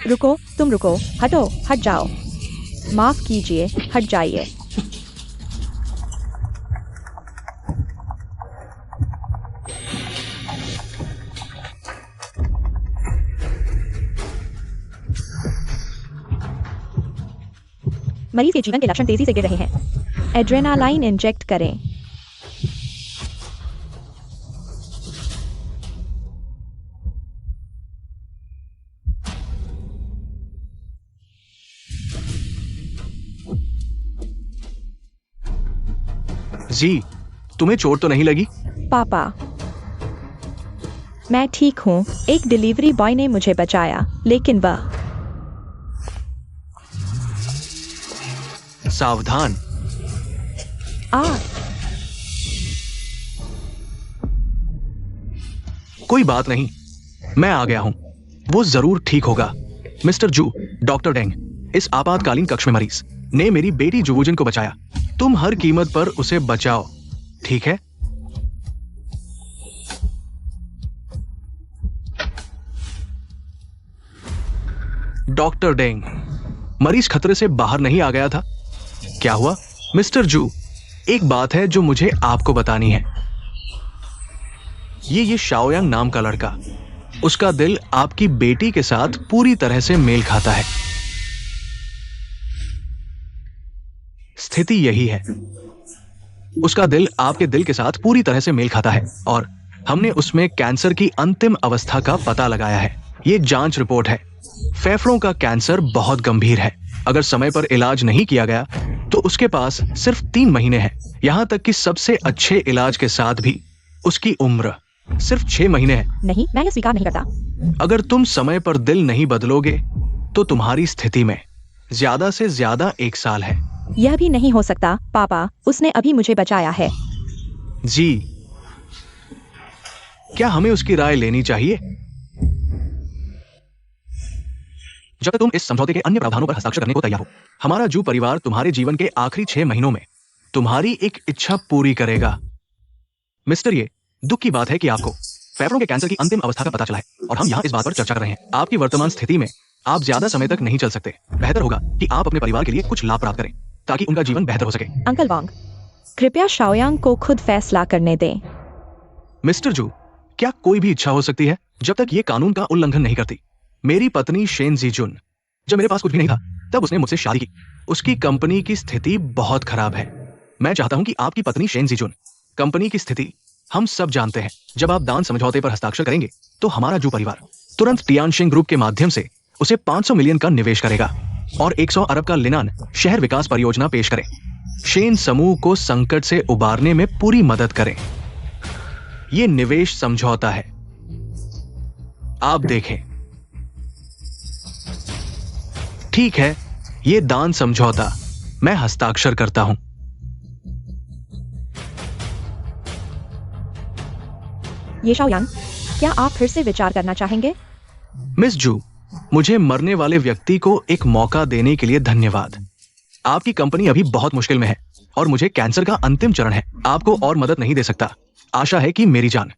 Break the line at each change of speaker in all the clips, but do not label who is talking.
रुको, तुम रुको, हटो, हट जाओ। माफ कीजिए, हट जाइए। मरीज के जीवन के लक्षण तेजी से गिर रहे हैं। एड्रेनालाइन इंजेक्ट करें।
जी, तुम्हें चोट तो नहीं लगी?
पापा, मैं ठीक हूँ। एक डिलीवरी बॉय ने मुझे बचाया, लेकिन वह
सावधान। कोई बात नहीं, मैं आ गया हूं। वो जरूर ठीक होगा। मिस्टर जू, डॉक्टर डेंग, इस आपातकालीन कक्ष में मरीज ने मेरी बेटी जुवुजिन को बचाया। तुम हर कीमत पर उसे बचाओ, ठीक है? डॉक्टर डेंग, मरीज खतरे से बाहर नहीं आ गया था। क्या हुआ? मिस्टर जू, एक बात है जो मुझे आपको बतानी है। ये शाओयांग नाम का लड़का, उसका दिल आपकी बेटी के साथ पूरी तरह से मेल खाता है। स्थिति यही है, उसका दिल आपके दिल के साथ पूरी तरह से मेल खाता है और हमने उसमें कैंसर की अंतिम अवस्था का पता लगाया है। ये जांच रिपोर्ट है। फेफड़ों का कैंसर बहुत गंभीर है। अगर समय पर इलाज नहीं किया गया तो उसके पास सिर्फ 3 महीने हैं। यहां तक कि सबसे अच्छे इलाज के साथ भी उसकी उम्र सिर्फ 6 महीने है।
नहीं, मैं यह स्वीकार नहीं करता।
अगर तुम समय पर दिल नहीं बदलोगे तो तुम्हारी स्थिति में ज्यादा से ज्यादा 1 साल है।
यह भी नहीं हो सकता पापा, उसने अभी मुझे बचाया है।
जी, क्या हमें उसकी राय लेनी चाहिए? जब तक तुम इस समझौते के अन्य प्रावधानों पर हस्ताक्षर करने को तैयार हो, हमारा जू परिवार तुम्हारे जीवन के आखिरी 6 महीनों में तुम्हारी एक इच्छा पूरी करेगा। मिस्टर, ये दुख की बात है कि आपको फेफड़ों के कैंसर की अंतिम अवस्था का पता चला है और हम यहाँ इस बात पर चर्चा कर रहे हैं। आपकी वर्तमान स्थिति में आप ज्यादा समय तक नहीं चल सकते। बेहतर होगा कि आप अपने परिवार के लिए कुछ लाभ प्राप्त करें ताकि उनका जीवन बेहतर हो सके।
अंकल वांग, कृपया शाओयांग को खुद फैसला करने दें।
मिस्टर जू, क्या कोई भी इच्छा हो सकती है जब तक ये कानून का उल्लंघन नहीं करती? मेरी पत्नी शेन जीजुन, जब मेरे पास कुछ भी नहीं था तब उसने मुझसे शादी की। उसकी कंपनी की स्थिति बहुत खराब है। मैं चाहता हूं कि आपकी पत्नी शेन जीजुन, कंपनी की स्थिति हम सब जानते हैं। जब आप दान समझौते पर हस्ताक्षर करेंगे तो हमारा जू परिवार तुरंत टियानशिंग ग्रुप के माध्यम से उसे 500 मिलियन का निवेश करेगा और 100 अरब का लिनान शहर विकास परियोजना पेश करें। शेन समूह को संकट से उबारने में पूरी मदद करें। यह निवेश समझौता है, आप देखें। ठीक है, यह दान समझौता मैं हस्ताक्षर करता हूं।
ये शाओयांग, क्या आप फिर से विचार करना चाहेंगे?
मिस जू, मुझे मरने वाले व्यक्ति को एक मौका देने के लिए धन्यवाद। आपकी कंपनी अभी बहुत मुश्किल में है और मुझे कैंसर का अंतिम चरण है। आपको और मदद नहीं दे सकता। आशा है कि मेरी जान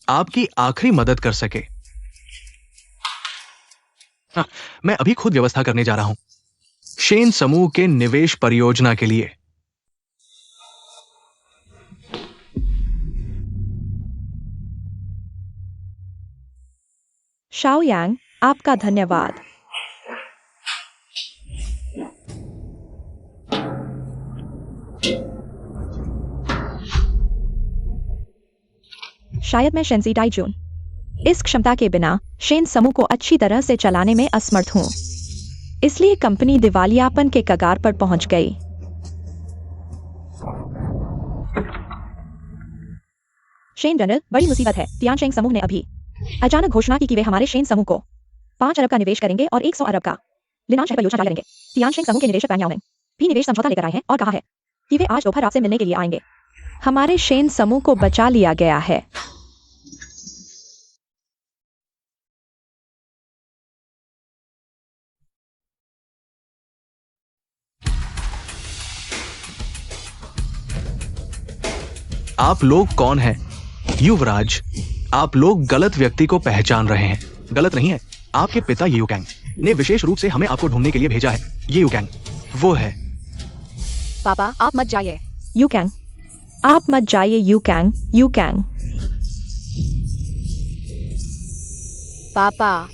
आपकी आखिरी मदद कर सके। मैं अभी खुद व्यवस्था करने जा रहा हूं शेन समूह के निवेश परियोजना के लिए।
शाओयांग, आपका धन्यवाद। शायद मैं शेंजी डाइजून इस क्षमता के बिना शेन समूह को अच्छी तरह से चलाने में असमर्थ हूं। इसलिए कंपनी दिवालियापन के कगार पर पहुंच गई। शेन जनरल, बड़ी मुसीबत है। टियानशिंग समूह ने अभी अचानक घोषणा की कि वे हमारे शेन समूह को 5 अरब का निवेश करेंगे और 100 अरब का लिनान शहर परियोजना करेंगे। टियानशिंग समूह के निदेशक पैंग याओनिंग भी निवेश समझौता लेकर आए हैं और कहा है कि वे आज दोपहर आपसे मिलने के लिए आएंगे। हमारे शेन समूह को बचा लिया गया है।
आप लोग कौन हैं? युवराज, आप लोग गलत व्यक्ति को पहचान रहे हैं। गलत नहीं है, आपके पिता यू कैंग ने विशेष रूप से हमें आपको ढूंढने के लिए भेजा है। ये यूकैंग वो है।
पापा आप मत जाइए।
यूकैंग, आप मत जाइए। यूकैंग, यूकैंग।
पापा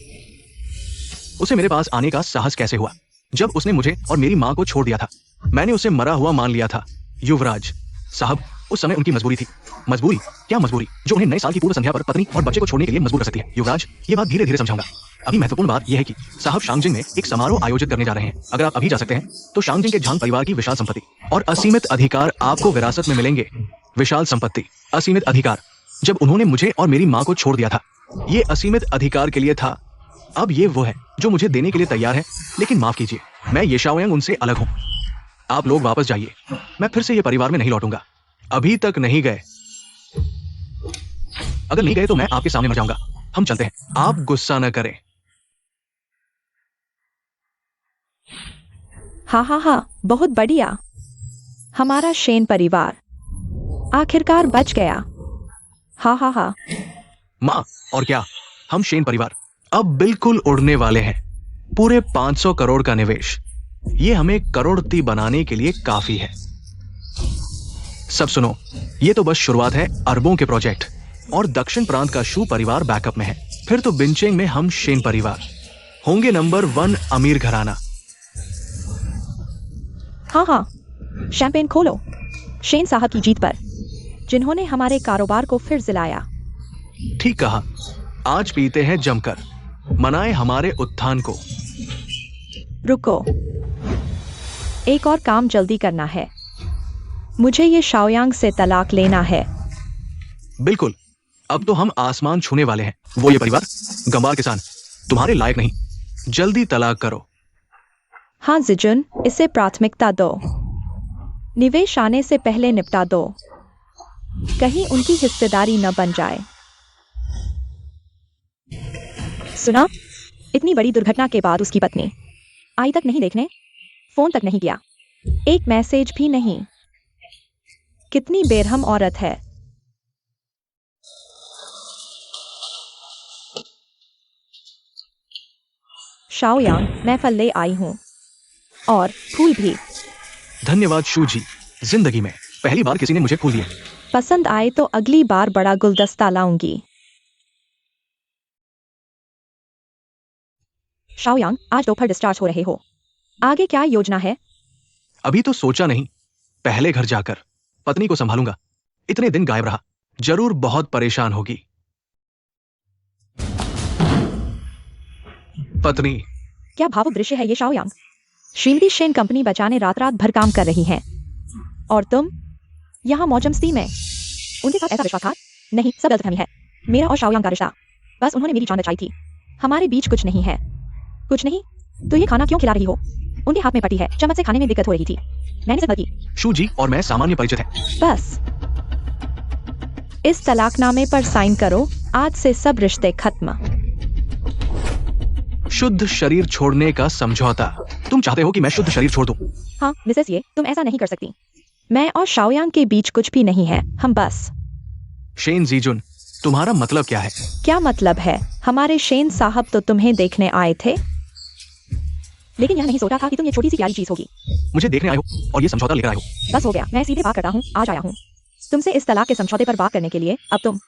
उसे मेरे पास आने का साहस कैसे हुआ? जब उसने मुझे और मेरी माँ को छोड़ दिया था, मैंने उसे मरा हुआ मान लिया था। युवराज साहब, उस समय उनकी मजबूरी थी। मजबूरी? क्या मजबूरी जो उन्हें नए साल की पूर्व संध्या पर पत्नी और बच्चे को छोड़ने के लिए मजबूर कर सकती है? युवराज, ये बात धीरे धीरे समझाऊंगा। अभी महत्वपूर्ण बात यह है कि साहब शांगजिंग में एक समारोह आयोजित करने जा रहे हैं। अगर आप अभी जा सकते हैं तो शांगजिंग के झांग परिवार की विशाल संपत्ति और असीमित अधिकार आपको विरासत में मिलेंगे। विशाल संपत्ति, असीमित अधिकार। जब उन्होंने मुझे और मेरी माँ को छोड़ दिया था, ये असीमित अधिकार के लिए था। अब ये वो है जो मुझे देने के लिए तैयार है। लेकिन माफ कीजिए, मैं ये शाओयांग उनसे अलग हूं। आप लोग वापस जाइए। मैं फिर से ये परिवार में नहीं लौटूंगा। अभी तक नहीं गए। अगर नहीं गए तो मैं आपके सामने मर जाऊंगा। हम चलते हैं। आप गुस्सा न करें।
हाँ हाँ हाँ, बहुत बढ़िया। हमारा शेन परिवार आखिरकार बच गया। हाँ हाँ हाँ।
माँ, और क्या, हम शेन परिवार अब बिल्कुल उड़ने वाले हैं। पूरे 500 करोड़ का निवेश, ये हमें करोड़पति बनाने के लिए काफी है। सब सुनो, ये तो बस शुरुआत है अरबों के प्रोजेक्ट। और दक्षिण प्रांत का शू परिवार बैकअप में है। फिर तो बिनचेंग में हम शेन परिवार होंगे नंबर 1 अमीर घराना।
हाँ हाँ, शैंपेन खोलो शेन साहब की जीत पर, जिन्होंने हमारे कारोबार को फिर जिलाया।
ठीक कहा। आज पीते हैं जमकर, मनाएं हमारे उत्थान को।
रुको, एक और काम जल्दी करना है। मुझे ये शाओयांग से तलाक लेना है।
बिल्कुल, अब तो हम आसमान छूने वाले हैं। वो ये परिवार गंबार किसान तुम्हारे लायक नहीं। जल्दी तलाक करो।
हाँ जिजुन, इसे प्राथमिकता दो। निवेश आने से पहले निपटा दो, कहीं उनकी हिस्सेदारी न बन जाए। सुना, इतनी बड़ी दुर्घटना के बाद उसकी पत्नी आई तक नहीं देखने, फोन तक नहीं किया, एक मैसेज भी नहीं। कितनी बेरहम औरत है। शाओयांग, मैं फल ले आई हूं, और फूल भी।
धन्यवाद शू जी। जिंदगी में पहली बार किसी ने मुझे फूल दिए।
पसंद आए तो अगली बार बड़ा गुलदस्ता लाऊंगी। शाओयांग, आज दोपहर डिस्चार्ज हो रहे हो। आगे क्या योजना है?
अभी तो सोचा नहीं। पहले घर जाकर पत्नी को संभालूंगा। इतने दिन गायब रहा, जरूर बहुत परेशान होगी। पत्नी,
क्या भावुक दृश्य है ये शाओयांग। श्रीमती शेन कंपनी बचाने रात रात भर काम कर रही हैं, और तुम यहाँ मौजमस्ती में उनके साथ ऐसा विश्वासघात? नहीं, सब गलतफहमी है। मेरा और शाओयांग का रिश्ता, बस उन्होंने मेरी जान बचाई थी। हमारे बीच कुछ नहीं है। कुछ नहीं? तो ये खाना क्यों खिला रही हो? उनके हाथ में पट्टी है, चम्मच से खाने में दिक्कत हो रही थी। मैंने सिर्फ की।
शू जी और मैं सामान्य परिचित हैं।
बस इस तलाकनामे पर साइन करो। आज से सब रिश्ते खत्म।
शुद्ध शरीर छोड़ने का समझौता। तुम चाहते हो कि मैं शुद्ध शरीर छोड़ दूं?
हाँ मिसेस ये, तुम ऐसा नहीं कर सकती। मैं और शाओयांग के बीच कुछ भी नहीं है। हम बस।
शेन जीजुन, तुम्हारा मतलब क्या है?
क्या मतलब है? हमारे शेन साहब तो तुम्हें देखने आए थे, लेकिन यह नहीं सोचा था कि तुम ये छोटी सी प्यारी चीज होगी।
मुझे देखने आए हो और ये समझौता लेकर आए हो।
बस हो गया, मैं सीधे बात करता हूँ। आज आया हूँ तुमसे इस तलाक के समझौते पर बात करने के लिए। अब तुम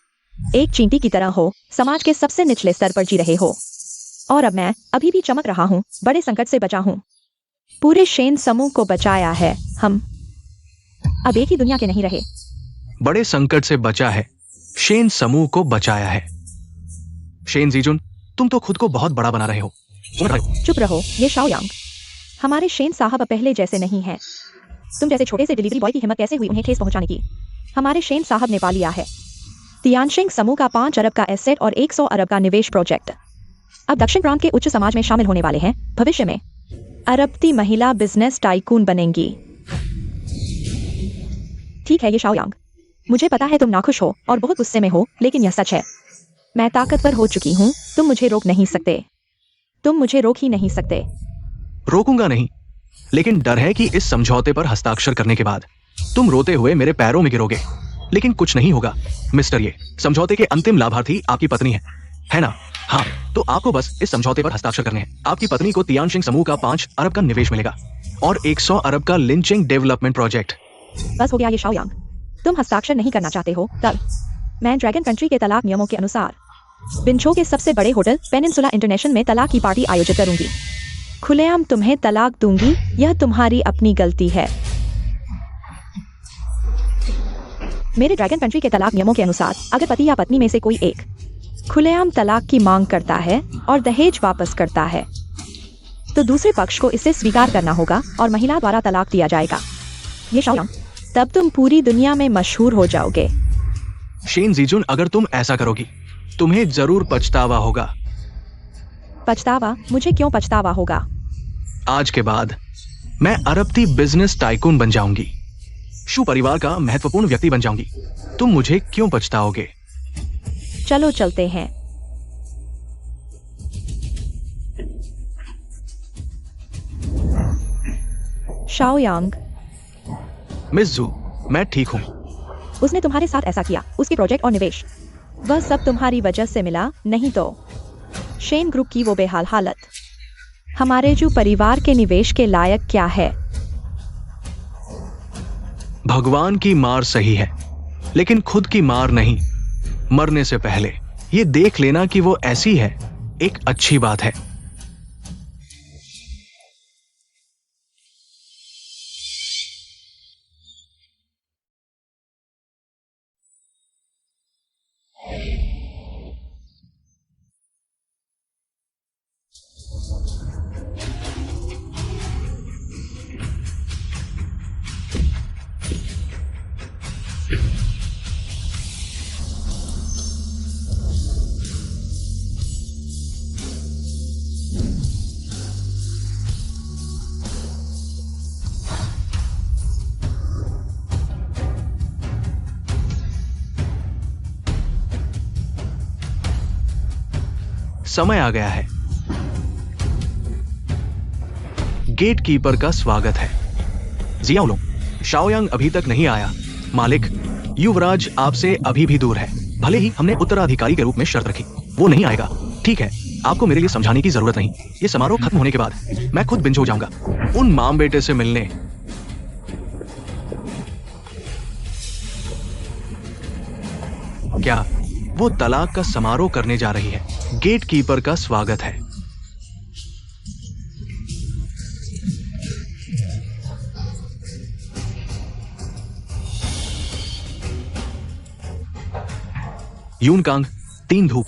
एक चींटी की तरह हो, समाज के सबसे निचले स्तर पर जी रहे हो, और अब मैं अभी भी चमक रहा हूँ। बड़े संकट से बचा हूँ, पूरे शेन समूह को बचाया है। हम अब एक ही दुनिया के नहीं रहे।
बड़े संकट से बचा है, शेन समूह को बचाया है। शेन जीजुन, तुम तो खुद को बहुत बड़ा बना रहे हो।
चुप रहो ये शाओयांग। हमारे शेन साहब अब पहले जैसे नहीं हैं। तुम जैसे छोटे से डिलीवरी बॉय की हिम्मत कैसे हुई उन्हें ठेस पहुंचाने की? हमारे शेन साहब ने पा लिया है तियानशिंग समूह का 5 अरब का एसेट और 100 अरब का निवेश प्रोजेक्ट। अब दक्षिण प्रांत के उच्च समाज में शामिल होने वाले हैं। भविष्य में अरबती महिला बिजनेस टाइकून बनेंगी। ठीक है ये शाओयांग, मुझे पता है तुम नाखुश हो और बहुत गुस्से में हो, लेकिन यह सच है। मैं ताकतवर हो चुकी हूँ। तुम मुझे रोक नहीं सकते। तुम मुझे रोक ही नहीं सकते।
रोकूंगा नहीं, लेकिन डर है कि इस समझौते पर हस्ताक्षर करने के बाद तुम रोते हुए मेरे पैरों में गिरोगे। लेकिन कुछ नहीं होगा मिस्टर, ये समझौते के अंतिम लाभार्थी आपकी पत्नी है ना? हाँ, तो आपको बस इस समझौते पर हस्ताक्षर करने हैं। आपकी पत्नी को तियानशिंग समूह का 5 अरब का निवेश मिलेगा और 100 अरब का लिंचिंग डेवलपमेंट प्रोजेक्ट।
बस हो गया ये शाओयांग। तुम हस्ताक्षर नहीं करना चाहते हो? कल मैं ड्रैगन कंट्री के तलाक नियमों के अनुसार बिंचो के सबसे बड़े होटल पेनिनसुला इंटरनेशनल में तलाक की पार्टी आयोजित करूंगी। खुलेआम तुम्हें तलाक दूंगी, यह तुम्हारी अपनी गलती है। मेरे ड्रैगन कंट्री के तलाक नियमों के अनुसार अगर पति या पत्नी में से कोई एक खुलेआम तलाक की मांग करता है और दहेज वापस करता है, तो दूसरे पक्ष को इसे स्वीकार करना होगा और महिला द्वारा तलाक दिया जाएगा। ये शाओयांग, तब तुम पूरी दुनिया में मशहूर हो जाओगे।
शेन जीजुन, अगर तुम ऐसा करोगी तुम्हें जरूर पछतावा होगा।
पछतावा? मुझे क्यों पछतावा होगा?
आज के बाद मैं अरबती बिजनेस टाइकून बन जाऊंगी, शू परिवार का महत्वपूर्ण व्यक्ति बन जाऊंगी। तुम मुझे क्यों पछताओगे?
चलो चलते हैं। शाओयांग,
मिस जू, मैं ठीक हूं।
उसने तुम्हारे साथ ऐसा किया, उसके प्रोजेक्ट और निवेश, वह सब तुम्हारी वजह से मिला, नहीं तो शेन ग्रुप की वो बेहाल हालत। हमारे जू परिवार के निवेश के लायक क्या है?
भगवान की मार सही है, लेकिन खुद की मार नहीं। मरने से पहले ये देख लेना कि वो ऐसी है, एक अच्छी बात है। समय आ गया है। गेट कीपर का स्वागत है। जियाओलुंग, शाओयांग अभी तक नहीं आया। मालिक, युवराज आपसे अभी भी दूर है। भले ही हमने उत्तराधिकारी के रूप में शर्त रखी, वो नहीं आएगा। ठीक है, आपको मेरे लिए समझाने की जरूरत नहीं। ये समारोह खत्म होने के बाद मैं खुद बिंझो जाऊंगा उन माम बेटे से मिलने। क्या वो तलाक का समारोह करने जा रही है? गेट कीपर का स्वागत है। यूनकांग, 3 धूप,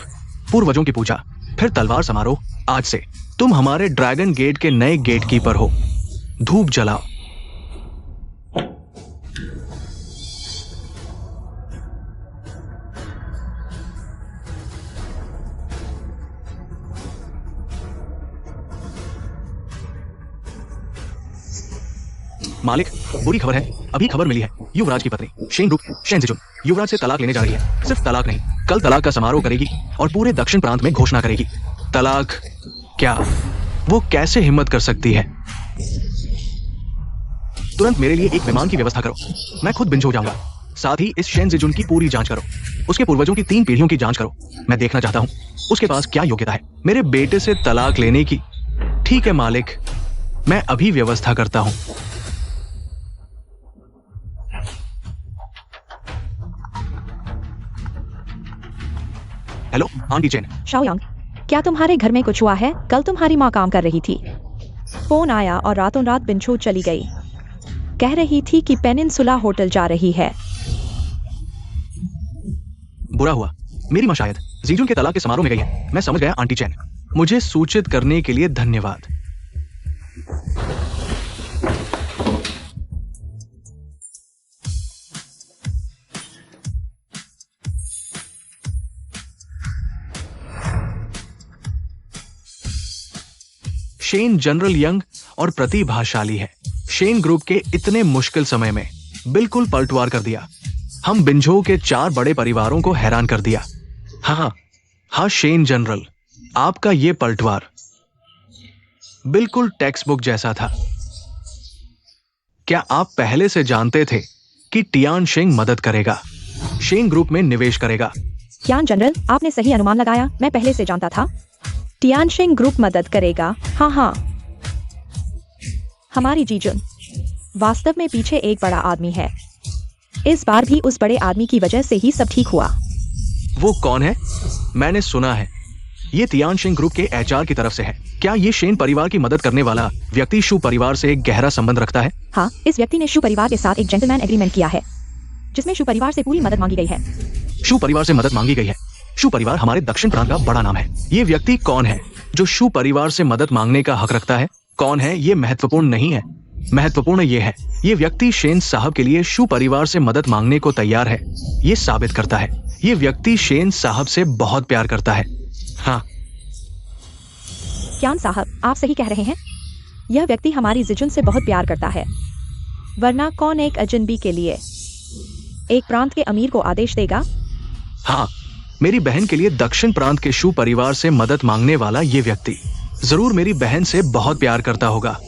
पूर्वजों की पूजा, फिर तलवार समारोह। आज से तुम हमारे ड्रैगन गेट के नए गेट कीपर हो। धूप जलाओ। मालिक, बुरी खबर है। अभी खबर मिली है, युवराज की पत्नी शेन ग्रुप शेन जिजुन युवराज से तलाक लेने जा रही है। सिर्फ तलाक नहीं, कल तलाक का समारोह करेगी और पूरे दक्षिण प्रांत में घोषणा करेगी। तलाक? क्या वो कैसे हिम्मत कर सकती है? तुरंत मेरे लिए एक विमान की व्यवस्था करो। मैं खुद बिंझो जाऊंगा। साथ ही इस शेन जिजुन की पूरी जांच करो। उसके पूर्वजों की 3 पीढ़ियों की जांच करो। मैं देखना चाहता हूं उसके पास क्या योग्यता है मेरे बेटे से तलाक लेने की। ठीक है मालिक, मैं अभी व्यवस्था करता हूं। Hello aunty chain.
शाओयांग, क्या तुम्हारे घर में कुछ हुआ है? कल तुम्हारी माँ काम कर रही थी, फोन आया और रातों रात बिंचो चली गई। कह रही थी कि पेनिनसुला होटल जा रही है।
बुरा हुआ, मेरी माँ शायद जीजुन के तलाक के समारोह में गई है। मैं समझ गया आंटी चैन, मुझे सूचित करने के लिए धन्यवाद। शेन जनरल यंग और प्रतिभाशाली है। शेन ग्रुप के इतने मुश्किल समय में बिल्कुल पलटवार कर दिया। हम बिंझो के 4 बड़े परिवारों को हैरान कर दिया। हाँ शेन जनरल, आपका ये पलटवार बिल्कुल टेक्स्ट बुक जैसा था। क्या आप पहले से जानते थे कि टियानशिंग मदद करेगा, शेन ग्रुप में निवेश करेगा?
कियान जनरल, आपने सही अनुमान लगाया, मैं पहले से जानता था। टियानशेंग ग्रुप मदद करेगा। हाँ, हमारी जीजुन वास्तव में पीछे एक बड़ा आदमी है। इस बार भी उस बड़े आदमी की वजह से ही सब ठीक हुआ।
वो कौन है? मैंने सुना है ये तियानशेंग ग्रुप के एचआर की तरफ से है। क्या ये शेन परिवार की मदद करने वाला व्यक्ति शू परिवार से एक गहरा संबंध रखता है?
हाँ, इस व्यक्ति ने शू परिवार के साथ एक जेंटलमैन एग्रीमेंट किया है जिसमें शू परिवार से पूरी मदद मांगी गई है।
शू परिवार से मदद मांगी गई है। शू परिवार हमारे दक्षिण प्रांत का बड़ा नाम है। ये व्यक्ति कौन है जो शू परिवार से मदद मांगने का हक रखता है? कौन है ये महत्वपूर्ण नहीं है। महत्वपूर्ण ये है ये व्यक्ति शेन साहब के लिए शू परिवार से मदद मांगने को तैयार है। ये साबित करता है ये व्यक्ति शेन साहब से बहुत प्यार करता है। हाँ,
कियान साहब, आप सही कह रहे हैं। यह व्यक्ति हमारी जिजुन से बहुत प्यार करता है, वरना कौन एक अजनबी के लिए एक प्रांत के अमीर को आदेश देगा?
हाँ, मेरी बहन के लिए दक्षिण प्रांत के शू परिवार से मदद मांगने वाला ये व्यक्ति जरूर मेरी बहन से बहुत प्यार करता होगा।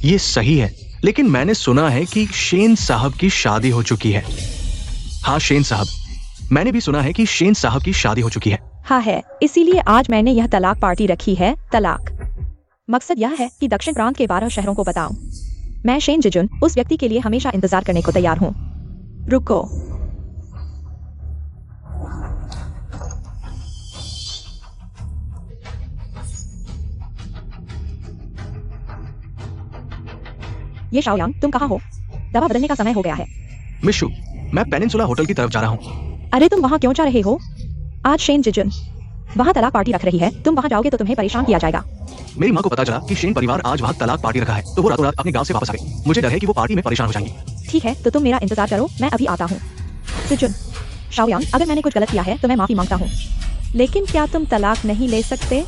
ये सही है, लेकिन मैंने सुना है कि शेन साहब की शादी हो चुकी है। हाँ शेन साहब, मैंने भी सुना है कि शेन साहब की शादी हो चुकी है।
हाँ है, इसीलिए आज मैंने यह तलाक पार्टी रखी है। तलाक मकसद यह है कि दक्षिण प्रांत के 12 शहरों को बताऊं। मैं शेन जिजुन उस व्यक्ति के लिए हमेशा इंतजार करने को तैयार हूँ। रुको, ये शाओयांग, तुम कहाँ हो? दवा बदलने का समय हो गया है।
मिशु, मैं पेनिनसुला होटल की तरफ जा रहा हूँ।
अरे तुम वहाँ क्यों जा रहे हो? आज शेन जिजुन वहाँ तलाक पार्टी रख रही है, तुम वहाँ जाओगे तो तुम्हें परेशान किया जाएगा।
मेरी माँ को पता चला कि शेन परिवार आज वहाँ तलाक पार्टी रखा है, तो वो रातों रात अपने गांव से वापस आ गई। मुझे डर है कि वो पार्टी में परेशान हो जाएंगी।
ठीक है, तो तुम मेरा इंतजार करो, मैं अभी आता हूँ। जिजुन, शाओयांग, अगर मैंने कुछ गलत किया है तो मैं माफी मांगता हूँ, लेकिन क्या तुम तलाक नहीं ले सकते?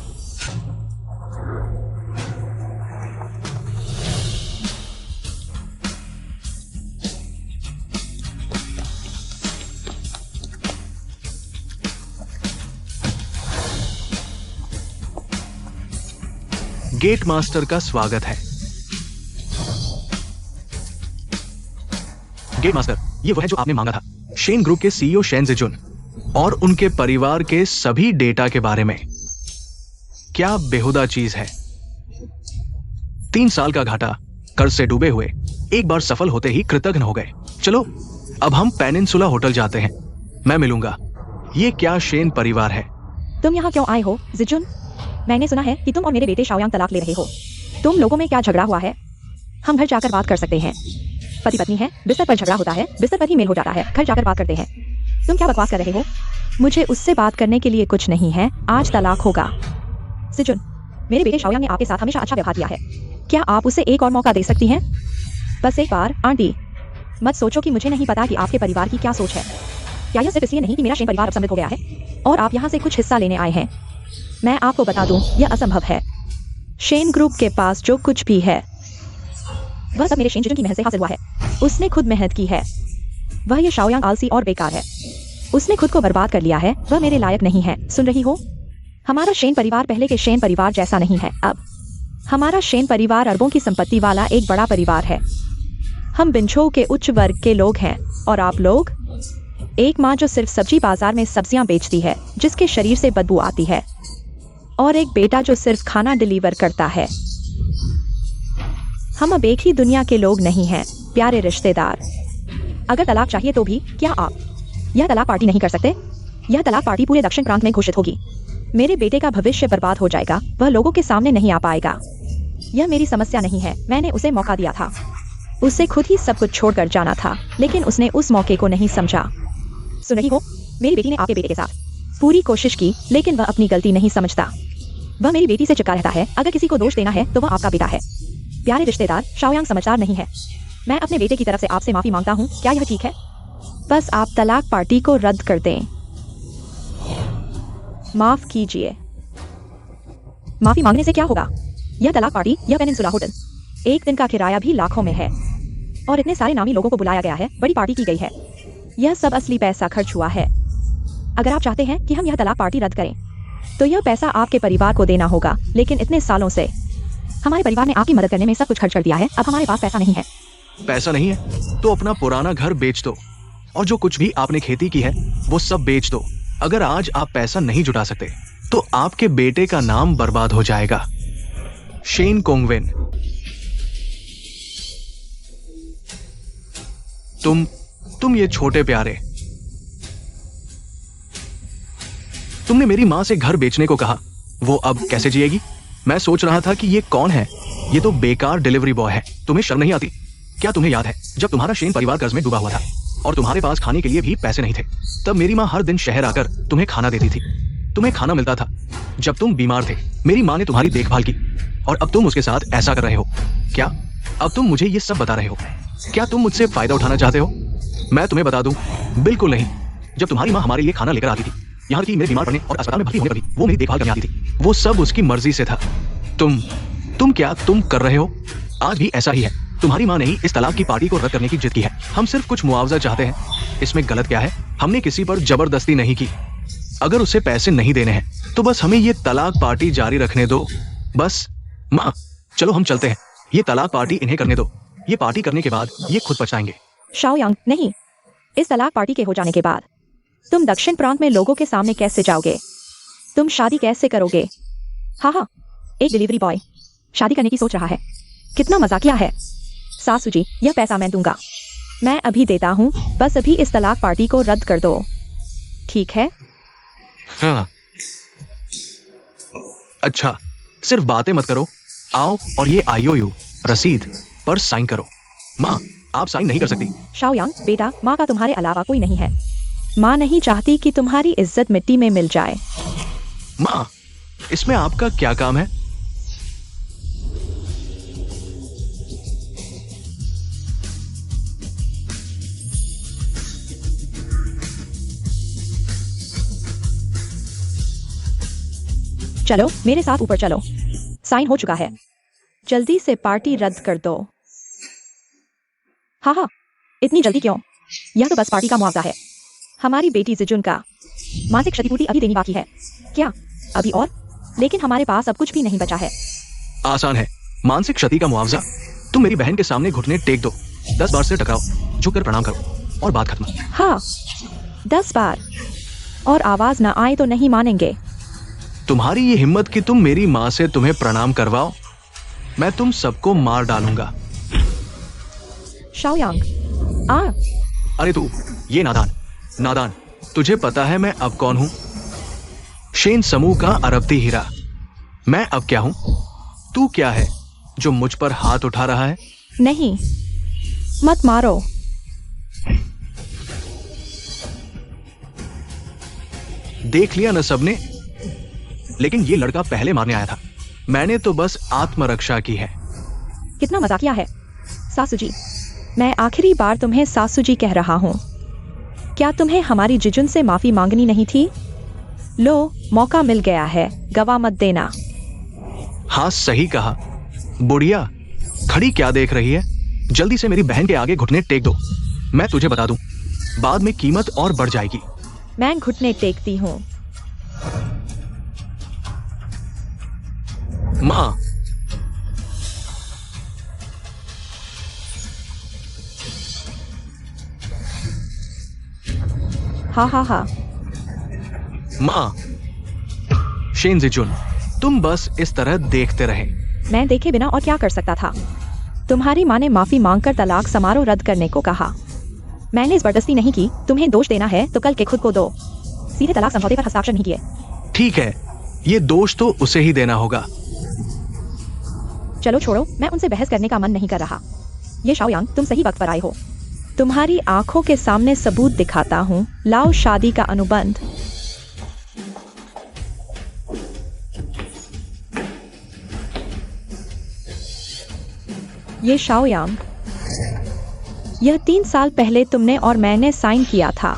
गेट मास्टर का स्वागत है। गेट मास्टर, ये वो है जो आपने मांगा था। शेन ग्रुप के सीईओ शेन जिजुन और उनके परिवार के सभी डेटा के बारे में। क्या बेहुदा चीज है। 3 साल का घाटा, कर्ज से डूबे हुए, एक बार सफल होते ही कृतज्ञ हो गए। चलो अब हम पेनिनसुला होटल जाते हैं, मैं मिलूंगा। ये क्या शेन परिवार है?
तुम यहाँ क्यों आए हो जिजुन? मैंने सुना है कि तुम और मेरे बेटे शाओयांग तलाक ले रहे हो। तुम लोगों में क्या झगड़ा हुआ है? हम घर जाकर बात कर सकते हैं। पति पत्नी है, बिस्तर पर झगड़ा होता है, बिस्तर पर ही मेल हो जाता है, घर जाकर बात करते हैं। तुम क्या बकवास कर रहे हो? मुझे उससे बात करने के लिए कुछ नहीं है, आज तलाक होगा। जिजुन, मेरे बेटे शाओयांग ने आपके साथ हमेशा अच्छा व्यवहार किया है, क्या आप उसे एक और मौका दे सकती हैं? बस एक बार। आंटी, मत सोचो कि मुझे नहीं पता कि आपके परिवार की क्या सोच है। क्या यह सिर्फ इसलिए नहीं कि मेरा शेन परिवार अब समृद्ध हो गया है और आप यहाँ से कुछ हिस्सा लेने आए हैं? मैं आपको बता दूं, यह असंभव है। शेन ग्रुप के पास जो कुछ भी है वह सब मेरे शेन जिजुन की मेहनत से हासिल हुआ है। उसने खुद मेहनत की है। वह ये शाओयांग आलसी और बेकार है। उसने खुद को बर्बाद कर लिया है, वह मेरे लायक नहीं है। सुन रही हो? हमारा शेन परिवार पहले के शेन परिवार जैसा नहीं है। अब हमारा शेन परिवार अरबों की संपत्ति वाला एक बड़ा परिवार है। हम बिंछो के उच्च वर्ग के लोग हैं और आप लोग एक माँ जो सिर्फ सब्जी बाजार में सब्जियां बेचती है, जिसके शरीर से बदबू आती है, और एक बेटा जो सिर्फ खाना डिलीवर करता है। हम अब एक ही दुनिया के लोग नहीं हैं, प्यारे रिश्तेदार। अगर तलाक चाहिए तो भी क्या आप यह तलाक पार्टी नहीं कर सकते? यह तलाक पार्टी पूरे दक्षिण प्रांत में घोषित होगी। मेरे बेटे का भविष्य बर्बाद हो जाएगा, वह लोगों के सामने नहीं आ पाएगा। यह मेरी समस्या नहीं है, मैंने उसे मौका दिया था। उसे खुद ही सब कुछ छोड़कर जाना था, लेकिन उसने उस मौके को नहीं समझा। सुन रही हो? मेरी बेटी ने आपके बेटे के साथ पूरी कोशिश की, लेकिन वह अपनी गलती नहीं समझता। वह मेरी बेटी से चिपका रहता है। अगर किसी को दोष देना है तो वह आपका बेटा है। प्यारे रिश्तेदार, शाओयांग समझदार नहीं है। मैं अपने बेटे की तरफ से आपसे माफी मांगता हूँ, क्या यह ठीक है? बस आप तलाक पार्टी को रद्द कर दें। माफ कीजिए। माफी मांगने से क्या होगा? यह तलाक पार्टी, यह पेनिनसुला होटल, एक दिन का किराया भी लाखों में है और इतने सारे नामी लोगों को बुलाया गया है, बड़ी पार्टी की गई है। यह सब असली पैसा खर्च हुआ है। अगर आप चाहते हैं कि हम यह तलाक पार्टी रद्द करें तो यह पैसा आपके परिवार को देना होगा, लेकिन इतने सालों से हमारे परिवार ने आपकी मदद करने में सब कुछ खर्च कर दिया है। अब हमारे पास पैसा नहीं है।
पैसा नहीं है तो अपना पुराना घर बेच दो और जो कुछ भी आपने खेती की है वो सब बेच दो। अगर आज आप पैसा नहीं जुटा सकते तो आपके बेटे का नाम बर्बाद हो जाएगा। शेन कोंगवेन। तुम ये छोटे प्यारे, तुमने मेरी मां से घर बेचने को कहा, वो अब कैसे जिएगी? मैं सोच रहा था कि ये कौन है, ये तो बेकार डिलीवरी बॉय है। तुम्हें शर्म नहीं आती? क्या तुम्हें याद है जब तुम्हारा शेन परिवार कर्ज में डूबा हुआ था और तुम्हारे पास खाने के लिए भी पैसे नहीं थे? तब मेरी माँ हर दिन शहर आकर तुम्हें खाना देती थी। तुम्हें खाना मिलता था जब तुम बीमार थे। मेरी माँ ने तुम्हारी देखभाल की और अब तुम उसके साथ ऐसा कर रहे हो। क्या अब तुम मुझे ये सब बता रहे हो? क्या तुम मुझसे फायदा उठाना चाहते हो? मैं तुम्हें बता दूं, बिल्कुल नहीं। जब तुम्हारी माँ हमारे लिए खाना लेकर आती थी, यहाँ की मेरे बीमार पड़ने और अस्पताल में भर्ती होने पर भी वो मेरी देखभाल करने आती थी। वो सब उसकी मर्जी से था। तुम कर रहे हो? आज भी ऐसा ही है। तुम्हारी माँ ने ही इस तलाक की पार्टी को रद्द करने की जिद की है। हम सिर्फ कुछ मुआवजा चाहते हैं। इसमें गलत क्या है? हमने किसी पर जबरदस्ती नहीं की। अगर उसे पैसे नहीं देने हैं तो बस हमें ये तलाक पार्टी जारी रखने दो। बस माँ, चलो हम चलते हैं। ये तलाक पार्टी इन्हें करने दो। ये पार्टी करने के बाद ये खुद पछताएंगे।
शाओयांग, नहीं। इस तलाक पार्टी के हो जाने के बाद तुम दक्षिण प्रांत में लोगों के सामने कैसे जाओगे? तुम शादी कैसे करोगे? हाँ, एक डिलीवरी बॉय शादी करने की सोच रहा है। कितना मजाकिया है। सासू जी, यह पैसा मैं दूंगा। मैं अभी देता हूँ, बस अभी इस तलाक पार्टी को रद्द कर दो, ठीक है?
हाँ। अच्छा, सिर्फ बातें मत करो। आओ और ये IOU रसीद पर साइन करो। माँ, आप साइन नहीं कर सकती।
शाओयांग बेटा, माँ का तुम्हारे अलावा कोई नहीं है। माँ नहीं चाहती कि तुम्हारी इज्जत मिट्टी में मिल जाए।
माँ, इसमें आपका क्या काम है?
चलो मेरे साथ ऊपर चलो। साइन हो चुका है, जल्दी से पार्टी रद्द कर दो। हाँ, इतनी जल्दी क्यों? यह तो बस पार्टी का मुआवजा है। हमारी बेटी जिजुन का मासिक क्षतिपूर्ति अभी देनी बाकी है। क्या अभी और? लेकिन हमारे पास अब कुछ भी नहीं बचा है।
आसान है, मानसिक क्षति का मुआवजा। तुम मेरी बहन के सामने घुटने टेक दो, 10 बार से टकराओ, झुककर प्रणाम करो और बात खत्म।
हाँ, 10 बार, और आवाज ना आए तो नहीं मानेंगे।
तुम्हारी ये हिम्मत कि तुम मेरी माँ से तुम्हें प्रणाम करवाओ? मैं तुम सबको मार डालूंगा।
शाओयांग, आ।
अरे तू, ये नादान, तुझे पता है मैं अब कौन हूं? शेन समूह का अरबती हीरा। मैं अब क्या हूं? तू क्या है जो मुझ पर हाथ उठा रहा है?
नहीं, मत मारो।
देख लिया न सबने, लेकिन ये लड़का पहले मारने आया था। मैंने तो बस आत्मरक्षा की है।
कितना मजाकिया है। सासू जी, मैं आखिरी बार तुम्हें सासू जी कह रहा हूँ। क्या तुम्हें हमारी जिजुन से माफी मांगनी नहीं थी? लो, मौका मिल गया है, गवा मत देना।
हाँ, सही कहा। बुढ़िया, खड़ी क्या देख रही है? जल्दी से मेरी बहन के आगे घुटने टेक दो। मैं तुझे बता दूं, बाद में कीमत और बढ़ जाएगी।
मैं घुटने टेकती हूँ।
माँ,
हाँ।
माँ, शेन जिजुन, तुम बस इस तरह देखते रहे।
मैं देखे बिना और क्या कर सकता था? तुम्हारी माँ ने माफी मांगकर तलाक समारोह रद्द करने को कहा। मैंने जबरदस्ती नहीं की। तुम्हें दोष देना है तो कल के खुद को दो। सीधे तलाक समझौते पर हस्ताक्षर नहीं किए।
ठीक है, ये दोष तो उसे ही देना होगा।
चलो छोड़ो, मैं उनसे बहस करने का मन नहीं कर रहा। ये शाओयांग, तुम सही वक्त पर आए हो। तुम्हारी आंखों के सामने सबूत दिखाता हूँ। लाओ शादी का अनुबंध। ये शाओयांग, यह 3 साल पहले तुमने और मैंने साइन किया था।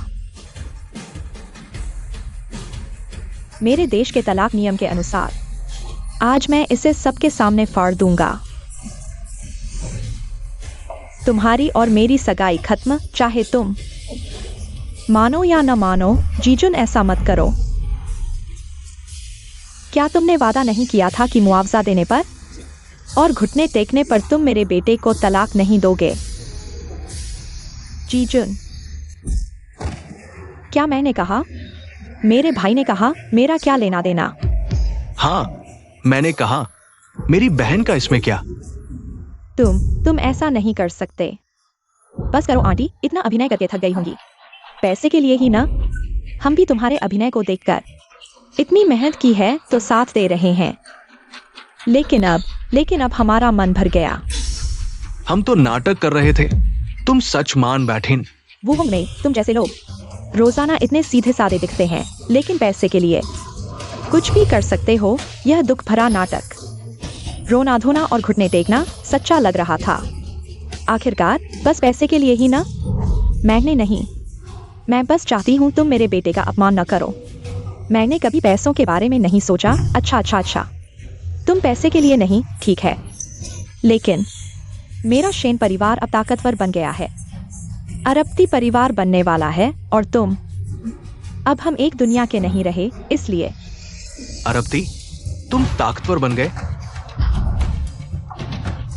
मेरे देश के तलाक नियम के अनुसार आज मैं इसे सबके सामने फाड़ दूंगा। तुम्हारी और मेरी सगाई खत्म, चाहे तुम मानो या न मानो। जीजुन, ऐसा मत करो। क्या तुमने वादा नहीं किया था कि मुआवजा देने पर और घुटने टेकने पर तुम मेरे बेटे को तलाक नहीं दोगे? जीजुन, क्या मैंने कहा? मेरे भाई ने कहा मेरा क्या लेना देना।
हाँ, मैंने कहा मेरी बहन का इसमें क्या।
तुम ऐसा नहीं कर सकते। बस करो आंटी, इतना अभिनय करके थक गई होंगी। पैसे के लिए ही ना। हम भी तुम्हारे अभिनय को देखकर इतनी मेहनत की है तो साथ दे रहे हैं। लेकिन अब हमारा मन भर गया।
हम तो नाटक कर रहे थे, तुम सच मान बैठीन।
वो हम नहीं, तुम जैसे लोग रोजाना इतने सीधे साधे दिखते हैं, लेकिन पैसे के लिए कुछ भी कर सकते हो। यह दुख भरा नाटक, रोना धोना और घुटने टेकना सच्चा लग रहा था। आखिरकार बस पैसे के लिए ही ना। मैंने नहीं, मैं बस चाहती हूँ तुम मेरे बेटे का अपमान न करो। मैंने कभी पैसों के बारे में नहीं सोचा। अच्छा, तुम पैसे के लिए नहीं, ठीक है, लेकिन मेरा शेन परिवार अब ताकतवर बन गया है, अरबती परिवार बनने वाला है, और तुम। अब हम एक दुनिया के नहीं रहे, इसलिए।
अरबती, तुम ताकतवर बन गए।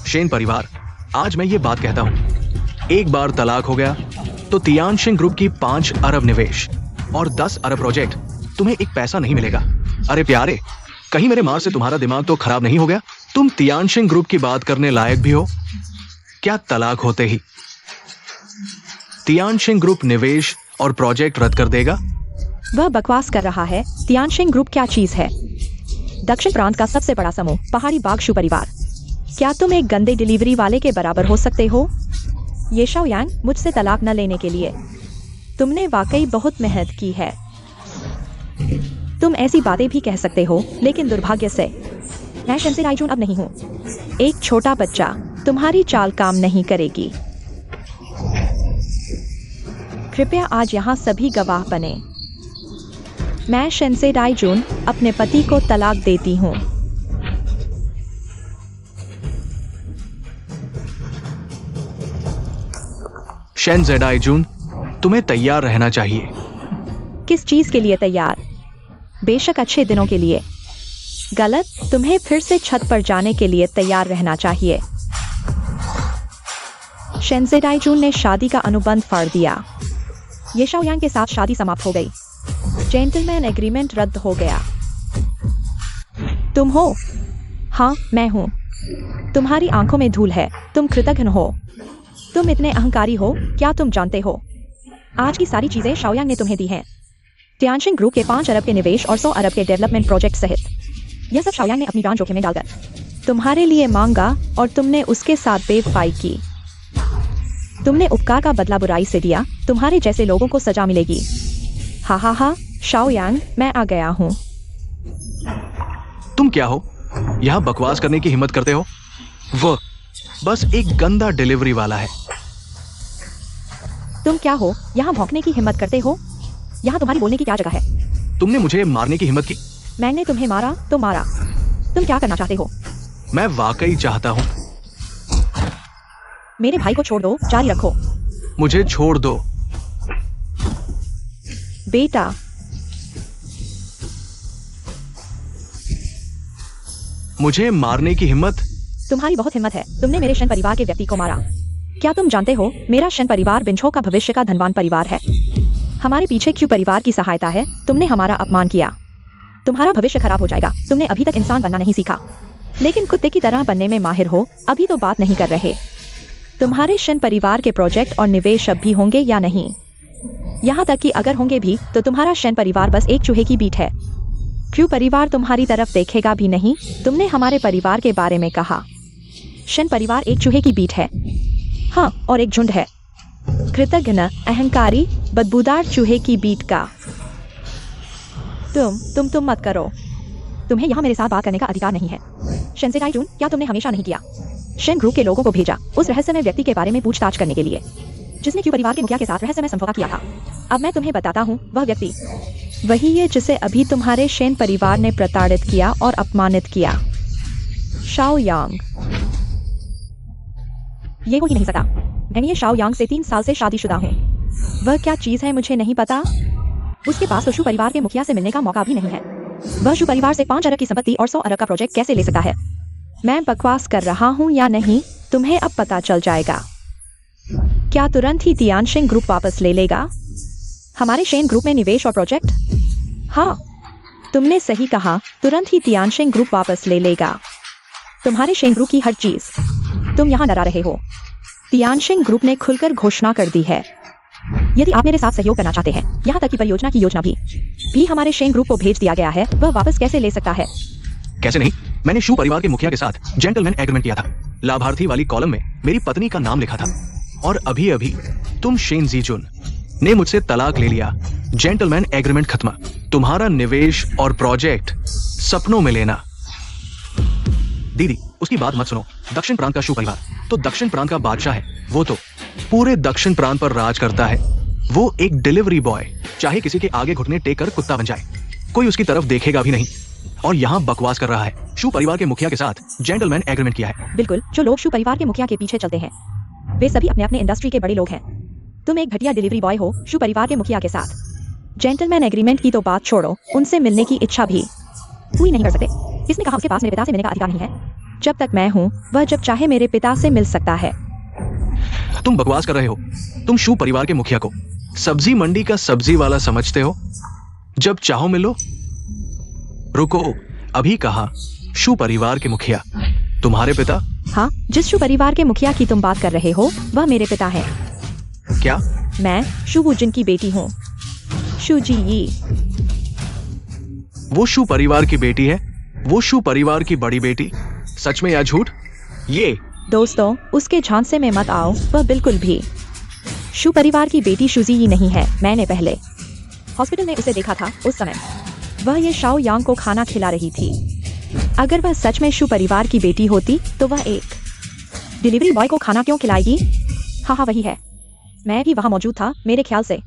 शेन परिवार, आज मैं ये बात कहता हूं, एक बार तलाक हो गया तो तियानशिंग ग्रुप की 5 अरब निवेश और 10 अरब प्रोजेक्ट, तुम्हें एक पैसा नहीं मिलेगा। अरे प्यारे, कहीं मेरे मार से तुम्हारा दिमाग तो खराब नहीं हो गया? तुम तियानशिंग ग्रुप की बात करने लायक भी हो क्या? तलाक होते ही तियानशिंग ग्रुप निवेश और प्रोजेक्ट रद्द कर देगा?
वह बकवास कर रहा है। तियानशिंग ग्रुप क्या चीज है? दक्षिण प्रांत का सबसे बड़ा समूह, पहाड़ी बागशु परिवार। क्या तुम एक गंदे डिलीवरी वाले के बराबर हो सकते हो? ये शाओयांग, मुझसे तलाक न लेने के लिए तुमने वाकई बहुत मेहनत की है। तुम ऐसी बातें भी कह सकते हो, लेकिन दुर्भाग्य से मैं शेंसे राइजून अब नहीं हूँ। एक छोटा बच्चा, तुम्हारी चाल काम नहीं करेगी। कृपया आज यहाँ सभी गवाह बने। मैं शेंसे राइजून अपने पति को तलाक देती हूँ।
शेन ज़ेडाइजून, तुम्हें तैयार रहना चाहिए।
किस चीज के लिए तैयार? बेशक अच्छे दिनों के लिए। गलत, तुम्हें फिर से छत पर जाने के लिए तैयार रहना चाहिए। शेंसे राइजून ने शादी का अनुबंध फाड़ दिया। ये शाओयांग के साथ शादी समाप्त हो गई। जेंटलमैन एग्रीमेंट रद्द हो गया। तुम हो? हाँ, मैं हूँ। तुम्हारी आंखों में धूल है। तुम कृतघ्न हो। तुम इतने अहंकारी हो। क्या तुम जानते हो आज की सारी चीजें शाओयांग ने तुम्हें दी हैं? तियानशिंग ग्रुप के 5 अरब के निवेश और 100 अरब के डेवलपमेंट प्रोजेक्ट सहित यह सब शाओयांग ने अपनी जान जोखिम में डालकर तुम्हारे लिए मांगा, और तुमने उसके साथ बेवफाई की। तुमने उपकार का बदला बुराई से दिया। तुम्हारे जैसे लोगों को सजा मिलेगी। हा, शाओयांग, मैं आ गया हूँ।
तुम क्या हो? यहाँ बकवास करने की हिम्मत करते हो? वो बस एक गंदा डिलीवरी वाला है।
तुम क्या हो? यहाँ भौंकने की हिम्मत करते हो? यहाँ तुम्हारी बोलने की क्या जगह है?
तुमने मुझे मारने की हिम्मत की।
मैंने तुम्हें मारा तो मारा। तुम क्या करना चाहते हो?
मैं वाकई चाहता हूँ।
मेरे भाई को छोड़ दो, जारी रखो।
मुझे छोड़ दो।
बेटा,
मुझे मारने की हिम्मत?
तुम्हारी बहुत हिम्मत है। तुमने मेरे शन परिवार के व्यक्ति को मारा। क्या तुम जानते हो मेरा शन परिवार बिंछो का भविष्य का धनवान परिवार है। हमारे पीछे क्यों परिवार की सहायता है? तुमने हमारा अपमान किया। तुम्हारा भविष्य खराब हो जाएगा। तुमने अभी तक इंसान बनना नहीं सीखा, लेकिन कुत्ते की तरह बनने में माहिर हो। अभी तो बात नहीं कर रहे। तुम्हारे शन परिवार के प्रोजेक्ट और निवेश अब भी होंगे या नहीं? यहाँ तक कि अगर होंगे भी तो तुम्हारा शन परिवार बस एक चूहे की बीट है। क्यों परिवार तुम्हारी तरफ देखेगा भी नहीं? तुमने हमारे परिवार के बारे में कहा। शन परिवार एक चूहे की बीट है। हाँ, और एक झुंड है। कृतघ्न, अहंकारी, बदबूदार चूहे की बीट का। तुम मत करो। तुम्हें यहाँ मेरे साथ बात करने का अधिकार नहीं है। शेंसे राइजून, क्या तुमने हमेशा नहीं किया? शेन ग्रुप के लोगों को भेजा उस रहस्यमय व्यक्ति के बारे में पूछताछ करने के लिए, जिसने क्यों परिवार के मुखिया के साथ रहस्यमय समझौता किया था। अब मैं तुम्हें बताता हूँ, वह व्यक्ति वही है जिसे अभी तुम्हारे शेन परिवार ने प्रताड़ित किया और अपमानित किया। शाओयांग। ये हो ही नहीं सकता। मैं ये शाओयांग से 3 साल से शादीशुदा हूँ। वह क्या चीज है मुझे नहीं पता। उसके पास तो शू परिवार के मुखिया से मिलने का मौका भी नहीं है। वह शू परिवार से 5 अरब की संपत्ति और 100 अरब का प्रोजेक्ट कैसे ले सकता है? मैं बकवास कर रहा हूँ या नहीं, तुम्हें अब पता चल जाएगा। क्या तुरंत ही तियानशिंग ग्रुप वापस ले लेगा हमारे शेन ग्रुप में निवेश और प्रोजेक्ट? हाँ, तुमने सही कहा, तुरंत ही तियानशेंग ग्रुप वापस ले लेगा तुम्हारे शेंग ग्रुप की हर चीज। तुम यहाँ डरा रहे हो। तियानशेंग ग्रुप ने खुलकर घोषणा कर दी है, यदि आप मेरे साथ सहयोग करना चाहते हैं, यहाँ तक कि परियोजना की योजना भी हमारे शेंग ग्रुप को भेज दिया गया है, वह वापस कैसे ले सकता है?
कैसे नहीं? मैंने शू परिवार के मुखिया के साथ जेंटलमैन एग्रीमेंट किया था। लाभार्थी वाली कॉलम में मेरी पत्नी का नाम लिखा था और अभी अभी तुम शेन जीजुन ने मुझसे तलाक ले लिया। जेंटलमैन एग्रीमेंट खत्म। तुम्हारा निवेश और प्रोजेक्ट सपनों में लेना। दीदी, उसकी बात मत सुनो। दक्षिण प्रांत का शू परिवार तो दक्षिण प्रांत का बादशाह है। वो तो पूरे दक्षिण प्रांत पर राज करता है। वो एक डिलीवरी बॉय चाहे किसी के आगे घुटने टेक कर कुत्ता बन जाए, कोई उसकी तरफ देखेगा भी नहीं। और यहाँ बकवास कर रहा है। शू परिवार के मुखिया के साथ जेंटलमैन एग्रीमेंट किया है।
बिल्कुल, जो लोग शू परिवार के मुखिया के पीछे चलते हैं वे सभी अपने अपने इंडस्ट्री के बड़े लोग हैं। तुम एक घटिया डिलीवरी बॉय हो शू परिवार के मुखिया के साथ। जेंटलमैन एग्रीमेंट की तो बात छोड़ो, उनसे मिलने की इच्छा भी पूरी नहीं कर सकते। किसने कहा उसके पास मेरे पिता से मिलने का अधिकार नहीं है? जब तक मैं हूँ, वह जब चाहे मेरे पिता से मिल सकता है।
तुम बकवास कर रहे हो। तुम शू परिवार के मुखिया को सब्जी मंडी का सब्जी वाला समझते हो? जब चाहो मिलो। रुको, अभी कहा शू परिवार के मुखिया तुम्हारे पिता?
हाँ, जिस शू परिवार के मुखिया की तुम बात कर रहे हो वह मेरे पिता हैं।
क्या?
मैं शू वुजिन की बेटी हूँ, शू जी यी।
वो शू परिवार की बेटी है? वो शू परिवार की बड़ी बेटी? सच में या झूठ? ये
दोस्तों, उसके झांसे में मत आओ, वह बिल्कुल भी शू परिवार की बेटी शुजी यी नहीं है। मैंने पहले हॉस्पिटल में उसे देखा था। उस समय वह ये शाओ यांग को खाना खिला रही थी। अगर वह सच में शू परिवार की बेटी होती तो वह एक डिलीवरी बॉय को खाना क्यों खिलाएगी? हाँ, वही है। मैं भी वहाँ मौजूद था। मेरे ख्याल से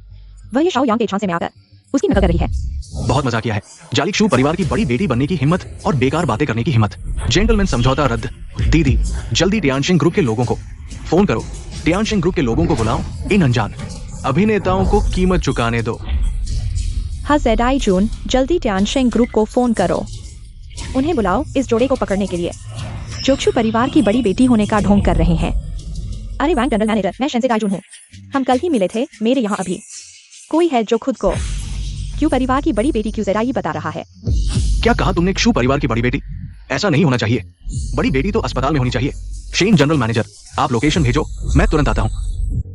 वह ये शाओ यांग के झांसे में आकर उसकी नकल कर रही है।
बहुत मजा किया है। जालिक शू परिवार की बड़ी बेटी बनने की हिम्मत और बेकार बातें करने की हिम्मत। जेंटलमैन समझौता रद्द। दीदी, जल्दी टियानशिंग ग्रुप के लोगों को फोन करो। टियानशिंग ग्रुप के लोगों को बुलाओ। इन अनजान अभिनेताओं को कीमत चुकाने दो।
हाँ जेडाई जून, जल्दी टियानशिंग ग्रुप को फोन करो। उन्हें बुलाओ इस जोड़े को पकड़ने के लिए जो शू परिवार की बड़ी बेटी होने का ढोंग कर रहे हैं। अरे बैंक जनरल मैनेजर, मैं शेंजे दाइजून हूँ। हम कल ही मिले थे। मेरे यहाँ अभी कोई है जो खुद को क्यों परिवार की बड़ी बेटी क्यों जेडाई बता रहा है?
क्या कहा तुमने? शू परिवार की बड़ी बेटी? ऐसा नहीं होना चाहिए। बड़ी बेटी तो अस्पताल में होनी चाहिए। शेन जनरल मैनेजर, आप लोकेशन भेजो, मैं तुरंत आता हूँ।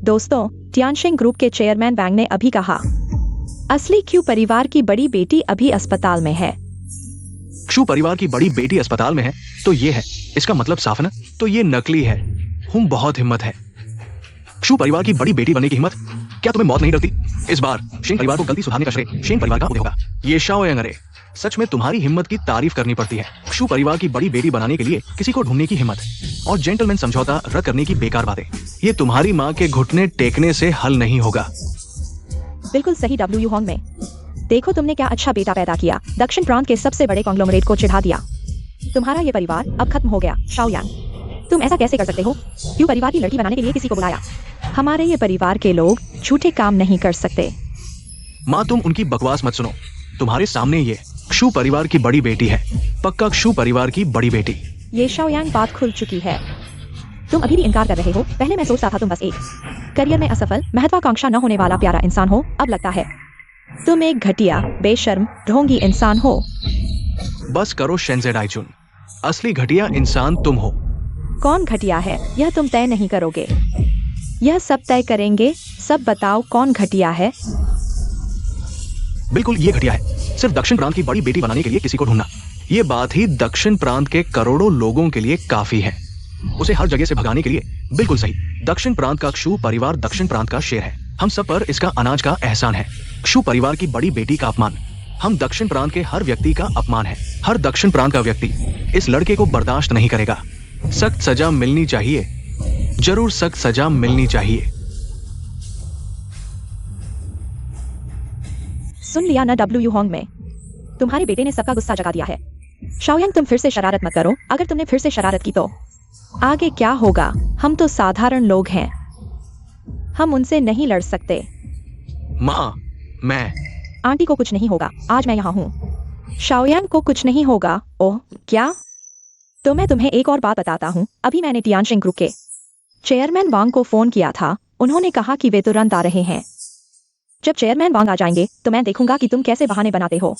दोस्तों, टियानशिंग ग्रुप के चेयरमैन वांग ने अभी कहा, असली क्यू परिवार की बड़ी बेटी अभी अस्पताल में है।
शू परिवार की बड़ी बेटी अस्पताल में है तो ये है, इसका मतलब साफ है ना? तो ये नकली है। हूँ बहुत हिम्मत है। शू परिवार की बड़ी बेटी बनने की हिम्मत? क्या तुम्हें मौत नहीं डरती? इस बार शेन परिवार को गलती सुधारने का श्रेय शेन परिवार का उदय होगा। ये शाओ यांग, अरे सच में तुम्हारी हिम्मत की तारीफ करनी पड़ती है। शू परिवार की बड़ी बेटी बनाने के लिए किसी को ढूंढने की हिम्मत और जेंटलमैन समझौता रद्द करने की बेकार बातें, ये तुम्हारी माँ के घुटने टेकने से हल नहीं होगा।
बिल्कुल सही डब्ल्यू होंग में। देखो तुमने क्या अच्छा बेटा पैदा किया। दक्षिण प्रांत के सबसे बड़े कॉन्ग्लोमरेट को चिढ़ा दिया। तुम्हारा ये परिवार अब खत्म हो गया। शाओ यांग, तुम ऐसा कैसे कर सकते हो? क्यों परिवार की लड़की बनाने के लिए किसी को बुलाया? हमारे ये परिवार के लोग झूठे काम नहीं कर सकते।
माँ, तुम उनकी बकवास मत सुनो। तुम्हारे सामने ये शू परिवार की बड़ी बेटी है। पक्का शू परिवार की बड़ी बेटी।
ये शाओ यांग, बात खुल चुकी है। तुम अभी भी इनकार कर रहे हो। पहले मैं सोचता था तुम बस एक करियर में असफल, महत्वाकांक्षा न होने वाला प्यारा इंसान हो। अब लगता है तुम एक घटिया, बेशर्म, ढोंगी इंसान हो।
बस करो शेंजे दाइजून, असली घटिया इंसान तुम हो।
कौन घटिया है यह तुम तय नहीं करोगे, यह सब तय करेंगे। सब बताओ कौन घटिया है?
बिल्कुल ये घटिया है। सिर्फ दक्षिण प्रांत की बड़ी बेटी बनाने के लिए किसी को ढूंढना, ये बात ही दक्षिण प्रांत के करोड़ों लोगों के लिए काफी है। उसे हर जगह से भगाने के लिए बिल्कुल सही। दक्षिण प्रांत का शू परिवार दक्षिण प्रांत का शेर है। हम सब पर इसका अनाज का एहसान है। शू परिवार की बड़ी बेटी का अपमान हम दक्षिण प्रांत के हर व्यक्ति का अपमान है। हर दक्षिण प्रांत का व्यक्ति इस लड़के को बर्दाश्त नहीं करेगा। सख्त सजा मिलनी चाहिए, जरूर सख्त सजा मिलनी चाहिए।
सुन लिया ना डब्ल्यू होंग में? तुम्हारे बेटे ने सबका गुस्सा जगा दिया है। शाओ यांग, तुम फिर से शरारत मत करो। अगर तुमने फिर से शरारत की तो आगे क्या होगा? हम तो साधारण लोग हैं, हम उनसे नहीं लड़ सकते।
माँ, मैं
आंटी को कुछ नहीं होगा, आज मैं यहाँ हूँ। शाओ यांग को कुछ नहीं होगा। ओह क्या? तो मैं तुम्हें एक और बात बताता हूँ। अभी मैंने टियानशिंग ग्रुप के चेयरमैन वांग को फोन किया था। उन्होंने कहा कि वे तुरंत आ रहे हैं। जब चेयरमैन वांग आ जाएंगे तो मैं देखूंगा कि तुम कैसे बहाने बनाते हो।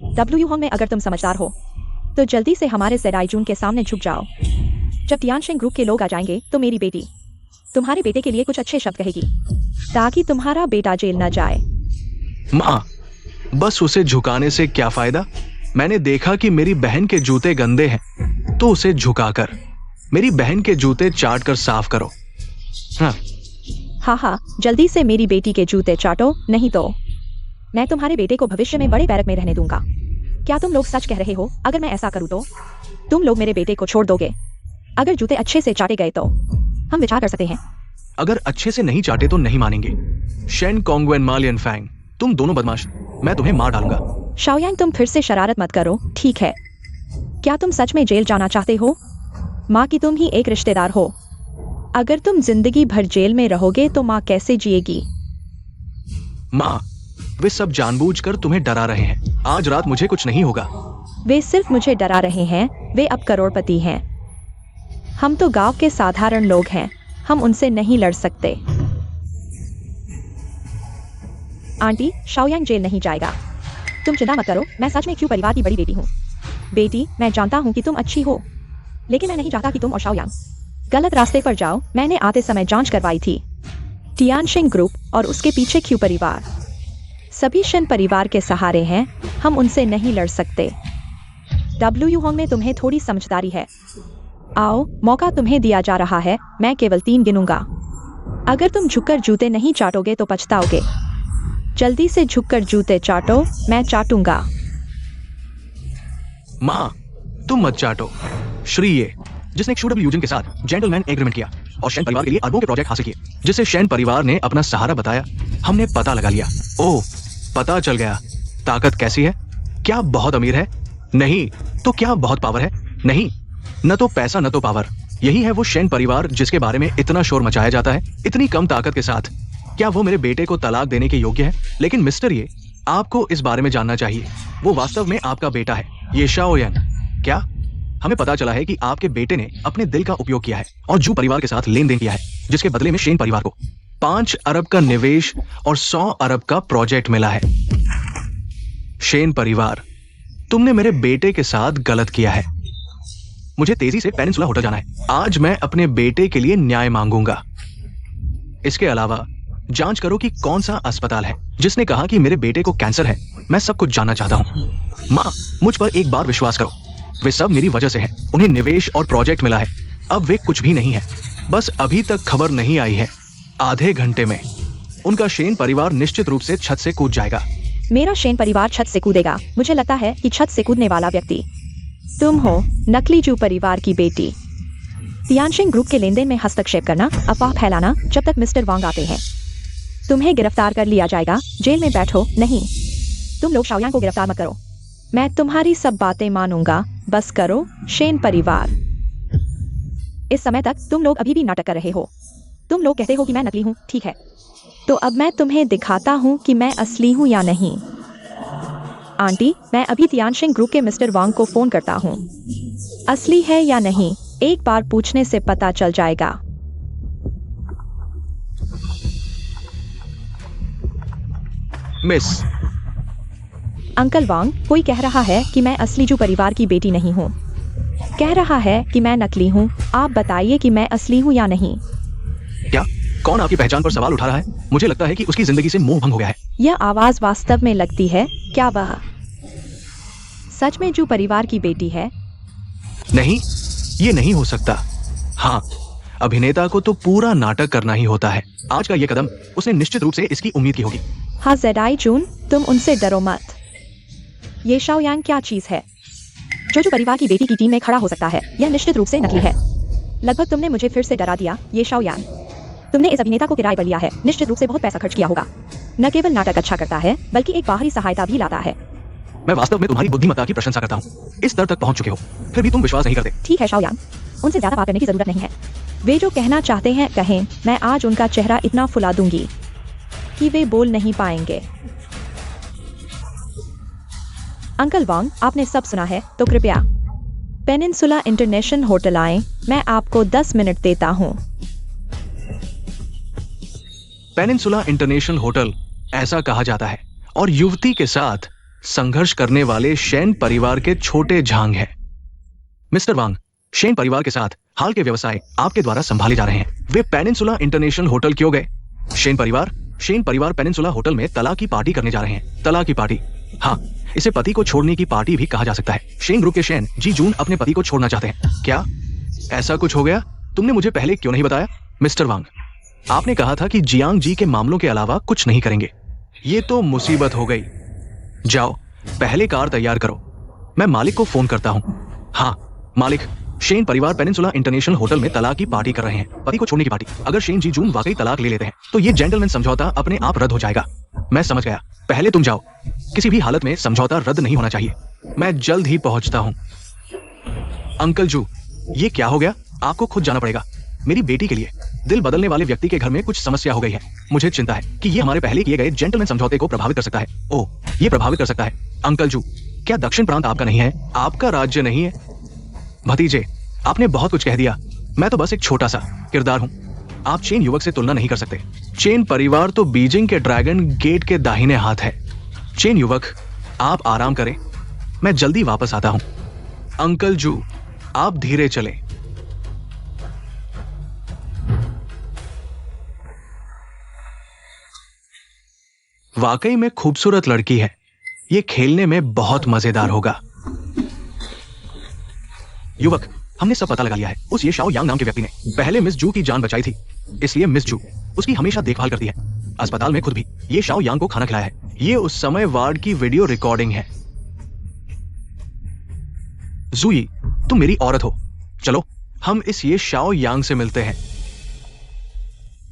डब्ल्यू होंग में अगर तुम समझदार हो तो जल्दी से हमारे जेडाई जून के सामने झुक जाओ। जब तियानशेंग ग्रुप के लोग आ जाएंगे तो मेरी बेटी तुम्हारे बेटे के लिए कुछ अच्छे शब्द कहेगी ताकि तुम्हारा बेटा जेल न जाए।
माँ, बस उसे झुकाने से क्या फायदा? मैंने देखा कि मेरी बहन के जूते गंदे हैं, तो उसे झुकाकर मेरी बहन के जूते चाट कर साफ करो। हाँ
हाँ, जल्दी से मेरी बेटी के जूते चाटो, नहीं तो मैं तुम्हारे बेटे को भविष्य में बड़े बैरक में रहने दूंगा। क्या तुम लोग सच कह रहे हो? अगर मैं ऐसा करूँ तो तुम लोग मेरे बेटे को छोड़ दोगे? अगर जूते अच्छे से चाटे गए तो हम विचार कर सकते हैं।
अगर अच्छे से नहीं चाटे तो नहीं मानेंगे। शेन कोंगवेन मा लियनफैंग, तुम दोनों बदमाश, मैं तुम्हें मार डालूंगा।
शाओयांग, तुम फिर से शरारत मत करो, ठीक है? क्या तुम सच में जेल जाना चाहते हो? माँ की तुम ही एक रिश्तेदार हो। अगर तुम जिंदगी भर जेल में रहोगे तो माँ कैसे जिएगी?
माँ, वे सब जानबूझकर तुम्हें डरा रहे हैं। आज रात मुझे कुछ नहीं होगा।
वे सिर्फ मुझे डरा रहे हैं, वे अब करोड़पति हैं। हम तो गांव के साधारण लोग हैं, हम उनसे नहीं लड़ सकते। आंटी, शाओयांग जेल नहीं जाएगा, तुम चिंता मत करो। मैं सच में क्यों परिवार की बड़ी बेटी हूँ। बेटी, मैं जानता हूँ कि तुम अच्छी हो, लेकिन मैं नहीं चाहता कि तुम और शाओयांग गलत रास्ते पर जाओ। मैंने आते समय जांच करवाई थी। तियानशेंग ग्रुप और उसके पीछे क्यू परिवार सभी शेन परिवार के सहारे हैं, हम उनसे नहीं लड़ सकते। डब्ल्यू होंग में तुम्हें थोड़ी समझदारी है। आओ, मौका तुम्हें दिया जा रहा है। मैं केवल 3 गिनूंगा। अगर तुम झुककर जूते नहीं चाटोगे तो पछताओगे। जल्दी से झुककर जूते चाटो, मैं चाटूंगा।
माँ, तुम मत चाटो। श्री ये जिसने XW यूजन के साथ जेंटलमैन एग्रीमेंट किया और शेन परिवार के लिए अरबों के प्रोजेक्ट हासिल किए, जिसे शेन परिवार ने अपना सहारा बताया, हमने पता लगा लिया। ओह, पता चल गया। ताकत कैसी है? क्या बहुत अमीर है? नहीं। तो क्या बहुत पावर है? नहीं। न तो पैसा न तो पावर। यही है वो शेन परिवार जिसके बारे में इतना शोर मचाया जाता है। इतनी कम ताकत के साथ क्या वो मेरे बेटे को तलाक देने के योग्य है? लेकिन मिस्टर ये, आपको इस बारे में जानना चाहिए। वो वास्तव में आपका बेटा है, ये शाओयान। क्या? हमें पता चला है कि आपके बेटे ने अपने दिल का उपयोग किया है और जू परिवार के साथ लेन देन किया है, जिसके बदले में शेन परिवार को 5 अरब का निवेश और 100 अरब का प्रोजेक्ट मिला है। शेन परिवार, तुमने मेरे बेटे के साथ गलत किया है। मुझे तेजी से पेनिनसुला होटल जाना है। आज मैं अपने बेटे के लिए न्याय मांगूंगा। इसके अलावा जांच करो कि कौन सा अस्पताल है जिसने कहा कि मेरे बेटे को कैंसर है। मैं सब कुछ जानना चाहता हूँ। माँ, मुझ पर एक बार विश्वास करो। वे सब मेरी वजह से हैं। उन्हें निवेश और प्रोजेक्ट मिला है। अब वे कुछ भी नहीं है। बस अभी तक खबर नहीं आई है। आधे घंटे में उनका शेन परिवार निश्चित रूप से छत से कूद जाएगा।
मेरा शेन परिवार छत से कूदेगा? मुझे लगता है कि छत से कूदने वाला व्यक्ति तुम हो, नकली जू परिवार की बेटी। तियानशेंग ग्रुप के लेनदेन में हस्तक्षेप करना, अफवाह फैलाना जब तक मिस्टर वांग आते हैं। तुम्हें गिरफ्तार कर लिया जाएगा। जेल में बैठो। नहीं, तुम लोग शाओयांग को गिरफ्तार मत करो। मैं तुम्हारी सब बातें मानूंगा। बस करो, शेन परिवार। इस समय तक तुम लोग अभी भी नाटक कर रहे हो। तुम लोग कहते हो कि मैं नकली हूँ, ठीक है? तो अब मैं तुम्हें दिखाता हूँ कि मैं असली हूँ या नहीं। आंटी, मैं अभी तियानशेंग ग्रुप के मिस्टर वांग को फोन करता हूँ। असली है या नहीं, एक बार पूछने से पता चल जाएगा।
मिस,
अंकल वांग, कोई कह रहा है कि मैं असली जू परिवार की बेटी नहीं हूँ। कह रहा है कि मैं नकली हूँ। आप बताइए कि मैं असली हूँ या नहीं।
क्या? कौन आपकी पहचान पर सवाल उठा रहा है? मुझे लगता है कि उसकी जिंदगी से मोह भंग हो गया है।
यह आवाज वास्तव में लगती है। क्या वह सच में जू परिवार की बेटी है?
नहीं, ये नहीं हो सकता। हाँ, अभिनेता को तो पूरा नाटक करना ही होता है। आज का ये कदम उसने निश्चित रूप से इसकी उम्मीद की होगी।
हाँ जेडाई जून, तुम उनसे डरो मत। ये शाओयांग क्या चीज है जो परिवार की बेटी की टीम में खड़ा हो सकता है? यह निश्चित रूप से नकली है। लगभग तुमने मुझे फिर से डरा दिया। ये शाओयांग, तुमने इस अभिनेता को किराए पर लिया है। निश्चित रूप से बहुत पैसा खर्च किया होगा। न केवल नाटक अच्छा करता है, बल्कि एक बाहरी सहायता भी लाता है।
मैं वास्तव में तुम्हारी बुद्धिमत्ता की प्रशंसा करता हूँ। इस स्तर तक पहुंच चुके हो, फिर भी तुम विश्वास नहीं करते।
ठीक है शाओयांग, उनसे ज्यादा बात करने की जरूरत नहीं है। वे जो कहना चाहते हैं कहें। मैं आज उनका चेहरा इतना फुला दूंगी कि वे बोल नहीं पाएंगे। अंकल वांग, आपने सब सुना है, तो कृपया पेनिनसुला इंटरनेशनल होटल आएं। मैं आपको 10 मिनट देता हूँ।
पेनिनसुला इंटरनेशनल होटल ऐसा कहा जाता है और युवती के साथ संघर्ष करने वाले शेन परिवार के छोटे झांग हैं। मिस्टर वांग, शेन परिवार के साथ हाल के व्यवसाय आपके द्वारा संभाले जा रहे हैं। वे पेनिनसुला इंटरनेशनल होटल क्यों गए? शेन परिवार पेनिनसुला होटल में तलाक की पार्टी करने जा रहे हैं। तलाक की पार्टी? हाँ, इसे पति को छोड़ने की पार्टी भी कहा जा सकता है। शेन ग्रुप के शेन जी जून अपने पति को छोड़ना चाहते हैं। क्या ऐसा कुछ हो गया? तुमने मुझे पहले क्यों नहीं बताया? मिस्टर वांग, आपने कहा था कि जियांग जी के मामलों के अलावा कुछ नहीं करेंगे। ये तो मुसीबत हो गई। जाओ, पहले कार तैयार करो, मैं मालिक को फोन करता हूँ। हाँ मालिक, शेन परिवार पेनिनसुला इंटरनेशनल होटल में तलाक की पार्टी कर रहे हैं, पति को छोड़ने की पार्टी। अगर शेन जी जून वाकई तलाक ले लेते हैं तो ये जेंटलमैन समझौता अपने आप रद्द हो जाएगा। मैं समझ गया, पहले तुम जाओ, किसी भी हालत में समझौता रद्द नहीं होना चाहिए। मैं जल्द ही पहुंचता हूं। अंकल जू, ये क्या हो गया? आपको खुद जाना पड़ेगा। मेरी बेटी के लिए दिल बदलने वाले व्यक्ति के घर में कुछ समस्या हो गई है। मुझे चिंता है कि ये हमारे पहले किए गए जेंटलमैन समझौते को प्रभावित कर सकता है। ओह, ये प्रभावित कर सकता है। अंकल जू, क्या दक्षिण प्रांत आपका नहीं है? आपका राज्य नहीं है? भतीजे, आपने बहुत कुछ कह दिया। मैं तो बस एक छोटा सा किरदार हूं। आप चेन युवक से तुलना नहीं कर सकते। चेन परिवार तो बीजिंग के ड्रैगन गेट के दाहिने हाथ है। चेन युवक, आप आराम करें, मैं जल्दी वापस आता हूं। अंकल जू, आप धीरे चलें। वाकई में खूबसूरत लड़की है। ये खेलने में बहुत मजेदार होगा। युवक, हमने सब पता लगा लिया है। उस ये शाओ यांग नाम के व्यक्ति ने पहले मिस जू की जान बचाई थी, इसलिए मिस जू उसकी हमेशा देखभाल करती है। अस्पताल में खुद भी ये शाओ यांग को खाना खिलाया है। ये उस समय वार्ड की वीडियो रिकॉर्डिंग है। जूई, तुम मेरी औरत हो। चलो, हम इस ये शाओ यांग से मिलते हैं।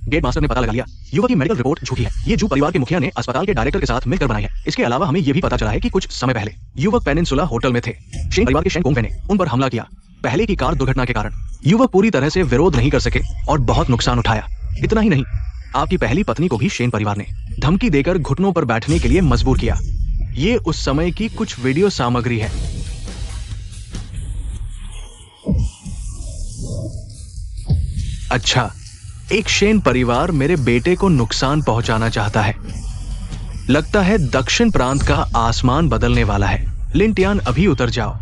गेट मास्टर ने पता लगा लिया, युवक की मेडिकल रिपोर्ट झूठी है। ये जू परिवार के मुखिया ने अस्पताल के डायरेक्टर के साथ मिलकर बनाई है। इसके अलावा हमें यह भी पता चला है कि कुछ समय पहले युवक पेनिनसुला होटल में थे। शेन परिवार के शेन कोंगफे ने उन पर हमला किया। पहले की कार दुर्घटना के कारण युवक पूरी तरह से विरोध नहीं कर सके और बहुत नुकसान उठाया। इतना ही नहीं, आपकी पहली पत्नी को भी शेन परिवार ने धमकी देकर घुटनों पर बैठने के लिए मजबूर किया। ये उस समय की कुछ वीडियो सामग्री है। अच्छा, एक शेन परिवार मेरे बेटे को नुकसान पहुंचाना चाहता है। लगता है दक्षिण प्रांत का आसमान बदलने वाला है। लिंटियान, अभी उतर जाओ।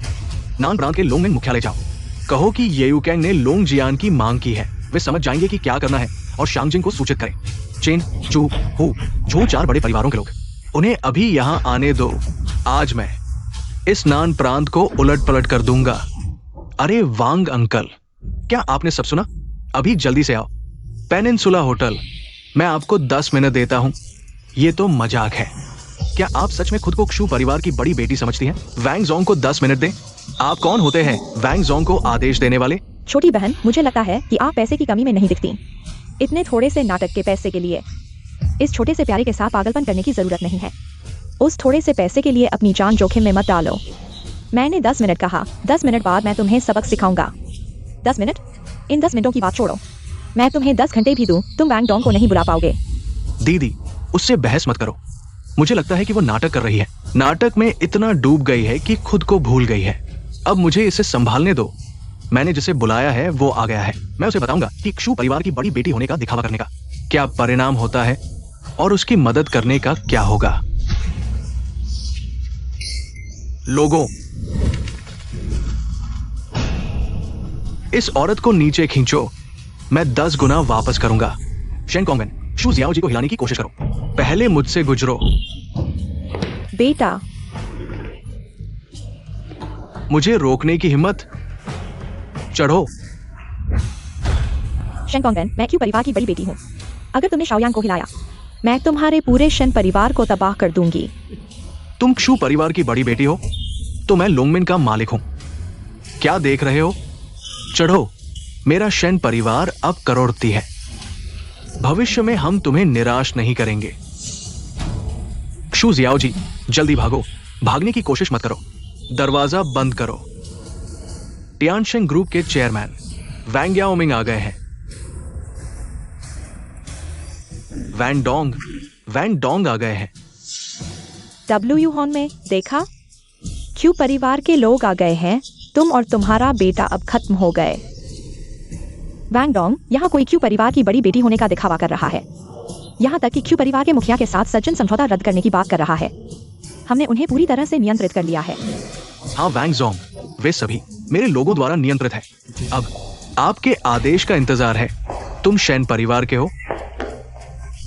नान प्रांत के लोंगमेंग मुख्यालय जाओ। कहो कि येयुकैंग ने लोंग जियान की मांग की है। वे समझ जाएंगे कि क्या करना है और शांगजिंग को सूचित करें। चेन, चू, हु, झू 4 बड़े परिवारों के लोग, उन्हें अभी यहां आने दो। आज मैं इस नान प्रांत को उलट पलट कर दूंगा। अरे वांग अंकल, क्या आपने सब सुना? अभी जल्दी से आओ। पेनिनसुला होटल, मैं आपको 10 मिनट देता हूं। ये तो मजाक है। क्या आप सच में खुद को क्षु परिवार की बड़ी बेटी समझती हैं? वैंग जोंग को 10 मिनट दें। आप कौन होते हैं वैंग जोंग को आदेश देने वाले?
छोटी बहन, मुझे लगता है कि आप पैसे की कमी में नहीं दिखती। इतने थोड़े से नाटक के पैसे के लिए इस छोटे से प्यारे के साथ पागलपन करने की जरूरत नहीं है। उस थोड़े से पैसे के लिए अपनी जान जोखिम में मत डालो। मैंने 10 मिनट कहा। 10 मिनट बाद मैं तुम्हें सबक सिखाऊंगा। 10 मिनट? इन 10 मिनटों की बात छोड़ो। मैं तुम्हें 10 घंटे भी दूं, तुम वैंग डोंग को नहीं बुला पाओगे।
दीदी, उससे बहस मत करो। मुझे लगता है कि वो नाटक कर रही है। नाटक में इतना डूब गई है कि खुद को भूल गई है। अब मुझे इसे संभालने दो। मैंने जिसे बुलाया है वो आ गया है। मैं उसे बताऊंगा कि क्षु परिवार की बड़ी बेटी होने का दिखावा करने का क्या परिणाम होता है और उसकी मदद करने का क्या होगा। लोगों, इस औरत को नीचे खींचो। मैं 10 गुना वापस करूंगा। शेन कोंगवेन, शू जियाओ जी को हिलाने की कोशिश करो। पहले मुझसे गुजरो।
बेटा,
मुझे रोकने की हिम्मत? चढ़ो।
शेन कोंगवेन, मैं क्यों परिवार की बड़ी बेटी हूँ। अगर तुमने शाओयांग को हिलाया, मैं तुम्हारे पूरे शेन परिवार को तबाह कर दूंगी।
तुम क्षु परिवार की बड़ी बेटी हो तो मैं लोंगमिन का मालिक हूं। क्या देख रहे हो? चढ़ो। मेरा शेन परिवार अब करोड़पति है। भविष्य में हम तुम्हें निराश नहीं करेंगे। क्षु जियाओ जी, जल्दी भागो। भागने की कोशिश मत करो। दरवाजा बंद करो। टियानशेंग ग्रुप के चेयरमैन वैंग याओमिंग आ गए हैं। वैन डोंग आ गए हैं।
डब्ल्यू हॉर्न में देखा? क्यों परिवार के लोग आ गए हैं। तुम और तुम्हारा बेटा अब खत्म हो गए। वैंग डोंग, यहाँ कोई क्यों परिवार की बड़ी बेटी होने का दिखावा कर रहा है। यहाँ तक कि क्यू परिवार के मुखिया के साथ सज्जन समझौता रद्द करने की बात कर रहा है। हमने उन्हें पूरी तरह से नियंत्रित कर लिया है।
हाँ वैंग जोंग, वे सभी मेरे लोगों द्वारा नियंत्रित है। अब आपके आदेश का इंतजार है। तुम शेन परिवार के हो।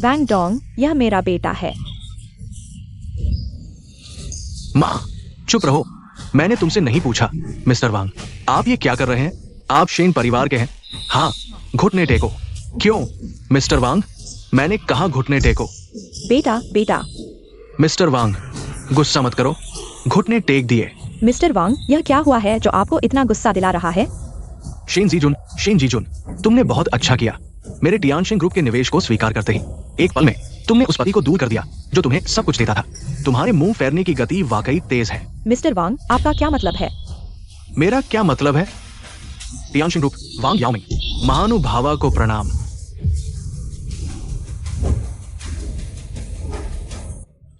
वैंग डोंग, यह मेरा बेटा है।
माँ चुप रहो, मैंने तुमसे नहीं पूछा। मिस्टर वांग, आप ये क्या कर रहे हैं? आप शेन परिवार के हैं। हाँ, घुटने टेको। क्यों मिस्टर वांग? मैंने कहा घुटने टेको।
बेटा।
मिस्टर वांग, गुस्सा मत करो। घुटने टेक दिए।
मिस्टर वांग, यह क्या हुआ है जो आपको इतना गुस्सा दिला रहा है?
शेन जीजुन, तुमने बहुत अच्छा किया। मेरे टियानशिंग ग्रुप के निवेश को स्वीकार करते ही एक पल में तुमने उस पति को दूर कर दिया जो तुम्हें सब कुछ देता था। तुम्हारे मुंह फेरने की गति वाकई तेज है।
मिस्टर वांग, आपका क्या मतलब है?
मेरा क्या मतलब है? टियानशिंग ग्रुप, वांग याओमिंग, महानुभावा को प्रणाम।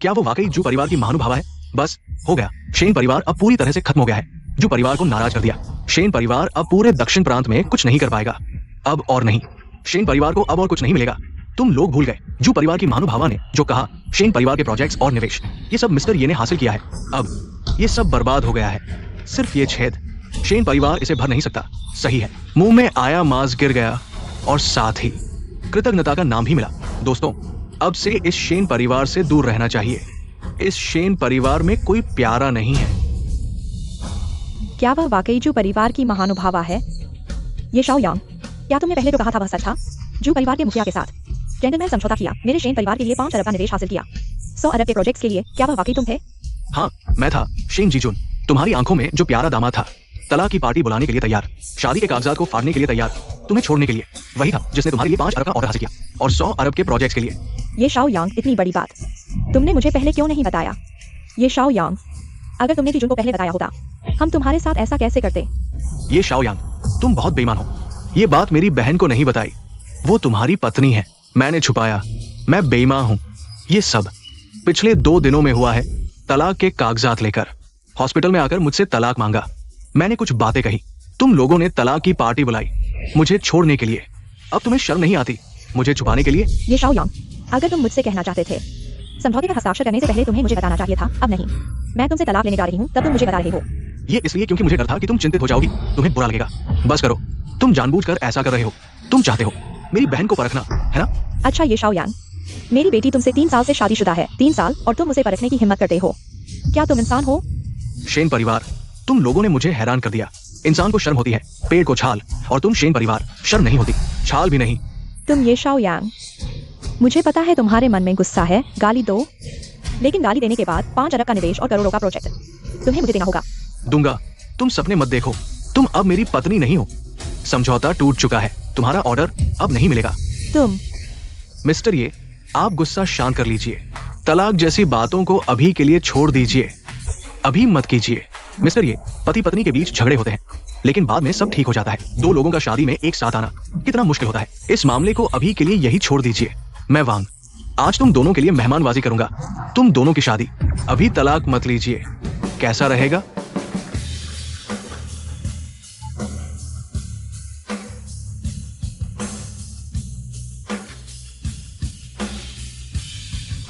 क्या वो वाकई जू परिवार की महानुभावा है? बस हो गया। शेन परिवार अब पूरी तरह से खत्म हो गया है। जू परिवार को नाराज कर दिया। शेन परिवार अब पूरे दक्षिण प्रांत में कुछ नहीं कर पाएगा। अब और नहीं। शेन परिवार को अब और कुछ नहीं मिलेगा। तुम लोग भूल गए जू परिवार की महानुभावा ने जो कहा। शेन परिवार के प्रोजेक्ट्स और निवेश, ये सब मिस्टर ये ने हासिल किया है। अब ये सब बर्बाद हो गया है। सिर्फ ये छेद, शेन परिवार इसे भर नहीं सकता। सही है, मुंह में आया मांस गिर गया और साथ ही कृतज्ञता का नाम भी मिला। दोस्तों, अब से इस शेन परिवार से दूर रहना चाहिए। इस शेन परिवार में कोई प्यारा नहीं है।
क्या वह वाकई जू परिवार की महानुभावा है? ये शाओ यांग, क्या तुमने पहले जो कहा था वह सच था? जू परिवार के मुखिया के साथ जेंटलमैन समझौता किया, मेरे शेन परिवार के लिए 5 अरब का निवेश हासिल किया, 100 अरब के प्रोजेक्ट्स के लिए, क्या वह वाकई तुम थे?
हाँ, मैं था। शेन जीजुन, तुम्हारी आंखों में जो प्यारा दामाद था, तलाक की पार्टी बुलाने के लिए तैयार, शादी के कागजात को फाड़ने के लिए तैयार, तुम्हें छोड़ने के लिए, वही था जिसने तुम्हारे लिए 5 अरब का ऑर्डर हासिल किया और 100 अरब के प्रोजेक्ट्स के लिए।
ये शाओ यांग, इतनी बड़ी बात तुमने मुझे पहले क्यों नहीं बताया? ये शाओ यांग, अगर तुमने जीजुन को पहले बताया होता, हम तुम्हारे साथ ऐसा कैसे करते?
ये शाओ यांग, तुम बहुत बेईमान हो। ये बात मेरी बहन को नहीं बताई। वो तुम्हारी पत्नी है। मैंने छुपाया। मैं बेईमान हूँ। ये सब पिछले 2 दिनों में हुआ है। तलाक के कागजात लेकर हॉस्पिटल में आकर मुझसे तलाक मांगा। मैंने कुछ बातें कही। तुम लोगों ने तलाक की पार्टी बुलाई मुझे छोड़ने के लिए। अब तुम्हें शर्म नहीं आती मुझे छुपाने के लिए?
ये शाओ यांग, अगर तुम मुझसे कहना चाहते थे समझौते पर हस्ताक्षर करने से पहले तुम्हें मुझे बताना चाहिए था। अब नहीं, मैं तुमसे तलाक लेने जा रही हूँ, तब तुम मुझे बता रहे हो।
ये इसलिए क्योंकि मुझे डर था कि तुम चिंतित हो जाओगी, तुम्हें बुरा लगेगा। बस करो, तुम जानबूझकर ऐसा कर रहे हो। तुम चाहते हो मेरी बहन को परखना, है ना?
अच्छा ये शाओ यांग, मेरी बेटी तुमसे 3 साल से शादीशुदा है। 3 साल और तुम उसे परखने की हिम्मत करते हो? क्या तुम इंसान हो?
शेन परिवार, तुम लोगों ने मुझे हैरान कर दिया। इंसान को शर्म होती है, पेड़ को छाल, और तुम शेन परिवार, शर्म नहीं होती, छाल भी नहीं।
तुम ये शाओ यांग, मुझे पता है तुम्हारे मन में गुस्सा है, गाली दो, लेकिन गाली देने के बाद 5 अरब का निवेश और करोड़ों का प्रोजेक्ट तुम्हें मुझे देना होगा।
दूंगा। तुम सपने मत देखो। तुम अब मेरी पत्नी नहीं हो। समझौता टूट चुका है। तुम्हारा ऑर्डर अब नहीं मिलेगा।
तुम
मिस्टर ये, आप गुस्सा शांत कर लीजिए। तलाक जैसी बातों को अभी के लिए छोड़ दीजिए। अभी मत कीजिए। मिस्टर ये, पति पत्नी के बीच झगड़े होते हैं, लेकिन बाद में सब ठीक हो जाता है। 2 लोगों का शादी में एक साथ आना कितना मुश्किल होता है। इस मामले को अभी के लिए यही छोड़ दीजिए। मैं वांग, आज तुम दोनों के लिए मेहमानबाजी करूंगा। तुम दोनों की शादी। अभी तलाक मत लीजिए। कैसा रहेगा?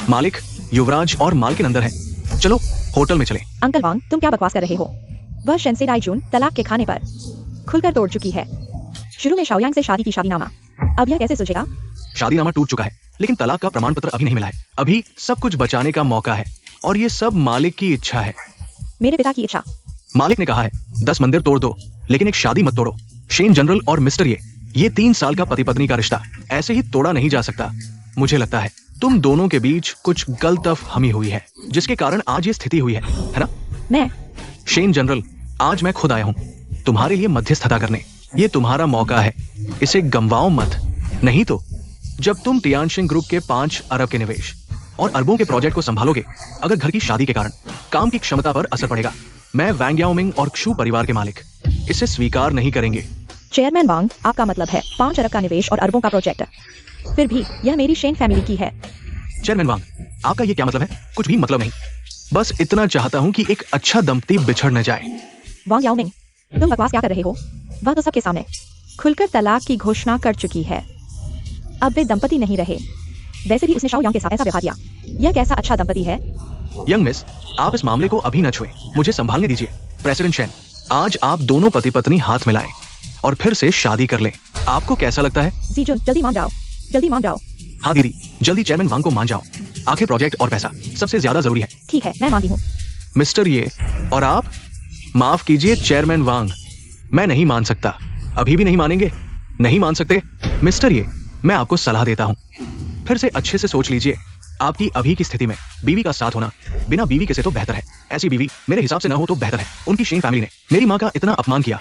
मालिक, युवराज और मालकिन अंदर हैं। चलो होटल में चलें।
अंकल वांग, तुम क्या बकवास कर रहे हो? वह शेंसेडाई जून तलाक के खाने पर खुलकर तोड़ चुकी है। शुरू में शाओयांग से शादी की शादीनामा, अब यह कैसे सुलझेगा?
शादीनामा टूट चुका है, लेकिन तलाक का प्रमाण पत्र अभी नहीं मिला है। अभी सब कुछ बचाने का मौका है, और ये सब मालिक की इच्छा है।
मेरे पिता की इच्छा?
मालिक ने कहा है 10 मंदिर तोड़ दो, लेकिन एक शादी मत तोड़ो। शेन जनरल और मिस्टर ये 3 साल का पति पत्नी का रिश्ता ऐसे ही तोड़ा नहीं जा सकता। मुझे लगता है तुम दोनों के बीच कुछ गलतफहमी हुई है, जिसके कारण आज ये स्थिति हुई है ना?
मैं?
शेन जनरल, आज मैं खुद आया हूँ तुम्हारे लिए मध्यस्थता करने। ये तुम्हारा मौका है, इसे गंवाओ मत। नहीं तो जब तुम टियानशिंग ग्रुप के 5 अरब के निवेश और अरबों के प्रोजेक्ट को संभालोगे, अगर घर की शादी के कारण काम की क्षमता पर असर पड़ेगा, मैं वैंग याओमिंग और क्षू परिवार के मालिक इसे स्वीकार नहीं करेंगे।
चेयरमैन वांग, आपका मतलब है 5 अरब का निवेश और अरबों का प्रोजेक्ट, फिर भी यह मेरी शेन फैमिली की है।
चेयरमैन वांग, आपका ये क्या मतलब है? कुछ भी मतलब नहीं। बस इतना चाहता हूँ कि एक अच्छा दंपति बिछड़ न जाए।
वांग याओमिंग, तुम बकवास क्या कर रहे हो? वह तो सबके सामने खुलकर तलाक की घोषणा कर चुकी है। अब वे दंपति नहीं रहे, वैसे भी उसने शाओ यांग के साथ ऐसा व्यवहार किया। यह कैसा अच्छा दंपति है।
यंग मिस, आप इस मामले को अभी न छुए, मुझे संभालने दीजिए। प्रेसिडेंट शेन, आज आप दोनों पति पत्नी हाथ मिलाएं और फिर से शादी कर लें। आपको कैसा लगता है?
जीजुन, जल्दी मान जाओ, जल्दी मान जाओ।
हाँ दीदी, जल्दी चेयरमैन वांग को मान जाओ। आखिर प्रोजेक्ट और पैसा सबसे ज्यादा जरूरी है।
ठीक है, मैं मानती हूँ।
मिस्टर ये और आप, माफ कीजिए चेयरमैन वांग, मैं नहीं मान सकता। अभी भी नहीं मानेंगे? नहीं मान सकते? मिस्टर ये, मैं आपको सलाह देता हूँ, फिर से अच्छे से सोच लीजिए। आपकी अभी की स्थिति में बीवी का साथ होना बिना बीवी के से तो बेहतर है। ऐसी बीवी मेरे हिसाब से ना हो तो बेहतर है। उनकी शेन फैमिली ने मेरी माँ का इतना अपमान किया,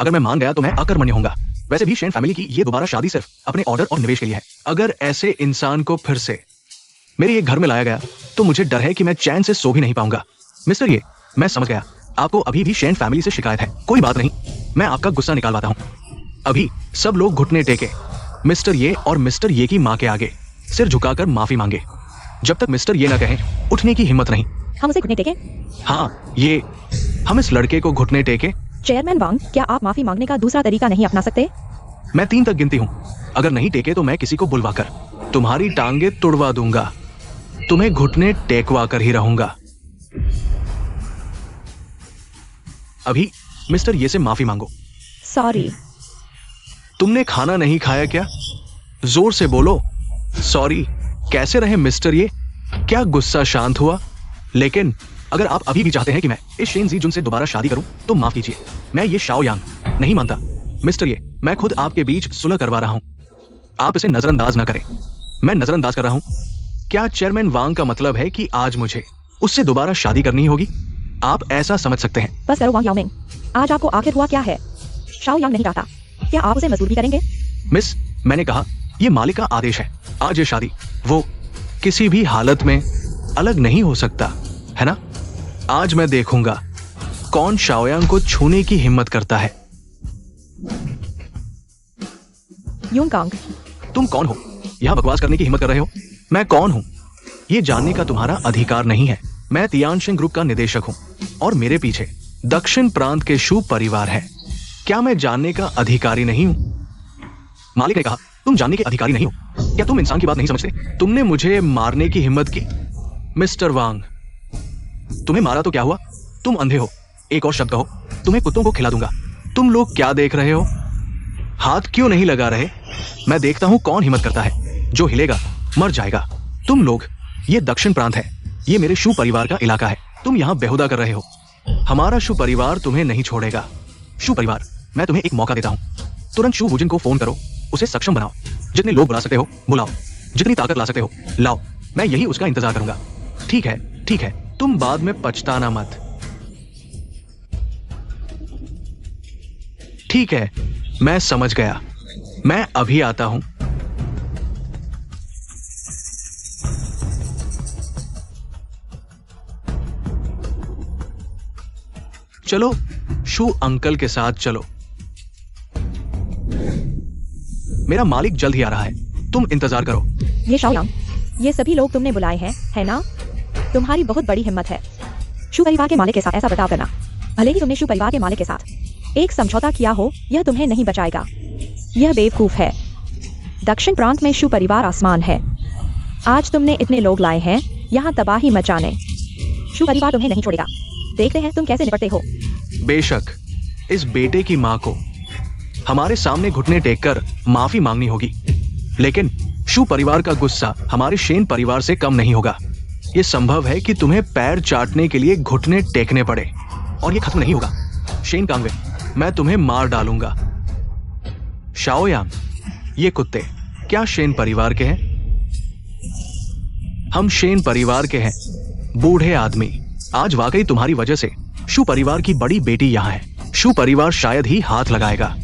अगर मैं मान गया तो मैं अकर्मण्य होऊंगा। वैसे भी शेन फैमिली की ये दोबारा शादी सिर्फ अपने ऑर्डर और निवेश के लिए है। अगर ऐसे इंसान को फिर से मेरे ये घर में लाया गया तो मुझे डर है कि मैं चैन से सो भी नहीं पाऊंगा। मिस्टर ये, मैं समझ गया, आपको अभी भी शेन फैमिली से शिकायत है। कोई बात नहीं, मैं आपका गुस्सा निकालवाता हूँ। अभी सब लोग घुटने टेके मिस्टर ये और मिस्टर ये की माँ के आगे सिर झुकाकर माफी मांगे। जब तक मिस्टर ये ना कहें, उठने की हिम्मत नहीं।
हम उसे घुटने टेके?
हाँ, ये हम इस लड़के को घुटने टेके।
चेयरमैन वांग, क्या आप माफी मांगने का दूसरा तरीका नहीं अपना सकते?
मैं 3 तक गिनती हूँ, अगर नहीं टेके तो मैं किसी को बुलवाकर तुम्हारी टांगे तुड़वा दूंगा। तुम्हें घुटने टेकवा कर ही रहूंगा। अभी मिस्टर ये से माफी मांगो।
सॉरी।
तुमने खाना नहीं खाया क्या? जोर से बोलो। सॉरी। कैसे रहे मिस्टर ये? क्या गुस्सा शांत हुआ? लेकिन अगर आप अभी भी चाहते हैं कि मैं इस शेन जी जुन से दोबारा शादी करूं तो माफ कीजिए, मैं ये शाओ यांग नहीं मानता। मिस्टर ये, मैं खुद आपके बीच सुलह करवा रहा हूं, आप इसे नजरअंदाज ना करें। मैं नजरअंदाज कर रहा हूं? क्या चेयरमैन वांग का मतलब है कि आज मुझे उससे दोबारा शादी करनी होगी? आप ऐसा समझ सकते हैं?
बस करो वांग याओमिंग, आज आपको आखिर हुआ क्या है? शाओ यांग नहीं चाहता, क्या आप उसे मजबूर भी करेंगे?
मिस, मैंने कहा ये मालिक का आदेश है। आज ये शादी वो किसी भी हालत में अलग नहीं हो सकता, है ना? आज मैं देखूंगा कौन शाओयांग को छूने की हिम्मत करता है।
यूंग कांग,
तुम कौन हो? यहां बकवास करने की हिम्मत कर रहे हो? मैं कौन हूं ये जानने का तुम्हारा अधिकार नहीं है। मैं तियानशेन ग्रुप का निदेशक हूं और मेरे पीछे दक्षिण प्रांत के शू परिवार है। क्या मैं जानने का अधिकारी नहीं हूं? मालिक ने कहा तुम जानने के अधिकारी नहीं हो। क्या तुम इंसान की बात नहीं समझते? तुमने मुझे मारने की हिम्मत की। मिस्टर वांग, तुम्हें मारा तो क्या हुआ? तुम अंधे हो। एक और शब्द कहो, तुम्हें कुत्तों को खिला दूंगा। तुम लोग क्या देख रहे हो? हाथ क्यों नहीं लगा रहे? मैं देखता हूं कौन हिम्मत करता है। जो हिलेगा मर जाएगा। तुम लोग, ये दक्षिण प्रांत है, ये मेरे शू परिवार का इलाका है। तुम यहां बेहुदा कर रहे हो। हमारा शू परिवार तुम्हें नहीं छोड़ेगा। शू परिवार, मैं तुम्हें एक मौका देता हूं, तुरंत शू वुजिन को फोन करो, उसे सक्षम बनाओ। जितने लोग बुला सकते हो बुलाओ, जितनी ताकत ला सकते हो लाओ। मैं यही उसका इंतजार करूंगा। ठीक है, ठीक है, तुम बाद में पछताना मत। ठीक है, मैं समझ गया। मैं अभी आता हूं। चलो, शू अंकल के साथ चलो। मेरा मालिक जल्द ही आ रहा है, तुम इंतजार करो।
ये शाओ यांग, ये सभी लोग तुमने बुलाए हैं, है ना? तुम्हारी बहुत बड़ी हिम्मत है शू परिवार के मालिक के साथ ऐसा बर्ताव करना। भले ही तुमने शू परिवार के मालिक के साथ एक समझौता किया हो, यह तुम्हें नहीं बचाएगा। यह बेवकूफ है। दक्षिण प्रांत में शू परिवार आसमान है। आज तुमने इतने लोग लाए हैं यहाँ तबाही मचाने। शू परिवार तुम्हें नहीं छोड़ेगा। देखते हैं तुम कैसे निपटते हो।
बेशक इस बेटे की मां को हमारे सामने घुटने टेककर माफी मांगनी होगी, लेकिन शू परिवार का गुस्सा हमारे शेन परिवार से कम नहीं होगा। यह संभव है कि तुम्हें पैर चाटने के लिए घुटने टेकने पड़े और यह खत्म नहीं होगा। शेन कांगवे, मैं तुम्हें मार डालूंगा। शाओयांग, ये कुत्ते क्या शेन परिवार के हैं? हम शेन परिवार के हैं, बूढ़े आदमी। आज वाकई तुम्हारी वजह से शू परिवार की बड़ी बेटी यहां है। शू परिवार शायद ही हाथ लगाएगा,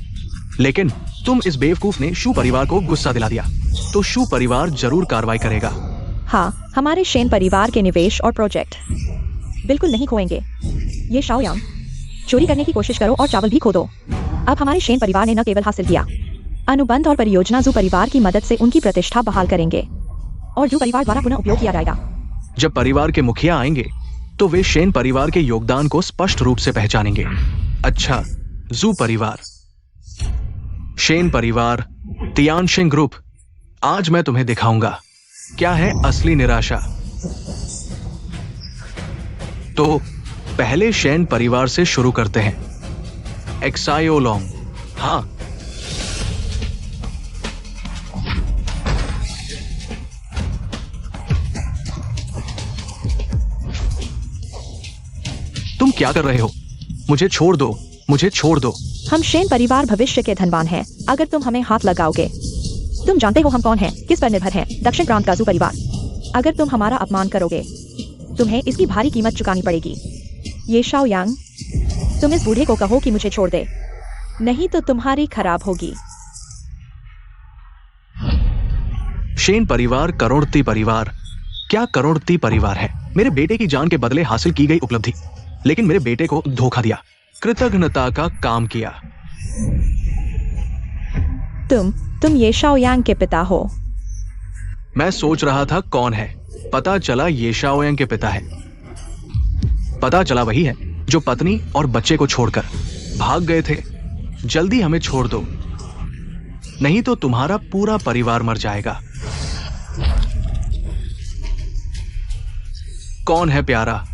लेकिन तुम इस बेवकूफ ने शू परिवार को गुस्सा दिला दिया, तो शू परिवार जरूर कार्रवाई करेगा।
हाँ, हमारे शेन परिवार के निवेश और प्रोजेक्ट बिल्कुल नहीं खोएंगे। ये शाओ यांग, चोरी करने की कोशिश करो और चावल भी खो दो। अब हमारे शेन परिवार ने न केवल हासिल किया, अनुबंध और परियोजना जू परिवार की मदद से उनकी प्रतिष्ठा बहाल करेंगे और जू परिवार द्वारा पुनः उपयोग किया जाएगा।
जब परिवार के मुखिया आएंगे तो वे शेन परिवार के योगदान को स्पष्ट रूप से पहचानेंगे। अच्छा, जू परिवार, शेन परिवार, तियानशेन ग्रुप, आज मैं तुम्हें दिखाऊंगा क्या है असली निराशा? तो पहले शेन परिवार से शुरू करते हैं। एक्सायोलोंग। हाँ, तुम क्या कर रहे हो? मुझे छोड़ दो, मुझे छोड़ दो।
हम शेन परिवार भविष्य के धनवान हैं अगर तुम हमें हाथ लगाओगे। तुम जानते हो हम कौन हैं, किस पर निर्भर हैं, दक्षिण प्रांत काजू परिवार। अगर तुम हमारा अपमान करोगे तुम्हें इसकी भारी कीमत चुकानी पड़ेगी। ये शाओ यांग, तुम इस बूढ़े को कहो कि मुझे छोड़ दे, नहीं तो तुम्हारी खराब होगी।
शेन परिवार करोड़पति परिवार। क्या करोड़पति परिवार है? मेरे बेटे की जान के बदले हासिल की गई उपलब्धि, लेकिन मेरे बेटे को धोखा दिया, कृतज्ञता का काम किया।
तुम ये शाओ यांग के पिता हो।
मैं सोच रहा था कौन है, पता चला ये शाओ यांग के पिता है। पता चला वही है जो पत्नी और बच्चे को छोड़कर भाग गए थे। जल्दी हमें छोड़ दो, नहीं तो तुम्हारा पूरा परिवार मर जाएगा। कौन है प्यारा?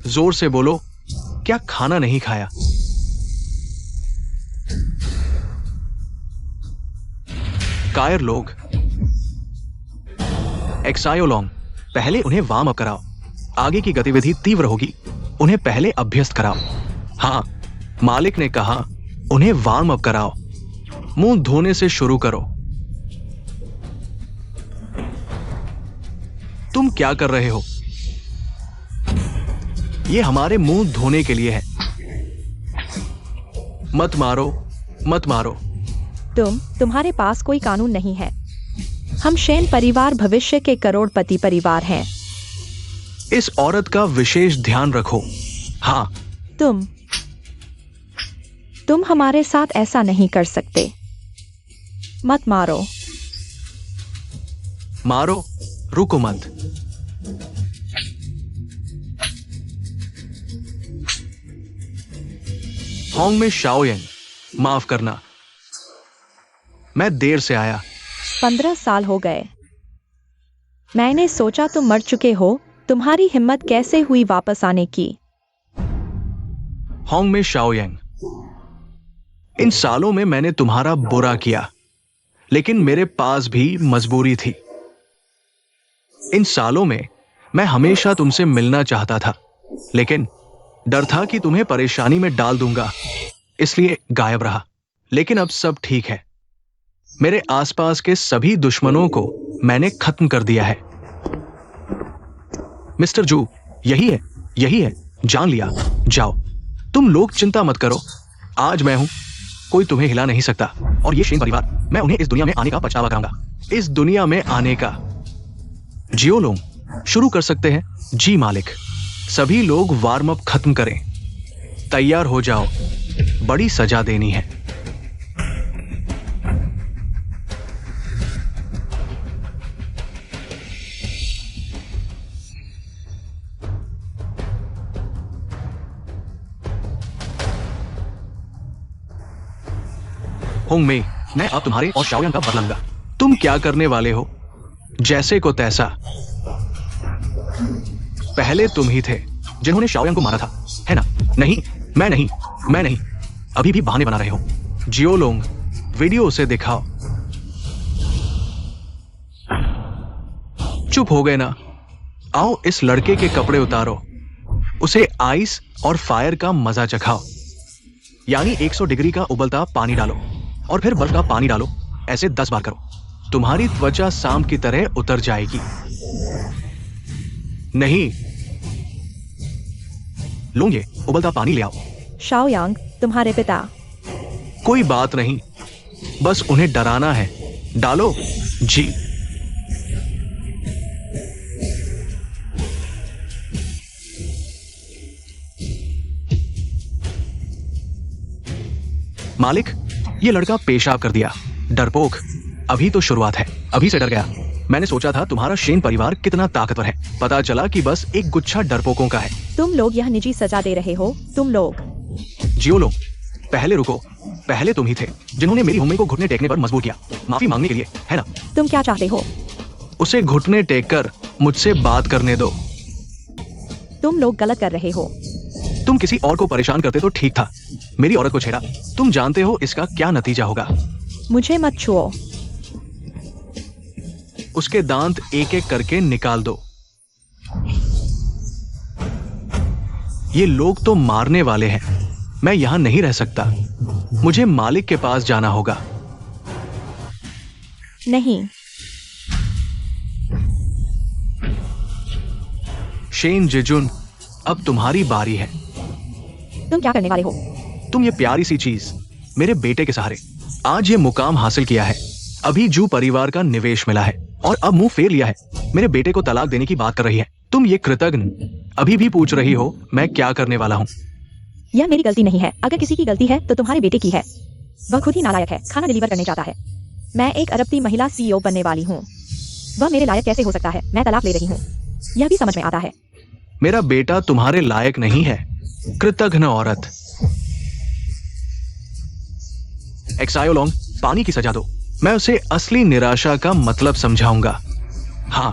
जोर से बोलो, क्या खाना नहीं खाया? कायर लोग। एक्सायोलोंग, पहले उन्हें वार्म अप कराओ। आगे की गतिविधि तीव्र होगी, उन्हें पहले अभ्यस्त कराओ। हाँ, मालिक ने कहा उन्हें वार्म अप कराओ। मुंह धोने से शुरू करो। तुम क्या कर रहे हो? ये हमारे मुंह धोने के लिए है। मत मारो, मत मारो।
तुम्हारे पास कोई कानून नहीं है। हम शेन परिवार भविष्य के करोड़पति परिवार हैं।
इस औरत का विशेष ध्यान रखो। हाँ,
तुम हमारे साथ ऐसा नहीं कर सकते। मत मारो।
मारो, रुको मत। होंग में शाओ यांग, माफ करना, मैं देर से आया।
15 साल हो गए। मैंने सोचा तुम मर चुके हो। तुम्हारी हिम्मत कैसे हुई वापस आने की?
होंग में शाओ यांग, इन सालों में मैंने तुम्हारा बुरा किया, लेकिन मेरे पास भी मजबूरी थी। इन सालों में मैं हमेशा तुमसे मिलना चाहता था, लेकिन डर था कि तुम्हें परेशानी में डाल दूंगा, इसलिए गायब रहा। लेकिन अब सब ठीक है। मेरे आसपास के सभी दुश्मनों को मैंने खत्म कर दिया है। मिस्टर जू, यही है, यही है, जान लिया। जाओ, तुम लोग चिंता मत करो। आज मैं हूं, कोई तुम्हें हिला नहीं सकता। और ये शेन परिवार, मैं उन्हें इस दुनिया में आने का पछतावा कराऊंगा। इस दुनिया में आने का। जियोलोंग, शुरू कर सकते हैं? जी मालिक। सभी लोग वार्म अप खत्म करें। तैयार हो जाओ, बड़ी सजा देनी है। होंग में, मैं अब तुम्हारे और शाओ यांग का बदला लूंगा। तुम क्या करने वाले हो? जैसे को तैसा। पहले तुम ही थे जिन्होंने शाओ यांग को मारा था, है ना? नहीं, मैं नहीं। अभी भी बहाने बना रहे हो। जियोलोंग, वीडियो उसे दिखाओ। चुप हो गए ना? आओ इस लड़के के कपड़े उतारो, उसे आइस और फायर का मजा चखाओ। यानी 100 डिग्री का उबलता पानी डालो और फिर बर्फ का पानी डालो। ऐसे 10 बार करो। तुम्हारी त्वचा सांप की तरह उतर जाएगी। नहीं, लो ये उबलता पानी ले आओ।
शाओ यांग, तुम्हारे पिता।
कोई बात नहीं, बस उन्हें डराना है। डालो। जी। मालिक, ये लड़का पेशाब कर दिया। डरपोक, अभी तो शुरुआत है, अभी से डर गया। मैंने सोचा था तुम्हारा शेन परिवार कितना ताकतवर है, पता चला कि बस एक गुच्छा डरपोकों का है।
तुम लोग यह निजी सजा दे रहे हो। तुम लोग।
जियोलो, पहले रुको। पहले तुम ही थे जिन्होंने मेरी मम्मी को घुटने टेकने पर मजबूर किया, माफी मांगने के लिए, है ना?
तुम क्या चाहते हो?
उसे घुटने टेक कर मुझसे बात करने दो।
तुम लोग गलत कर रहे हो।
तुम किसी और को परेशान करते तो ठीक था, मेरी औरत को छेड़ा। तुम जानते हो इसका क्या नतीजा होगा।
मुझे मत छुओ।
उसके दांत एक एक करके निकाल दो। ये लोग तो मारने वाले हैं। मैं यहां नहीं रह सकता, मुझे मालिक के पास जाना होगा।
नहीं।
शेन जिजुन, अब तुम्हारी बारी है।
तुम क्या करने वाले हो?
तुम ये प्यारी सी चीज मेरे बेटे के सहारे आज ये मुकाम हासिल किया है। अभी जू परिवार का निवेश मिला है और अब मुंह फेर लिया है। मेरे बेटे को तलाक देने की बात कर रही है। तुम ये कृतघ्न अभी भी पूछ रही हो मैं क्या करने वाला हूँ।
यह मेरी गलती नहीं है। अगर किसी की गलती है तो तुम्हारे बेटे की है। वह खुद ही नालायक है, खाना डिलीवर करने जाता है। मैं एक अरबती महिला CEO बनने वाली हूँ। वह मेरे लायक कैसे हो सकता है? मैं तलाक ले रही हूँ, यह भी समझ में आता है।
मेरा बेटा तुम्हारे लायक नहीं है, कृतघ्न औरत। एक्सायोलोंग, पानी की सजा दो। मैं उसे असली निराशा का मतलब समझाऊंगा। हाँ,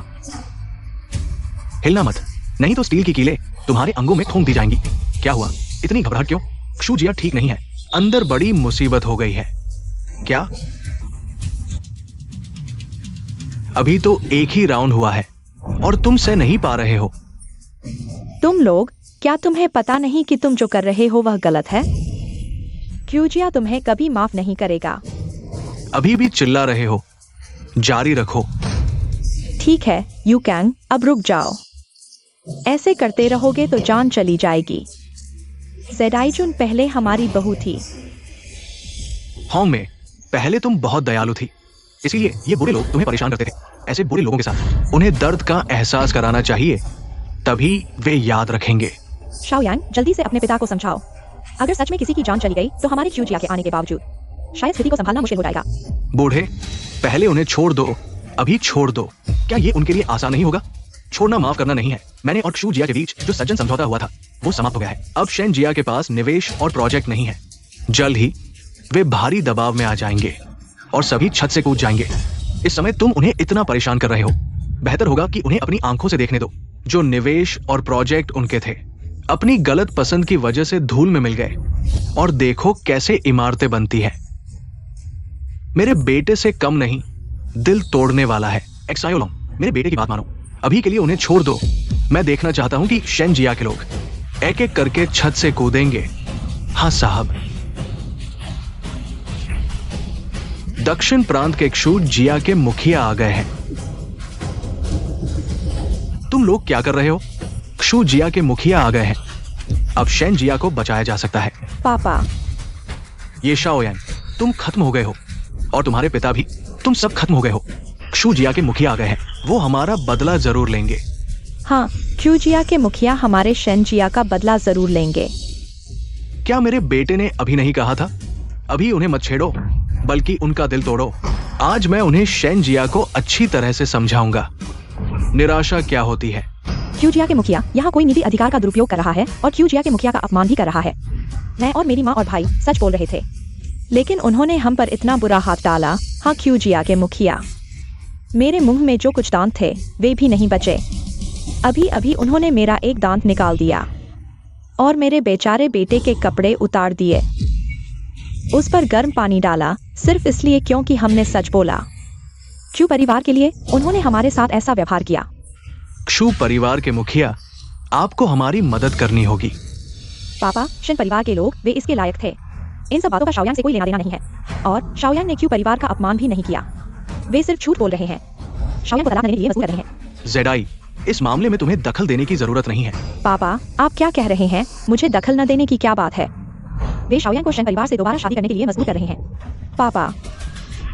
हिलना मत, नहीं तो स्टील की कीलें तुम्हारे अंगों में ठोंक दी जाएंगी। क्या हुआ? इतनी घबराहट क्यों? क्षु जिया ठीक नहीं है, अंदर बड़ी मुसीबत हो गई है। क्या? अभी तो एक ही राउंड हुआ है और तुम सह नहीं पा रहे हो।
तुम लोग, क्या तुम्हें पता नहीं कि तुम जो कर रहे हो वह गलत है? क्यूजिया तुम्हें कभी माफ नहीं करेगा।
अभी भी चिल्ला रहे हो? जारी रखो।
ठीक है यू कैंग, अब रुक जाओ। ऐसे करते रहोगे तो जान चली जाएगी। ज़ेडाइजुन पहले हमारी बहू थी।
होंग में पहले तुम बहुत दयालु थी, इसीलिए ये बुरे लोग तुम्हें परेशान करते थे। ऐसे बुरे लोगों के साथ उन्हें दर्द का एहसास कराना चाहिए, तभी वे याद रखेंगे।
शाओयांग, जल्दी से अपने पिता को समझाओ। अगर सच में किसी की जान चली गई तो हमारे क्यूजिया के आने के बावजूद शायद स्थिति को संभालना मुश्किल हो जाएगा।
बूढ़े, पहले उन्हें छोड़ दो, अभी छोड़ दो। क्या ये उनके लिए आसान नहीं होगा? छोड़ना माफ करना नहीं है। मैंने और क्षु जिया के बीच जो सज्जन समझौता हुआ था वो समाप्त हो गया है। अब शेन जिया के पास निवेश और प्रोजेक्ट नहीं है। जल्द ही वे भारी दबाव में आ जाएंगे और सभी छत से कूद जाएंगे। इस समय तुम उन्हें इतना परेशान कर रहे हो, बेहतर होगा कि उन्हें अपनी आंखों से देखने दो। जो निवेश और प्रोजेक्ट उनके थे, अपनी गलत पसंद की वजह से धूल में मिल गए और देखो कैसे इमारतें बनती है। मेरे बेटे से कम नहीं, दिल तोड़ने वाला है। एक्सायोलोंग, मेरे बेटे की बात मानो, अभी के लिए उन्हें छोड़ दो। मैं देखना चाहता हूं कि शेन जिया के लोग एक एक करके छत से कूदेंगे। हाँ साहब। दक्षिण प्रांत के क्षु जिया के मुखिया आ गए हैं। तुम लोग क्या कर रहे हो? क्षु जिया के मुखिया आ गए हैं। अब शेन जिया को बचाया जा सकता है।
पापा।
ये शाओयांग, तुम खत्म हो गए हो और तुम्हारे पिता भी, तुम सब खत्म हो गए हो। क्षु जिया के मुखिया आ गए हैं, वो हमारा बदला जरूर लेंगे।
हाँ, क्यूजिया के मुखिया हमारे शेन जिया का बदला जरूर लेंगे।
क्या मेरे बेटे ने अभी नहीं कहा था? अभी उन्हें मत छेड़ो, बल्कि उनका दिल तोड़ो। आज मैं उन्हें शेन जिया को अच्छी तरह से समझाऊंगा निराशा क्या होती है।
क्यूजिया के मुखिया यहाँ कोई निजी अधिकार का दुरुपयोग कर रहा है और क्यूजिया के मुखिया का अपमान भी कर रहा है। मैं और मेरी माँ और भाई सच बोल रहे थे, लेकिन उन्होंने हम पर इतना बुरा हाथ डाला। हाँ क्यूजिया के मुखिया, मेरे मुंह में जो कुछ दांत थे वे भी नहीं बचे। अभी अभी उन्होंने मेरा एक दांत निकाल दिया और मेरे बेचारे बेटे के कपड़े उतार दिए। उस पर गर्म पानी डाला सिर्फ इसलिए क्योंकि हमने सच बोला। क्षु परिवार के लिए उन्होंने हमारे साथ ऐसा व्यवहार किया।
क्षु परिवार के मुखिया, आपको हमारी मदद करनी होगी।
पापा, शेन परिवार के लोग वे इसके लायक थे। इन सब बातों का शाओयांग से कोई लेना देना नहीं है और शाओयांग ने क्यू परिवार का अपमान भी नहीं किया। वे सिर्फ झूठ बोल रहे हैं। शाओयांग को तलाक देने के लिए मजबूर कर रहे हैं।
ज़ेडाई, इस मामले में तुम्हें दखल देने की जरूरत नहीं है।
पापा, आप क्या कह रहे हैं? मुझे दखल न देने की क्या बात है? वे शाओयांग को शेन परिवार से दोबारा शादी करने के लिए मजबूर कर रहे हैं। पापा।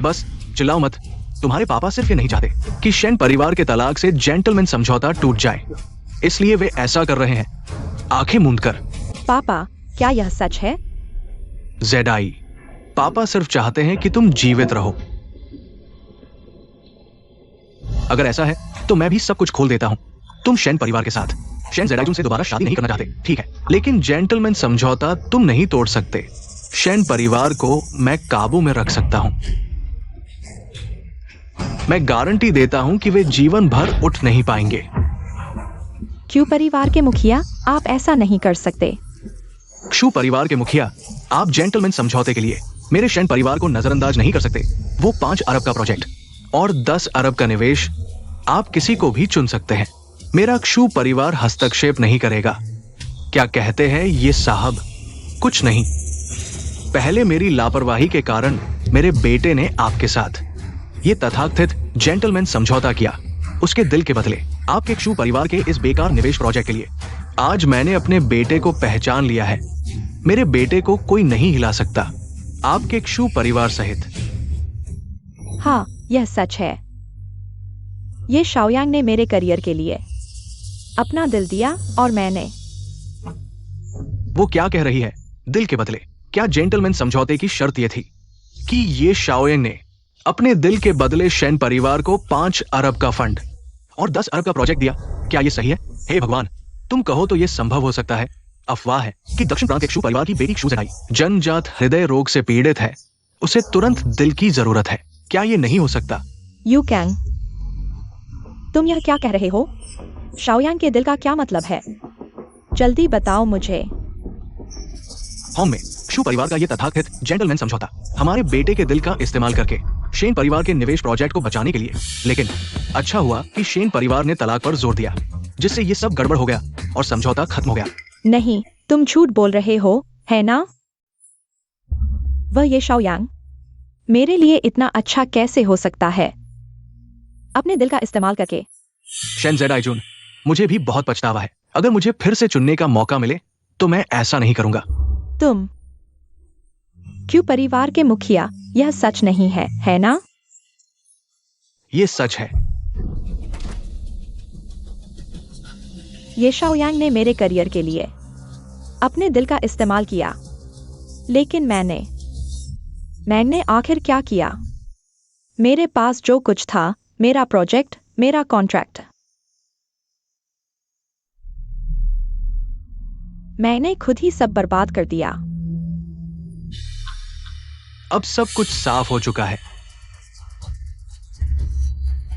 बस चिल्लाओ मत। तुम्हारे पापा सिर्फ ये नहीं चाहते कि शेन परिवार के तलाक से जेंटलमैन समझौता टूट जाए, इसलिए वे ऐसा कर रहे हैं, आंखें मूंद कर।
पापा, क्या यह सच है?
ज़ेडाई, पापा सिर्फ चाहते हैं कि तुम जीवित रहो। अगर ऐसा है तो मैं भी सब कुछ खोल देता हूँ। तुम शेन परिवार के साथ शेन जेडाइजून से दोबारा शादी नहीं करना चाहते, ठीक है, लेकिन जेंटलमैन समझौता तुम नहीं तोड़ सकते। शेन परिवार को मैं काबू में रख सकता हूं। मैं गारंटी देता हूं कि वे जीवन भर उठ नहीं पाएंगे।
क्यों परिवार के मुखिया, आप ऐसा नहीं कर सकते।
क्षु परिवार के मुखिया, आप जेंटलमैन समझौते के लिए मेरे शेन परिवार को नजरअंदाज नहीं कर सकते। वो 5 अरब का प्रोजेक्ट और 10 अरब का निवेश, आप किसी को भी चुन सकते हैं। मेरा क्षु परिवार हस्तक्षेप नहीं करेगा। क्या कहते हैं ये साहब? कुछ नहीं। पहले मेरी लापरवाही के कारण मेरे बेटे ने आपके साथ ये तथाकथित जेंटलमैन समझौता किया, उसके दिल के बदले, आपके क्षु परिवार के इस बेकार निवेश प्रोजेक्ट के लिए। आज मैंने अपने बेटे को पहचान लिया है। मेरे बेटे को कोई नहीं हिला सकता, आपके क्षु परिवार सहित।
हाँ, यह सच है। ये शाओयांग ने मेरे करियर के लिए अपना दिल दिया और मैंने।
वो क्या कह रही है? दिल के बदले? क्या जेंटलमैन समझौते की शर्त यह थी कि ये शाओयांग ने अपने दिल के बदले शेन परिवार को 5 अरब का फंड और 10 अरब का प्रोजेक्ट दिया? क्या ये सही है? हे भगवान, तुम कहो तो ये संभव हो सकता है। अफवाह है कि दक्षिण प्रांत के क्षु परिवार की बेटी क्षु जेडाई जन्मजात हृदय रोग से पीड़ित है, उसे तुरंत दिल की जरूरत है। क्या ये नहीं हो सकता?
यू कैंग, तुम यह क्या कह रहे हो? शाओयांग के दिल का क्या मतलब है? जल्दी बताओ मुझे।
होम में क्षु परिवार का ये तथाकथित जेंटलमैन समझौता हमारे बेटे के दिल का इस्तेमाल करके शेन परिवार के निवेश प्रोजेक्ट को बचाने के लिए। लेकिन अच्छा हुआ कि शेन परिवार ने तलाक पर जोर दिया, जिससे ये सब गड़बड़ हो गया और समझौता खत्म हो गया।
नहीं, तुम झूठ बोल रहे हो, है ना? वह ये शाओयांग मेरे लिए इतना अच्छा कैसे हो सकता है? अपने दिल का इस्तेमाल करके।
शेन जेडाइजून, मुझे भी बहुत पछतावा है। अगर मुझे फिर से चुनने का मौका मिले तो मैं ऐसा नहीं करूंगा।
तुम क्यों परिवार के मुखिया, यह सच नहीं है ना?
ये सच है।
ये शाओयांग ने मेरे करियर के लिए अपने दिल का इस्तेमाल किया, लेकिन मैंने आखिर क्या किया? मेरे पास जो कुछ था, मेरा प्रोजेक्ट, मेरा कॉन्ट्रैक्ट, मैंने खुद ही सब बर्बाद कर दिया।
अब सब कुछ साफ हो चुका है।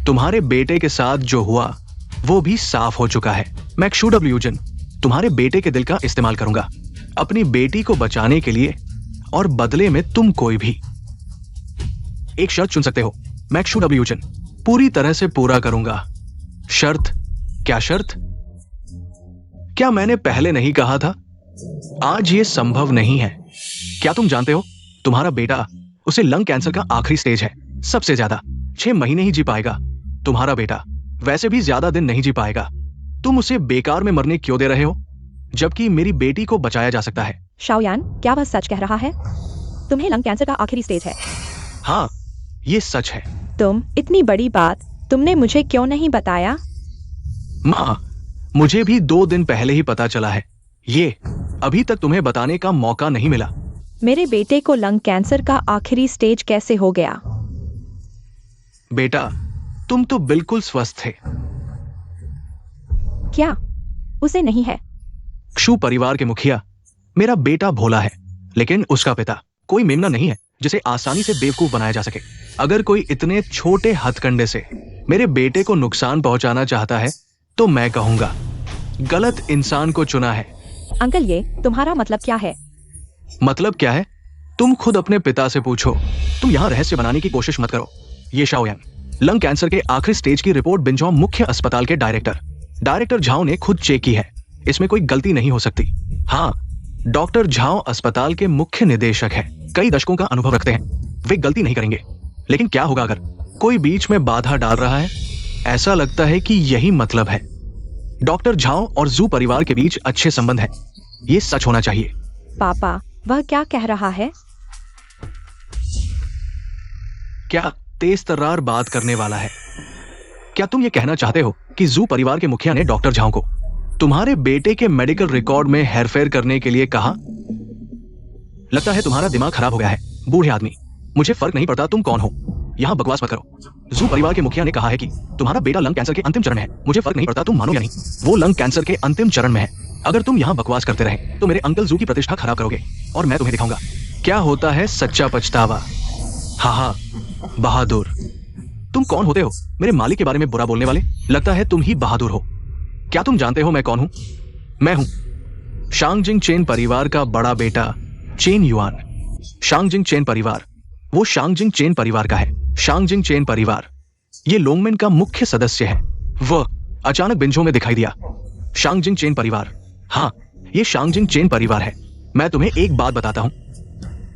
तुम्हारे बेटे के साथ जो हुआ वो भी साफ हो चुका है। मैं क्षु डब्ल्यूजन तुम्हारे बेटे के दिल का इस्तेमाल करूंगा अपनी बेटी को बचाने के लिए, और बदले में तुम कोई भी एक शर्त चुन सकते हो। मैं क्षु डब्ल्यूजन पूरी तरह से पूरा करूंगा। शर्त? क्या शर्त? क्या मैंने पहले नहीं कहा था? आज ये संभव नहीं है। क्या तुम जानते हो, तुम्हारा बेटा, उसे लंग कैंसर का आखिरी स्टेज है। सबसे ज्यादा 6 महीने ही जी पाएगा। तुम्हारा बेटा वैसे भी ज्यादा दिन नहीं जी पाएगा। तुम उसे बेकार में मरने क्यों दे रहे हो, जबकि मेरी बेटी को बचाया जा सकता है?
शाओयांग, क्या वह सच कह रहा है? तुम्हें लंग कैंसर का आखिरी स्टेज है?
हाँ, ये सच है।
तुम, इतनी बड़ी बात तुमने मुझे क्यों नहीं बताया?
माँ, मुझे भी 2 दिन पहले ही पता चला है। ये अभी तक तुम्हें बताने का मौका नहीं मिला।
मेरे बेटे को लंग कैंसर का आखिरी स्टेज कैसे हो गया?
बेटा, तुम तो बिल्कुल स्वस्थ थे।
क्या उसे नहीं है?
क्षु परिवार के मुखिया, मेरा बेटा भोला है, लेकिन उसका पिता कोई मेमना नहीं है जिसे आसानी से बेवकूफ बनाया जा सके। अगर कोई इतने छोटे हथकंडे से मेरे बेटे को नुकसान पहुंचाना चाहता है तो मैं कहूंगा गलत इंसान को चुना है।
अंकल, ये तुम्हारा मतलब क्या है?
मतलब क्या है? तुम खुद अपने पिता से पूछो। तुम यहां रहस्य बनाने की कोशिश मत करो। ये शाओयांग लंग कैंसर के आखिरी स्टेज की रिपोर्ट बिंजॉ मुख्य अस्पताल के डायरेक्टर झाओ ने खुद चेक की है। इसमें कोई गलती नहीं हो सकती। हाँ, डॉक्टर झाओ अस्पताल के मुख्य निदेशक है, कई दशकों का अनुभव रखते हैं। वे गलती नहीं करेंगे। लेकिन क्या होगा अगर कोई बीच में बाधा डाल रहा है? ऐसा लगता है कि यही मतलब है। डॉक्टर झाओ और जू परिवार के बीच अच्छे संबंध हैं। ये सच होना चाहिए।
पापा, वह क्या कह रहा है?
क्या तेज तर्रार बात करने वाला है? क्या तुम ये कहना चाहते हो कि जू परिवार के मुखिया ने डॉक्टर झाओ को तुम्हारे बेटे के मेडिकल रिकॉर्ड में हेरफेर करने के लिए कहा? लगता है तुम्हारा दिमाग खराब हो गया है, बूढ़े आदमी। मुझे फर्क नहीं पड़ता तुम कौन हो, यहाँ बकवास मत करो। जू परिवार के मुखिया ने कहा है कि तुम्हारा बेटा लंग कैंसर के अंतिम चरण में है। मुझे फर्क नहीं पड़ता तुम मानो या नहीं, वो लंग कैंसर के अंतिम चरण में है। अगर तुम यहाँ बकवास करते रहे तो मेरे अंकल जू की प्रतिष्ठा खराब करोगे और मैं तुम्हें दिखाऊंगा क्या होता है सच्चा पछतावा। हाँ, बहादुर। तुम कौन होते हो मेरे मालिक के बारे में बुरा बोलने वाले? लगता है तुम ही बहादुर हो। क्या तुम जानते हो मैं कौन हूं? मैं हूं शांगजिंग चेन परिवार का बड़ा बेटा चेन युआन। शांगजिंग चेन परिवार वो शांगजिंग चेन परिवार का है। शांगजिंग चेन परिवार ये लोंगमेन का मुख्य सदस्य है। वह अचानक बिंझों में दिखाई दिया। शांगजिंग चेन परिवार, हाँ ये शांगजिंग चेन परिवार है। मैं तुम्हें एक बात बताता हूं,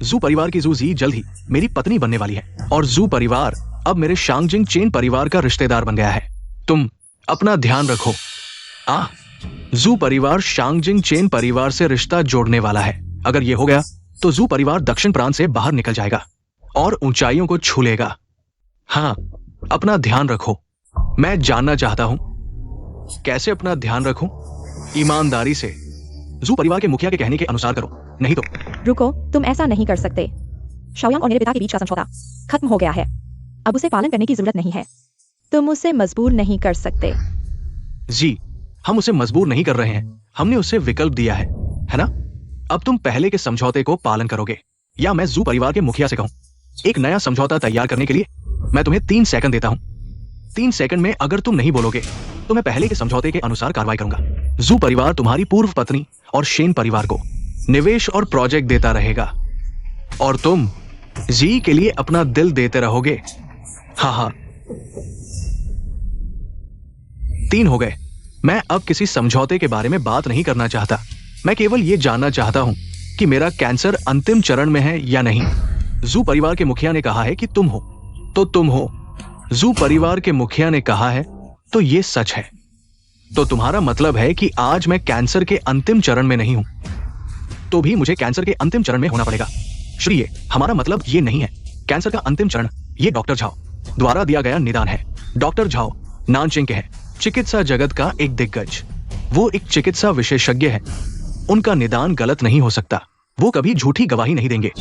जू परिवार की जू जी जल्द ही मेरी पत्नी बनने वाली है और जू परिवार अब मेरे शांगजिंग चेन परिवार का रिश्तेदार बन गया है। तुम अपना ध्यान रखो। जू परिवार शांगजिंग चेन परिवार से रिश्ता जोड़ने वाला है। अगर यह हो गया तो जू परिवार दक्षिण प्रांत से बाहर निकल जाएगा और ऊंचाइयों को छू लेगा। हाँ, अपना ध्यान रखो। मैं जानना चाहता हूं कैसे अपना ध्यान रखूं? ईमानदारी से। जू परिवार के मुखिया के कहने के अनुसार करो, नहीं तो।
रुको, तुम ऐसा नहीं कर सकते। शाओयांग और मेरे पिता के बीच का समझौता खत्म हो गया है। अब उसे पालन करने की जरूरत नहीं है। तुम उसे मजबूर नहीं कर सकते।
जी, हम उसे मजबूर नहीं कर रहे हैं। हमने उसे विकल्प दिया है ना? अब तुम पहले के समझौते को पालन करोगे या मैं जू परिवार के मुखिया से कहूं एक नया समझौता तैयार करने के लिए? मैं तुम्हें 3 सेकंड देता हूं। 3 सेकंड में अगर तुम नहीं बोलोगे तो मैं पहले के समझौते के अनुसार कार्रवाई करूंगा। जू परिवार तुम्हारी पूर्व पत्नी और शेन परिवार को निवेश और प्रोजेक्ट देता रहेगा और तुम जी के लिए अपना दिल देते रहोगे। हाँ, 3 हो गए। मैं अब किसी समझौते के बारे में बात नहीं करना चाहता। मैं केवल यह जानना चाहता हूं कि मेरा कैंसर अंतिम चरण में है या नहीं। जू परिवार के मुखिया ने कहा है कि तुम हो तो तुम हो। जू परिवार के मुखिया ने कहा है तो यह सच है। तो तुम्हारा मतलब है कि आज मैं कैंसर के अंतिम चरण में नहीं हूं तो भी मुझे कैंसर के अंतिम चरण में होना पड़ेगा। श्री, हमारा मतलब ये नहीं है। कैंसर का अंतिम चरण ये डॉक्टर झाओ द्वारा दिया गया निदान है। डॉक्टर झाओ नानचिंग के हैं, चिकित्सा जगत का एक दिग्गज। वो एक चिकित्सा विशेषज्ञ है। उनका निदान गलत नहीं हो सकता। वो कभी झूठी गवाही नहीं देंगे।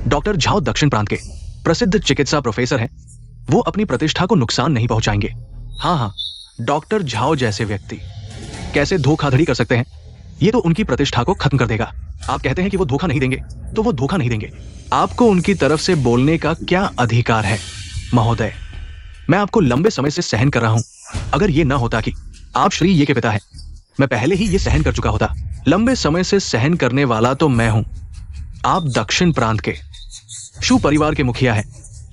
डॉक्टर झाओ दक्षिण प्रांत के प्रसिद्ध चिकित्सा प्रोफेसर हैं। वो अपनी प्रतिष्ठा को नुकसान नहीं पहुंचाएंगे। हाँ, डॉक्टर झाओ जैसे व्यक्ति कैसे धोखाधड़ी कर सकते हैं? ये तो उनकी प्रतिष्ठा को खत्म कर देगा। आप कहते हैं कि वो धोखा नहीं देंगे, तो वो धोखा नहीं देंगे। आपको उनकी तरफ से बोलने का क्या अधिकार है महोदय? मैं आपको लंबे समय से सहन कर रहा हूं। अगर ये ना होता कि आप श्री ये के पिता हैं, मैं पहले ही ये सहन कर चुका होता। लंबे समय से सहन करने वाला तो मैं हूं। आप दक्षिण प्रांत के शू परिवार के मुखिया हैं।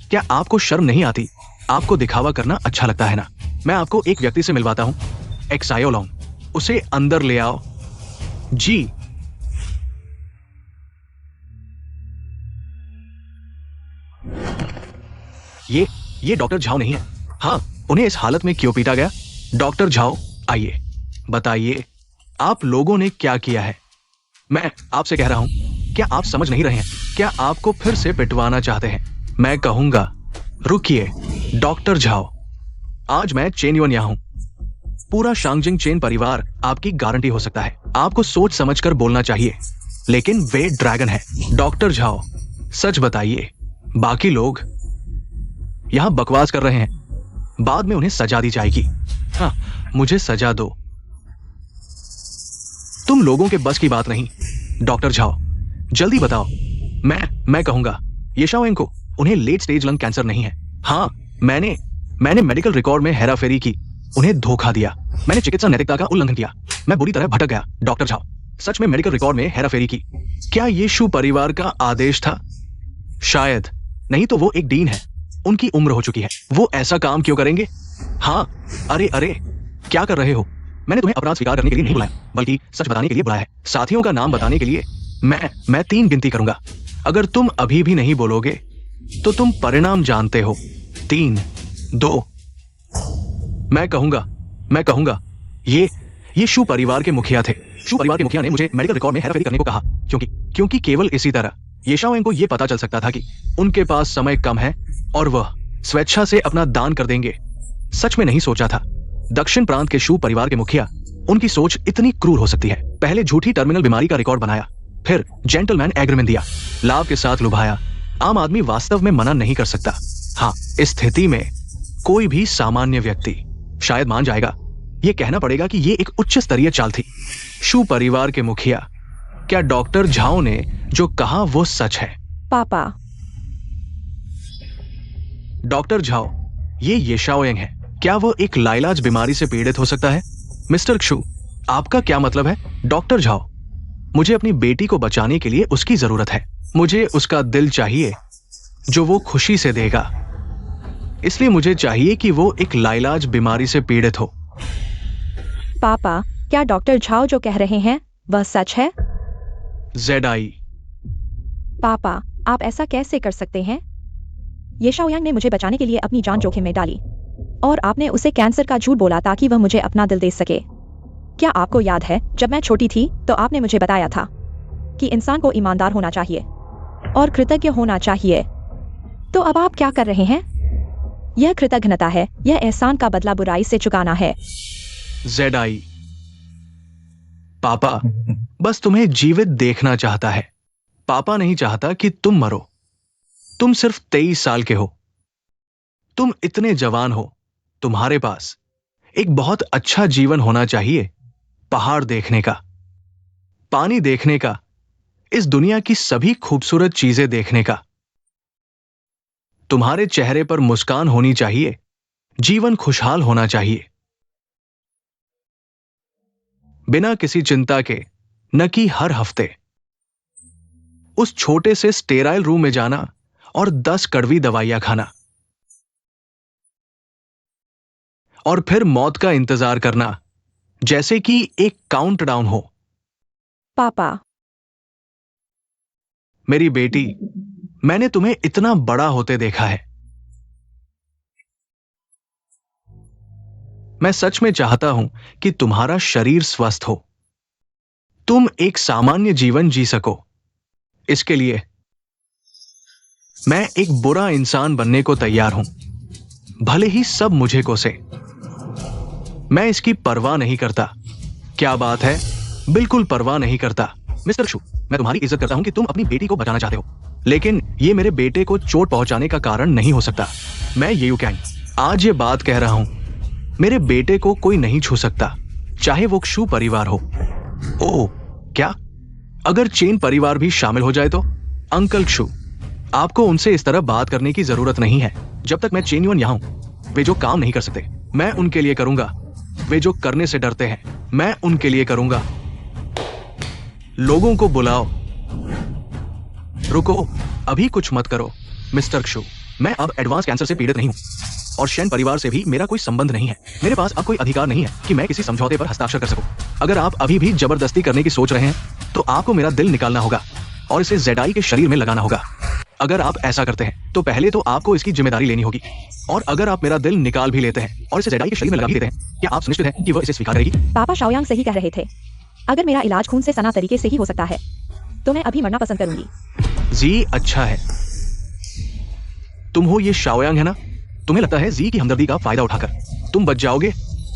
क्या आपको शर्म नहीं आती? आपको दिखावा करना अच्छा लगता है ना? मैं आपको एक व्यक्ति से मिलवाता हूं, एक्सायोलोंग। उसे अंदर ले आओ। जी। ये डॉक्टर झाओ नहीं है। हाँ, उन्हें इस हालत में क्यों पीटा गया? डॉक्टर झाओ, आइए, बताइए आप लोगों ने क्या किया है? मैं आपसे कह रहा हूं, क्या आप समझ नहीं रहे हैं? क्या आपको फिर से पिटवाना चाहते हैं? मैं कहूंगा, रुकिए डॉक्टर झाओ, आज मैं चेन युआन यहां हूं। पूरा शांगजिंग चेन परिवार आपकी गारंटी हो सकता है। आपको सोच समझकर बोलना चाहिए, लेकिन वे ड्रैगन है। डॉक्टर झाओ, सच बताइए, बाकी लोग यहां बकवास कर रहे हैं। बाद में उन्हें सजा दी जाएगी। हाँ, मुझे सजा दो। तुम लोगों के बस की बात नहीं। डॉक्टर झाओ, जल्दी बताओ। मैं कहूंगा ये शाओयांग को उन्हें लेट स्टेज लंग कैंसर नहीं है। हाँ, मैंने मेडिकल रिकॉर्ड में हेराफेरी की, उन्हें धोखा दिया। मैंने चिकित्सा नैतिकता का उल्लंघन किया। मैं बुरी तरह भटक गया। डॉक्टर झाओ, सच में मेडिकल रिकॉर्ड में हेराफेरी की। क्या ये शू परिवार का आदेश था? शायद नहीं तो वो एक डीन है। उनकी उम्र हो चुकी है। वो ऐसा काम क्यों करेंगे? हाँ, अरे क्या कर रहे हो? मैंने तुम्हें अपराध स्वीकार करने के लिए नहीं बुलाया, बल्कि सच बताने के लिए बुलाया है। साथियों का नाम बताने के लिए। मैं 3 गिनती करूंगा। अगर तुम अभी भी नहीं बोलोगे तो तुम परिणाम जानते हो। 3, 2। मैं कहूंगा ये शू परिवार के मुखिया थे। शू परिवार के मुखिया ने मुझे मेडिकल रिकॉर्ड में हेराफेरी करने को कहा, क्योंकि केवल इसी तरह ये शाओयांग को यह पता चल सकता था कि उनके पास समय कम है और वह स्वेच्छा से अपना दान कर देंगे। सच में नहीं सोचा था दक्षिण प्रांत के शू परिवार के मुखिया, उनकी सोच इतनी क्रूर हो सकती है। पहले झूठी टर्मिनल बीमारी का रिकॉर्ड बनाया, फिर जेंटलमैन एग्रीमेंट दिया, लाभ के साथ लुभाया। आम आदमी वास्तव में मना नहीं कर सकता। हाँ, इस स्थिति में कोई भी सामान्य व्यक्ति शायद मान जाएगा। ये कहना पड़ेगा कि ये एक उच्च स्तरीय चाल थी। शू परिवार के मुखिया, क्या डॉक्टर झाओ ने जो कहा वो सच है?
पापा,
डॉक्टर झाओ, ये शाओयंग है। क्या वो एक लाइलाज बीमारी से पीड़ित हो सकता है? मिस्टर क्षु, आपका क्या मतलब है? डॉक्टर झाओ, मुझे अपनी बेटी को बचाने के लिए उसकी जरूरत है। मुझे उसका दिल चाहिए जो वो खुशी से देगा। इसलिए मुझे चाहिए कि वो एक लाइलाज बीमारी से पीड़ित हो।
पापा, क्या डॉक्टर झाओ जो कह रहे हैं वह सच है?
ZI।
पापा, आप ऐसा कैसे कर सकते हैं? ये शाओयांग ने मुझे बचाने के लिए अपनी जान जोखिम में डाली और आपने उसे कैंसर का झूठ बोला ताकि वह मुझे अपना दिल दे सके। क्या आपको याद है जब मैं छोटी थी तो आपने मुझे बताया था कि इंसान को ईमानदार होना चाहिए और कृतज्ञ होना चाहिए। तो अब आप क्या कर रहे हैं? यह कृतज्ञता है, यह एहसान का बदला बुराई से चुकाना है।
ZI। पापा बस तुम्हें जीवित देखना चाहता है। पापा नहीं चाहता कि तुम मरो। तुम सिर्फ 23 साल के हो। तुम इतने जवान हो। तुम्हारे पास एक बहुत अच्छा जीवन होना चाहिए। पहाड़ देखने का, पानी देखने का, इस दुनिया की सभी खूबसूरत चीजें देखने का। तुम्हारे चेहरे पर मुस्कान होनी चाहिए। जीवन खुशहाल होना चाहिए, बिना किसी चिंता के। न कि हर हफ्ते उस छोटे से स्टेराइल रूम में जाना और 10 कड़वी दवाइयां खाना और फिर मौत का इंतजार करना जैसे कि एक काउंटडाउन हो।
पापा,
मेरी बेटी, मैंने तुम्हें इतना बड़ा होते देखा है। मैं सच में चाहता हूं कि तुम्हारा शरीर स्वस्थ हो, तुम एक सामान्य जीवन जी सको। इसके लिए मैं एक बुरा इंसान बनने को तैयार हूं, भले ही सब मुझे कोसे। मैं इसकी परवाह नहीं करता। क्या बात है, बिल्कुल परवाह नहीं करता। मिस्टर शू, मैं तुम्हारी इज्जत करता हूं कि तुम अपनी बेटी को बचाना चाहते हो, लेकिन ये मेरे बेटे को चोट पहुंचाने का कारण नहीं हो सकता। मैं ये कैंग आज ये बात कह रहा हूं, मेरे बेटे को कोई नहीं छू सकता, चाहे वो क्षु परिवार हो। ओह, क्या? अगर चेन परिवार भी शामिल हो जाए तो? अंकल क्षु, आपको उनसे इस तरह बात करने की जरूरत नहीं है। जब तक मैं चेन युन यहां हूं, वे जो काम नहीं कर सकते मैं उनके लिए करूंगा। वे जो करने से डरते हैं मैं उनके लिए करूंगा। लोगों को बुलाओ। रुको, अभी कुछ मत करो मिस्टर क्षु। मैं अब एडवांस कैंसर से पीड़ित नहीं हूं और शेन परिवार से भी मेरा कोई संबंध नहीं है। मेरे पास अब कोई अधिकार नहीं है कि मैं किसी समझौते पर हस्ताक्षर कर सकूं। अगर आप अभी भी जबरदस्ती करने की सोच रहे हैं तो आपको मेरा दिल निकालना होगा और इसे ZI के शरीर में लगाना होगा। अगर आप ऐसा करते हैं तो पहले तो आपको इसकी जिम्मेदारी लेनी होगी, और अगर आप मेरा दिल निकाल भी लेते हैं और इसे ZI के शरीर में लगा भी देते हैं, क्या आप सुनिश्चित हैं कि वह इसे स्वीकार करेगी?
पापा शाओयांग सही कह रहे थे। अगर मेरा इलाज खून से सना तरीके से ही हो सकता है तो मैं अभी मरना पसंद करूंगी।
जी, अच्छा है। तुम हो ये शाओयांग है ना? तुम्हें लगता है जी की हमदर्दी का फायदा उठाकर तुम बच जाओगे?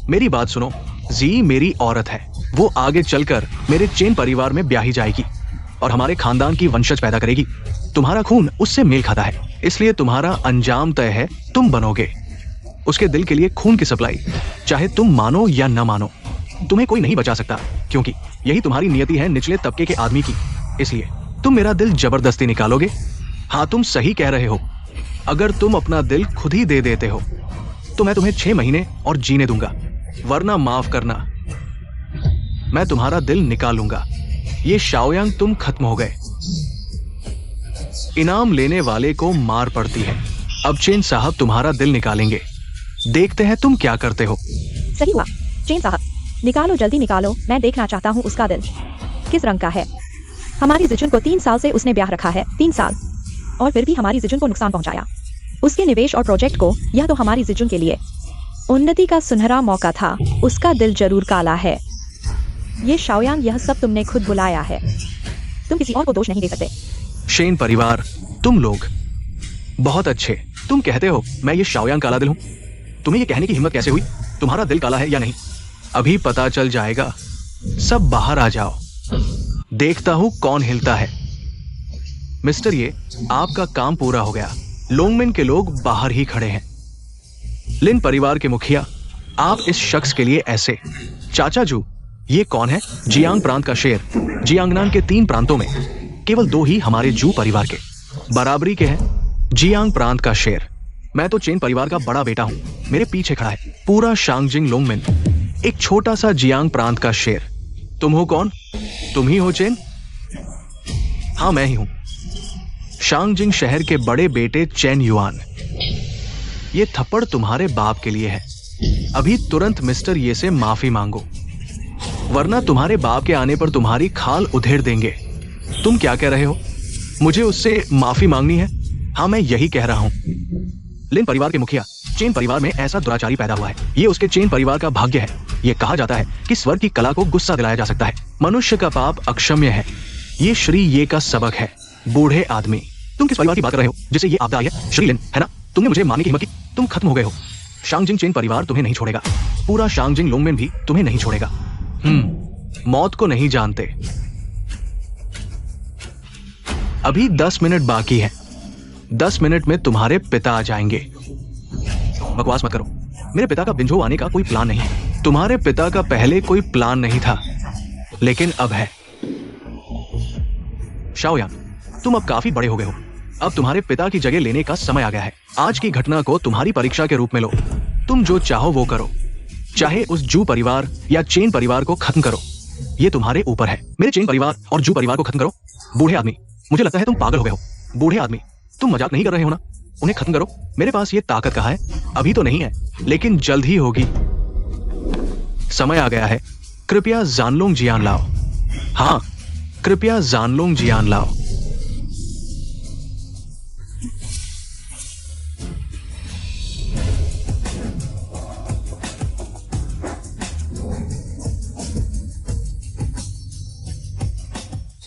मेरी बात सुनो, जी मेरी औरत है। वो आगे चलकर मेरे चेन परिवार में ब्याही जाएगी और हमारे खानदान की वंशज पैदा करेगी। तुम्हारा खून उससे मेल खाता है, इसलिए तुम्हारा अंजाम तय है। तुम बनोगे उसके दिल के लिए खून की सप्लाई, चाहे तुम मानो या न मानो। तुम्हें कोई नहीं बचा सकता, क्योंकि यही तुम्हारी नियति है निचले तबके के आदमी की। इसलिए तुम मेरा दिल जबरदस्ती निकालोगे? हाँ, तुम सही कह रहे हो। अगर तुम अपना दिल खुद ही दे देते हो तो मैं तुम्हें 6 महीने और जीने दूंगा, वरना माफ करना, मैं तुम्हारा दिल निकालूंगा। ये शाओयांग, तुम खत्म हो गए। इनाम लेने वाले को मार पड़ती है। अब चेन साहब तुम्हारा दिल निकालेंगे, देखते हैं तुम क्या करते हो।
सही हुआ। चेन साहब, निकालो, जल्दी निकालो। मैं देखना चाहता हूँ उसका दिल किस रंग का है। हमारी जिजुन को 3 साल से उसने ब्याह रखा है, 3 साल, और फिर भी हमारी जिजुन को नुकसान पहुंचाया। उसके निवेश और प्रोजेक्ट को, यह तो हमारी जिजुन के लिए उन्नति का सुनहरा मौका था। उसका दिल जरूर काला है। ये शाओयांग, यह सब तुमने खुद बुलाया है। तुम किसी और को दोष नहीं दे सकते।
शेन परिवार, तुम लोग बहुत अच्छे। तुम कहते हो मैं ये शाओयांग काला दिल हूं? तुम्हें ये कहने की हिम्मत कैसे हुई? तुम्हारा दिल काला है या नहीं, अभी पता चल जाएगा। सब बाहर आ जाओ, देखता हूं कौन हिलता है। मिस्टर, ये आपका काम पूरा हो गया। लोंगमिन के लोग बाहर ही खड़े हैं। लिन परिवार के मुखिया, आप इस शख्स के लिए ऐसे। चाचा जू, ये कौन है? जियांग प्रांत का शेर। जियांगनान के 3 प्रांतों में केवल 2 ही हमारे जू परिवार के बराबरी के हैं। जियांग प्रांत का शेर। मैं तो चेन परिवार का बड़ा बेटा हूं। मेरे पीछे खड़ा है पूरा शांगजिंग लोंगमिन, एक छोटा सा जियांग प्रांत का शेर। तुम हो कौन? तुम ही हो चेन? हाँ, मैं ही हूं, शांगजिंग शहर के बड़े बेटे चेन युआन। ये थप्पड़ तुम्हारे बाप के लिए है। अभी तुरंत मिस्टर ये से माफी मांगो, वरना तुम्हारे बाप के आने पर तुम्हारी खाल उधेड़ देंगे। तुम क्या कह रहे हो? मुझे उससे माफी मांगनी है? हाँ, मैं यही कह रहा हूं। लिन परिवार के मुखिया, चेन परिवार में ऐसा दुराचारी पैदा हुआ है। ये उसके चेन परिवार का भाग्य है। ये कहा जाता है कि स्वर्ग की कला को गुस्सा दिलाया जा सकता है। मनुष्य का पाप अक्षम्य है। ये श्री ये का सबक है। बूढ़े आदमी, तुम किस परिवार की बात कर रहे हो जिसे ये आपदा आई है? श्री लिन, है ना? तुमने मुझे मारने की हिम्मत की, तुम खत्म हो गए हो। शांगजिंग चेन परिवार तुम्हें नहीं छोड़ेगा। पूरा शांगजिंग लोंगमिन भी तुम्हें नहीं छोड़ेगा। मौत को नहीं जानते। अभी 10 मिनट बाकी है। 10 मिनट में तुम्हारे पिता आ जाएंगे। बकवास मत करो। मेरे पिता का बिंझो आने का कोई प्लान नहीं है। तुम्हारे पिता का पहले कोई प्लान नहीं था, लेकिन अब है। शाओयान, तुम अब काफी बड़े हो गए हो। अब तुम्हारे पिता की जगह लेने का समय आ गया है। आज की घटना को तुम्हारी परीक्षा के रूप में लो। तुम जो चाहो वो करो, चाहे उस जू परिवार या चेन परिवार को खत्म करो। ये तुम्हारे ऊपर है। मेरे चेन परिवार और जू परिवार को खत्म करो। बूढ़े आदमी, मुझे लगता है तुम पागल हो गए हो। बूढ़े आदमी, तुम मजाक नहीं कर रहे हो ना? उन्हें खत्म करो। मेरे पास ये ताकत कहाँ है? अभी तो नहीं है, लेकिन जल्द ही होगी। समय आ गया है। कृपया जानलोंग जियान लाओ। हाँ, कृपया जानलोंग जियान लाओ।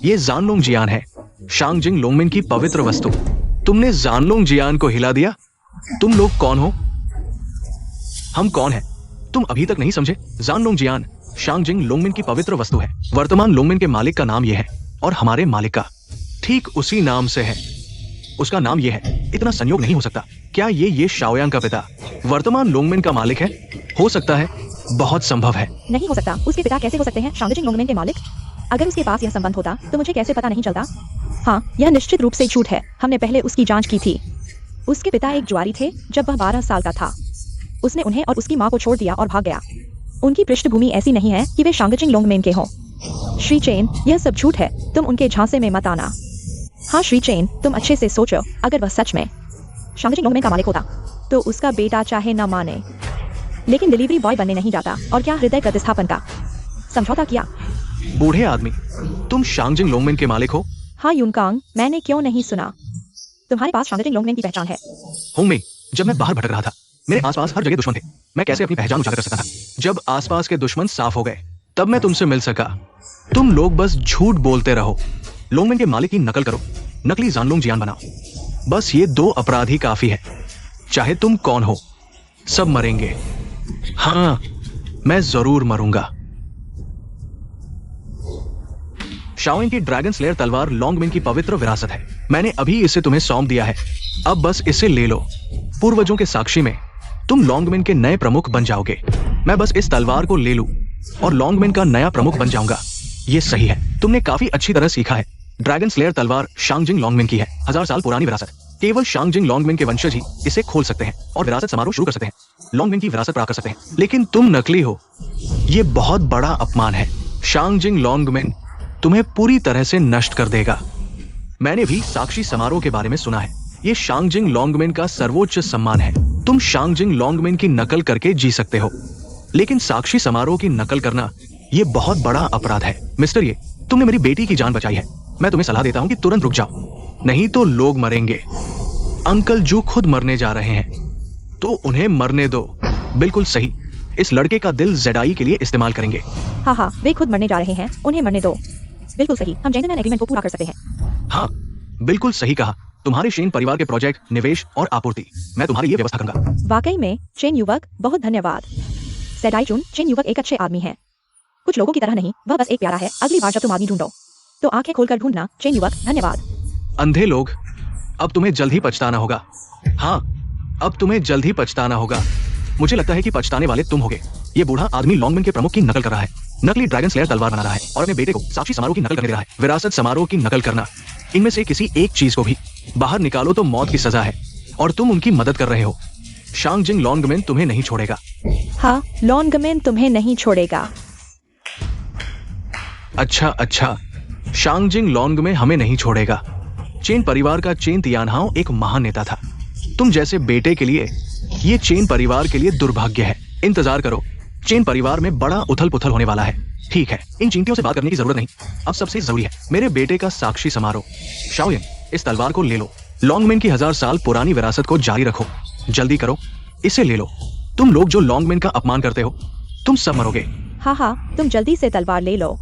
ये जानलोंग जियान है, शांगजिंग लोंगमिन की पवित्र वस्तु। तुमने जानलोंग जियान को हिला दिया। तुम लोग कौन हो? हम कौन हैं? तुम अभी तक नहीं समझे? जानलोंग जियान शांगजिंग लोंगमिन की पवित्र वस्तु है। वर्तमान लोंगमिन के मालिक का नाम यह है, और हमारे मालिक का ठीक उसी नाम से है। उसका नाम यह है। इतना संयोग नहीं हो सकता। क्या ये शाओयांग का पिता वर्तमान लोंगमिन का मालिक है? हो सकता है, बहुत संभव है।
नहीं हो सकता। उसके पिता कैसे हो सकते हैं शांगजिंग लोंगमिन के मालिक? अगर उसके पास यह संबंध होता तो मुझे कैसे पता नहीं चलता? हाँ, यह निश्चित रूप से झूठ है। हमने पहले उसकी जांच की थी। उसके पिता एक जुआरी थे जब वह 12 साल का था। उसने उन्हें और उसकी माँ को छोड़ दिया और भाग गया। उनकी पृष्ठभूमि ऐसी नहीं है कि वे शांगजिंग लोंगमिन के हों। श्री चेन, यह सब झूठ है। तुम उनके झांसे में मत आना। हाँ श्री चेन, तुम अच्छे से सोचो। अगर वह सच में शांगजिंग लोंगमिन का मालिक होता तो उसका बेटा चाहे न माने, लेकिन डिलीवरी बॉय बनने नहीं जाता। और क्या हृदय प्रतिस्थापन का समझौता किया?
बूढ़े आदमी, तुम शांगजिंग लोंगमिन के मालिक हो?
हाँ यूनकांग, मैंने क्यों नहीं सुना? तुम्हारे पास शांगजिंग लोंगमिन की पहचान है?
होंगमे, जब मैं बाहर भटक रहा था, मेरे आसपास हर जगह दुश्मन थे। मैं कैसे अपनी पहचान उजागर कर सकता था? जब आसपास के दुश्मन साफ हो गए, तब मैं तुमसे मिल सका। तुम लोग बस झूठ बोलते रहो। लोंगमिन के मालिक की नकल करो, नकली जानलोंग जियान बनाओ। बस ये 2 अपराध ही काफी है। चाहे तुम कौन हो, सब मरेंगे। हाँ, मैं जरूर मरूंगा। शाओयांग की ड्रैगन स्लेयर तलवार लोंगमिन की पवित्र विरासत है। मैंने अभी इसे तुम्हें सौंप दिया है। अब बस इसे ले लो। पूर्वजों के साक्षी में तुम लोंगमिन के नए प्रमुख बन जाओगे। मैं बस इस तलवार को ले लूं और लोंगमिन का नया प्रमुख बन जाऊंगा। ये सही है। तुमने काफी अच्छी तरह सीखा है। ड्रैगन स्लेयर तलवार शांगजिंग लोंगमिन की है। 1000 साल पुरानी विरासत। केवल शांगजिंग लोंगमिन के वंशज ही इसे खोल सकते हैं और विरासत समारोह शुरू कर सकते हैं। लोंगमिन की विरासत प्राप्त कर सकते हैं। लेकिन तुम नकली हो। ये बहुत बड़ा अपमान है। शांगजिंग लोंगमिन तुम्हें पूरी तरह से नष्ट कर देगा। मैंने भी साक्षी समारोह के बारे में सुना है। ये शांगजिंग लोंगमिन का सर्वोच्च सम्मान है। तुम शांगजिंग लोंगमिन की नकल करके जी सकते हो, लेकिन साक्षी समारोह की नकल करना ये बहुत बड़ा अपराध है। मिस्टर ये, तुमने मेरी बेटी की जान बचाई है। मैं तुम्हें सलाह देता हूं कि तुरंत रुक जाओ, नहीं तो लोग मरेंगे। अंकल जू खुद मरने जा रहे हैं, तो उन्हें मरने दो। बिल्कुल सही। इस लड़के का दिल जेडाई के लिए इस्तेमाल करेंगे।
हाँ हाँ, वे खुद मरने जा रहे हैं, उन्हें मरने दो। बिल्कुल सही। हम जेंटलमैन एग्रीमेंट को पूरा कर सकते हैं।
हाँ, बिल्कुल सही कहा। तुम्हारे शेन परिवार के प्रोजेक्ट, निवेश और आपूर्ति मैं तुम्हारी ये व्यवस्था करूंगा।
वाकई में चेन युवक, बहुत धन्यवाद। सेडाई चुन, चेन युवक एक अच्छे आदमी है। कुछ लोगों की तरह नहीं, वह बस एक प्यारा है। अगली बार जब तुम आदमी ढूंढो तो आंखें खोलकर ढूंढना। चेन युवक, धन्यवाद।
अंधे लोग, अब तुम्हें जल्द ही पछताना होगा। हाँ, अब तुम्हें जल्द ही पछताना होगा। मुझे लगता है कि पछताने वाले तुम होगे। ये बूढ़ा आदमी लॉन्गमैन के प्रमुख की नकल कर रहा है, नकली ड्रैगन स्लेयर तलवार बना रहा है और अपने बेटे को साक्षी समारोह की नकल करने दे रहा है। विरासत समारोह की नकल करना, इनमें से किसी एक चीज को भी बाहर निकालो तो मौत की सजा है और तुम उनकी मदद कर रहे हो। शांगजिंग लॉन्गमैन तुम्हें नहीं छोड़ेगा।
हाँ, लॉन्गमैन तुम्हें नहीं छोड़ेगा।
अच्छा, शांगजिंग लॉन्गमैन हमें नहीं छोड़ेगा। चेन परिवार का चेन तियानहाओ एक महान नेता था। तुम जैसे बेटे के लिए ये चेन परिवार के लिए दुर्भाग्य है। इंतजार करो, चेन परिवार में बड़ा उथल पुथल होने वाला है। ठीक है, इन चींटियों से बात करने की जरूरत नहीं। अब सबसे जरूरी है मेरे बेटे का साक्षी समारोह। शाओयिन, इस तलवार को ले लो। लॉन्गमैन की 1000 साल पुरानी विरासत को जारी रखो। जल्दी करो, इसे ले लो। तुम लोग जो लॉन्गमैन का अपमान करते हो, तुम सब मरोगे।
हाँ, तुम जल्दी से तलवार ले लो।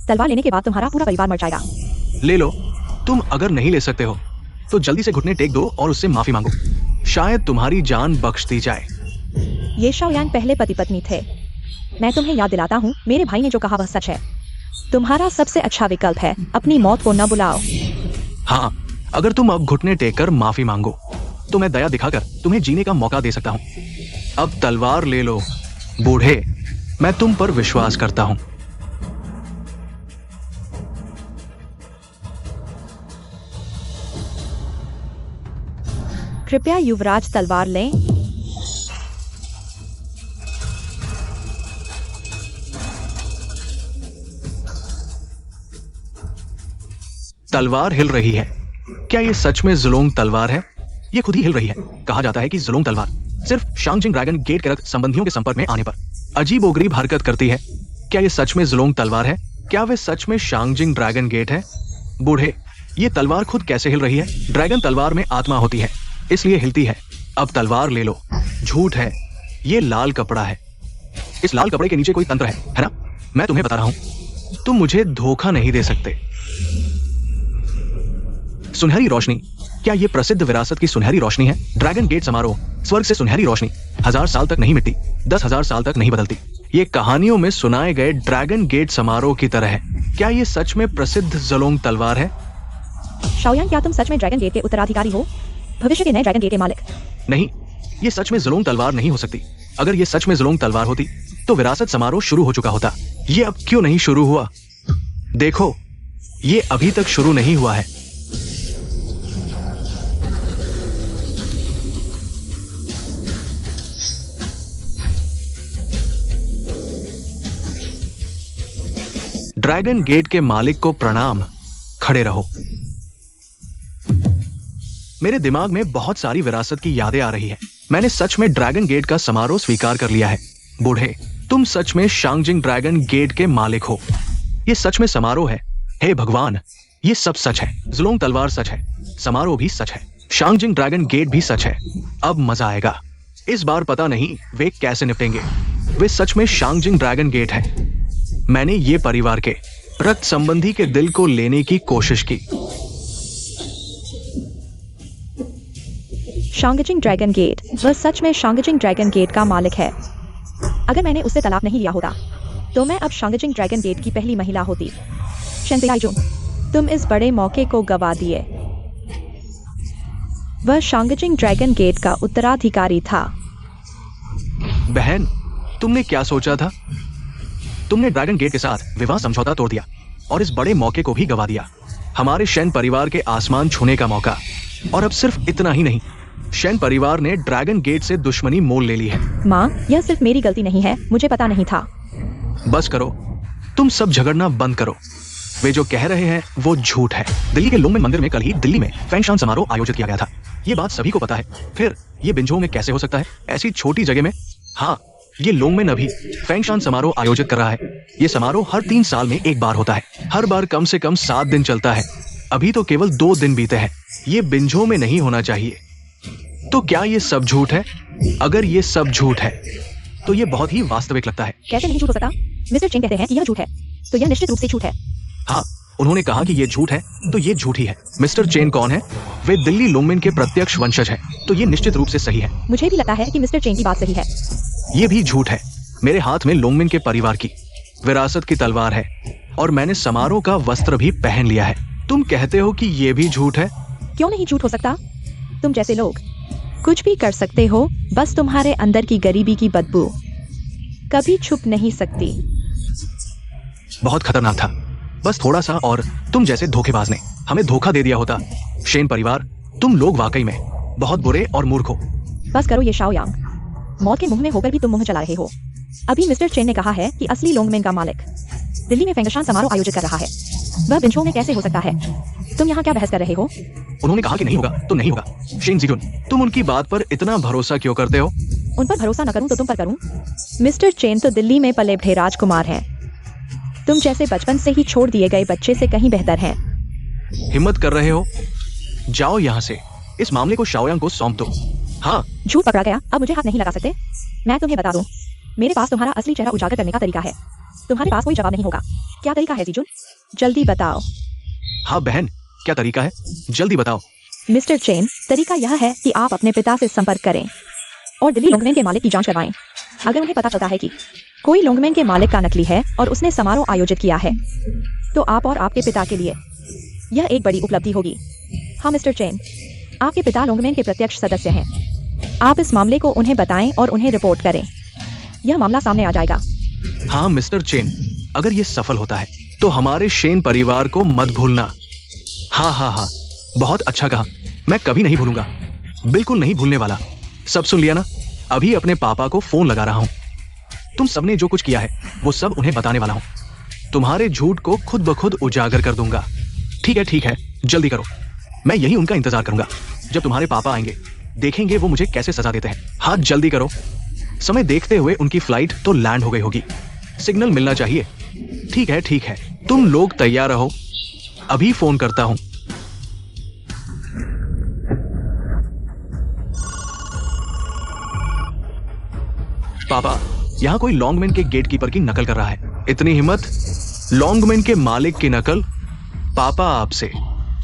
तलवार लेने के बाद तुम्हारा पूरा परिवार मर जाएगा।
ले लो। तुम अगर नहीं ले सकते हो तो जल्दी से घुटने टेक दो और उससे माफी मांगो। शायद तुम्हारी जान बख्श दी जाए।
ये शाओयान पहले पति पत्नी थे। मैं तुम्हें याद दिलाता हूँ, मेरे भाई ने जो कहा वह सच है। तुम्हारा सबसे अच्छा विकल्प है अपनी मौत को न बुलाओ।
हाँ, अगर तुम अब घुटने टेक कर माफी मांगो तो मैं दया दिखाकर तुम्हें जीने का मौका दे सकता हूँ। अब तलवार ले लो बूढ़े, मैं तुम पर विश्वास करता हूँ।
कृपया युवराज तलवार लें।
तलवार हिल रही है। क्या ये सच में जुलोंग तलवार है? ये खुद ही हिल रही है। कहा जाता है कि जुलोंग तलवार सिर्फ शांगजिंग ड्रैगन गेट के रक्त संबंधियों के संपर्क में आने पर अजीबोगरीब हरकत करती है। क्या ये सच में जुलोंग तलवार है? क्या वे सच में शांगजिंग ड्रैगन गेट है? बूढ़े, ये तलवार खुद कैसे हिल रही है? ड्रैगन तलवार में आत्मा होती है, इसलिए हिलती है। अब तलवार ले लो। झूठ है, ये लाल कपड़ा है। इस लाल कपड़े के नीचे कोई तंत्र है ना? मैं तुम्हें बता रहा हूं, तुम मुझे धोखा नहीं दे सकते। सुनहरी रोशनी, क्या ये प्रसिद्ध विरासत की सुनहरी रोशनी है? ड्रैगन गेट समारोह, स्वर्ग से सुनहरी रोशनी 1000 साल तक नहीं मिटती, 10,000 साल तक नहीं बदलती। ये कहानियों में सुनाए गए ड्रैगन गेट समारोह की तरह है। क्या ये सच में प्रसिद्ध जुलोंग तलवार है?
शाओयान, क्या तुम सच में ड्रैगन गेट के उत्तराधिकारी हो? भविष्य के नए ड्रैगन गेट के मालिक?
नहीं, ये सच में जुलोंग तलवार नहीं हो सकती। अगर ये सच में जुलोंग तलवार होती तो विरासत समारोह शुरू हो चुका होता। ये अब क्यों नहीं शुरू हुआ? देखो, ये अभी तक शुरू नहीं हुआ है। ड्रैगन गेट के मालिक को प्रणाम। खड़े रहो। मेरे दिमाग में बहुत सारी विरासत की यादें आ रही है। मैंने सच में ड्रैगन गेट का समारोह स्वीकार कर लिया है। बूढ़े, तुम सच में शांगजिंग ड्रैगन गेट के मालिक हो। ये सच में समारोह है। हे भगवान, ये सब सच है। जुलोंग तलवार सच है, समारोह भी सच है, शांगजिंग ड्रैगन गेट भी सच है। अब मजा आएगा। इस बार पता नहीं वे कैसे निपटेंगे। वे सच में शांगजिंग ड्रैगन गेट है। मैंने ये परिवार के रक्त संबंधी के दिल को लेने की कोशिश की।
शांगजिंग ड्रैगन गेट, वह सच में शांगजिंग ड्रैगन गेट का मालिक है। अगर मैंने उससे तलाक नहीं लिया होता तो मैं अब शांगजिंग ड्रैगन गेट की पहली महिला होती। शेंजियाइजुन, तुम इस बड़े मौके को गवा दिए। वह शांगजिंग ड्रैगन गेट का उत्तराधिकारी था।
बहन, तुमने क्या सोचा था? तुमने ड्रैगन गेट के साथ विवाह समझौता तोड़ दिया और इस बड़े मौके को भी गवा दिया। हमारे शेन परिवार के आसमान छूने का मौका। और अब सिर्फ इतना ही नहीं, शेन परिवार ने ड्रैगन गेट से दुश्मनी मोल ले ली है।
माँ, यह सिर्फ मेरी गलती नहीं है, मुझे पता नहीं था।
बस करो, तुम सब झगड़ना बंद करो। वे जो कह रहे हैं वो झूठ है। दिल्ली के लुंगमेन मंदिर में कल ही दिल्ली में फैंगशान समारोह आयोजित किया गया था। ये बात सभी को पता है। फिर ये बिंझों में कैसे हो सकता है, ऐसी छोटी जगह में? हाँ, ये लुंगमेन अभी फैंगशान समारोह आयोजित कर रहा है। ये समारोह हर 3 साल में एक बार होता है। हर बार कम से कम 7 दिन चलता है। अभी तो केवल 2 दिन बीते हैं। ये बिंझों में नहीं होना चाहिए। तो क्या ये सब झूठ है? अगर ये सब झूठ है तो ये बहुत ही वास्तविक लगता है।
कैसे नहीं झूठ हो सकता? मिस्टर चेन कहते हैं कि यह झूठ है, तो यह निश्चित रूप से झूठ है।
हाँ, उन्होंने कहा कि ये झूठ है तो ये झूठ ही है। मिस्टर चेन कौन है? वे दिल्ली लुंगमेन के प्रत्यक्ष वंशज हैं, तो ये निश्चित रूप से सही है।
मुझे भी लगता है कि मिस्टर चेन की बात सही है।
ये भी झूठ है। मेरे हाथ में लुंगमेन के परिवार की विरासत की तलवार है और मैंने समारोह का वस्त्र भी पहन लिया है। तुम कहते हो कि ये भी झूठ है?
क्यों नहीं झूठ हो सकता? तुम जैसे लोग कुछ भी कर सकते हो, बस तुम्हारे अंदर की गरीबी की बदबू कभी छुप नहीं सकती।
बहुत खतरनाक था। बस थोड़ा सा और तुम जैसे धोखेबाज ने हमें धोखा दे दिया होता। शेन परिवार, तुम लोग वाकई में बहुत बुरे और मूर्ख हो।
बस करो ये शाओयांग, मौत के मुंह में होकर भी तुम मुंह चला रहे हो। अभी मिस्टर चेन ने कहा है कि असली लोंगमेन का मालिक दिल्ली में फेंगशान समारोह आयोजित कर रहा है। वह बिंचो में कैसे हो सकता है? तुम यहाँ क्या बहस कर रहे हो?
उन्होंने कहा कि नहीं होगा तो नहीं होगा। शेन जीजुन, तुम उनकी बात पर इतना भरोसा क्यों करते हो?
उन पर भरोसा न करूं तो तुम पर करूं? मिस्टर चेन तो दिल्ली में पले बढ़े राजकुमार हैं। तुम जैसे बचपन से ही छोड़ दिए गए बच्चे से कहीं बेहतर हैं।
हिम्मत कर रहे हो? जाओ यहाँ से। इस मामले को शाओयांग को सौंप दो। हाँ,
झूठ पकड़ा गया, अब मुझे हाथ नहीं लगा सकते। मैं तुम्हें बता दूं, मेरे पास तुम्हारा असली चेहरा उजागर करने का तरीका है। तुम्हारे पास कोई जवाब नहीं होगा। क्या तरीका है जीजुन? जल्दी बताओ।
हाँ बहन, क्या तरीका है? जल्दी बताओ।
मिस्टर चेन, तरीका यह है कि आप अपने पिता से संपर्क करें और दिल्ली लोंगमेन के मालिक की जांच करवाएं। अगर उन्हें पता चलता है कि कोई लोंगमेन के मालिक का नकली है और उसने समारोह आयोजित किया है, तो आप और आपके पिता के लिए यह एक बड़ी उपलब्धि होगी। हाँ मिस्टर चेन, आपके पिता लोंगमेन के प्रत्यक्ष सदस्य हैं। आप इस मामले को उन्हें बताएं और उन्हें रिपोर्ट करें। यह मामला सामने आ जाएगा।
हाँ मिस्टर चेन, अगर ये सफल होता है तो हमारे शेन परिवार को मत भूलना। हाँ हाँ हाँ, बहुत अच्छा कहा। मैं कभी नहीं भूलूंगा, बिल्कुल नहीं भूलने वाला। सब सुन लिया ना? अभी अपने पापा को फोन लगा रहा हूँ। तुम सबने जो कुछ किया है वो सब उन्हें बताने वाला हूँ। तुम्हारे झूठ को खुद ब खुद उजागर कर दूंगा। ठीक है, जल्दी करो। मैं यही उनका इंतजार करूंगा। जब तुम्हारे पापा आएंगे, देखेंगे वो मुझे कैसे सजा देते हैं। हाँ जल्दी करो। समय देखते हुए उनकी फ्लाइट तो लैंड हो गई होगी। सिग्नल मिलना चाहिए। ठीक है, तुम लोग तैयार रहो, अभी फोन करता हूं। पापा, यहां कोई लॉन्गमैन के गेटकीपर की नकल कर रहा है। इतनी हिम्मत? लॉन्गमैन के मालिक की नकल? पापा आपसे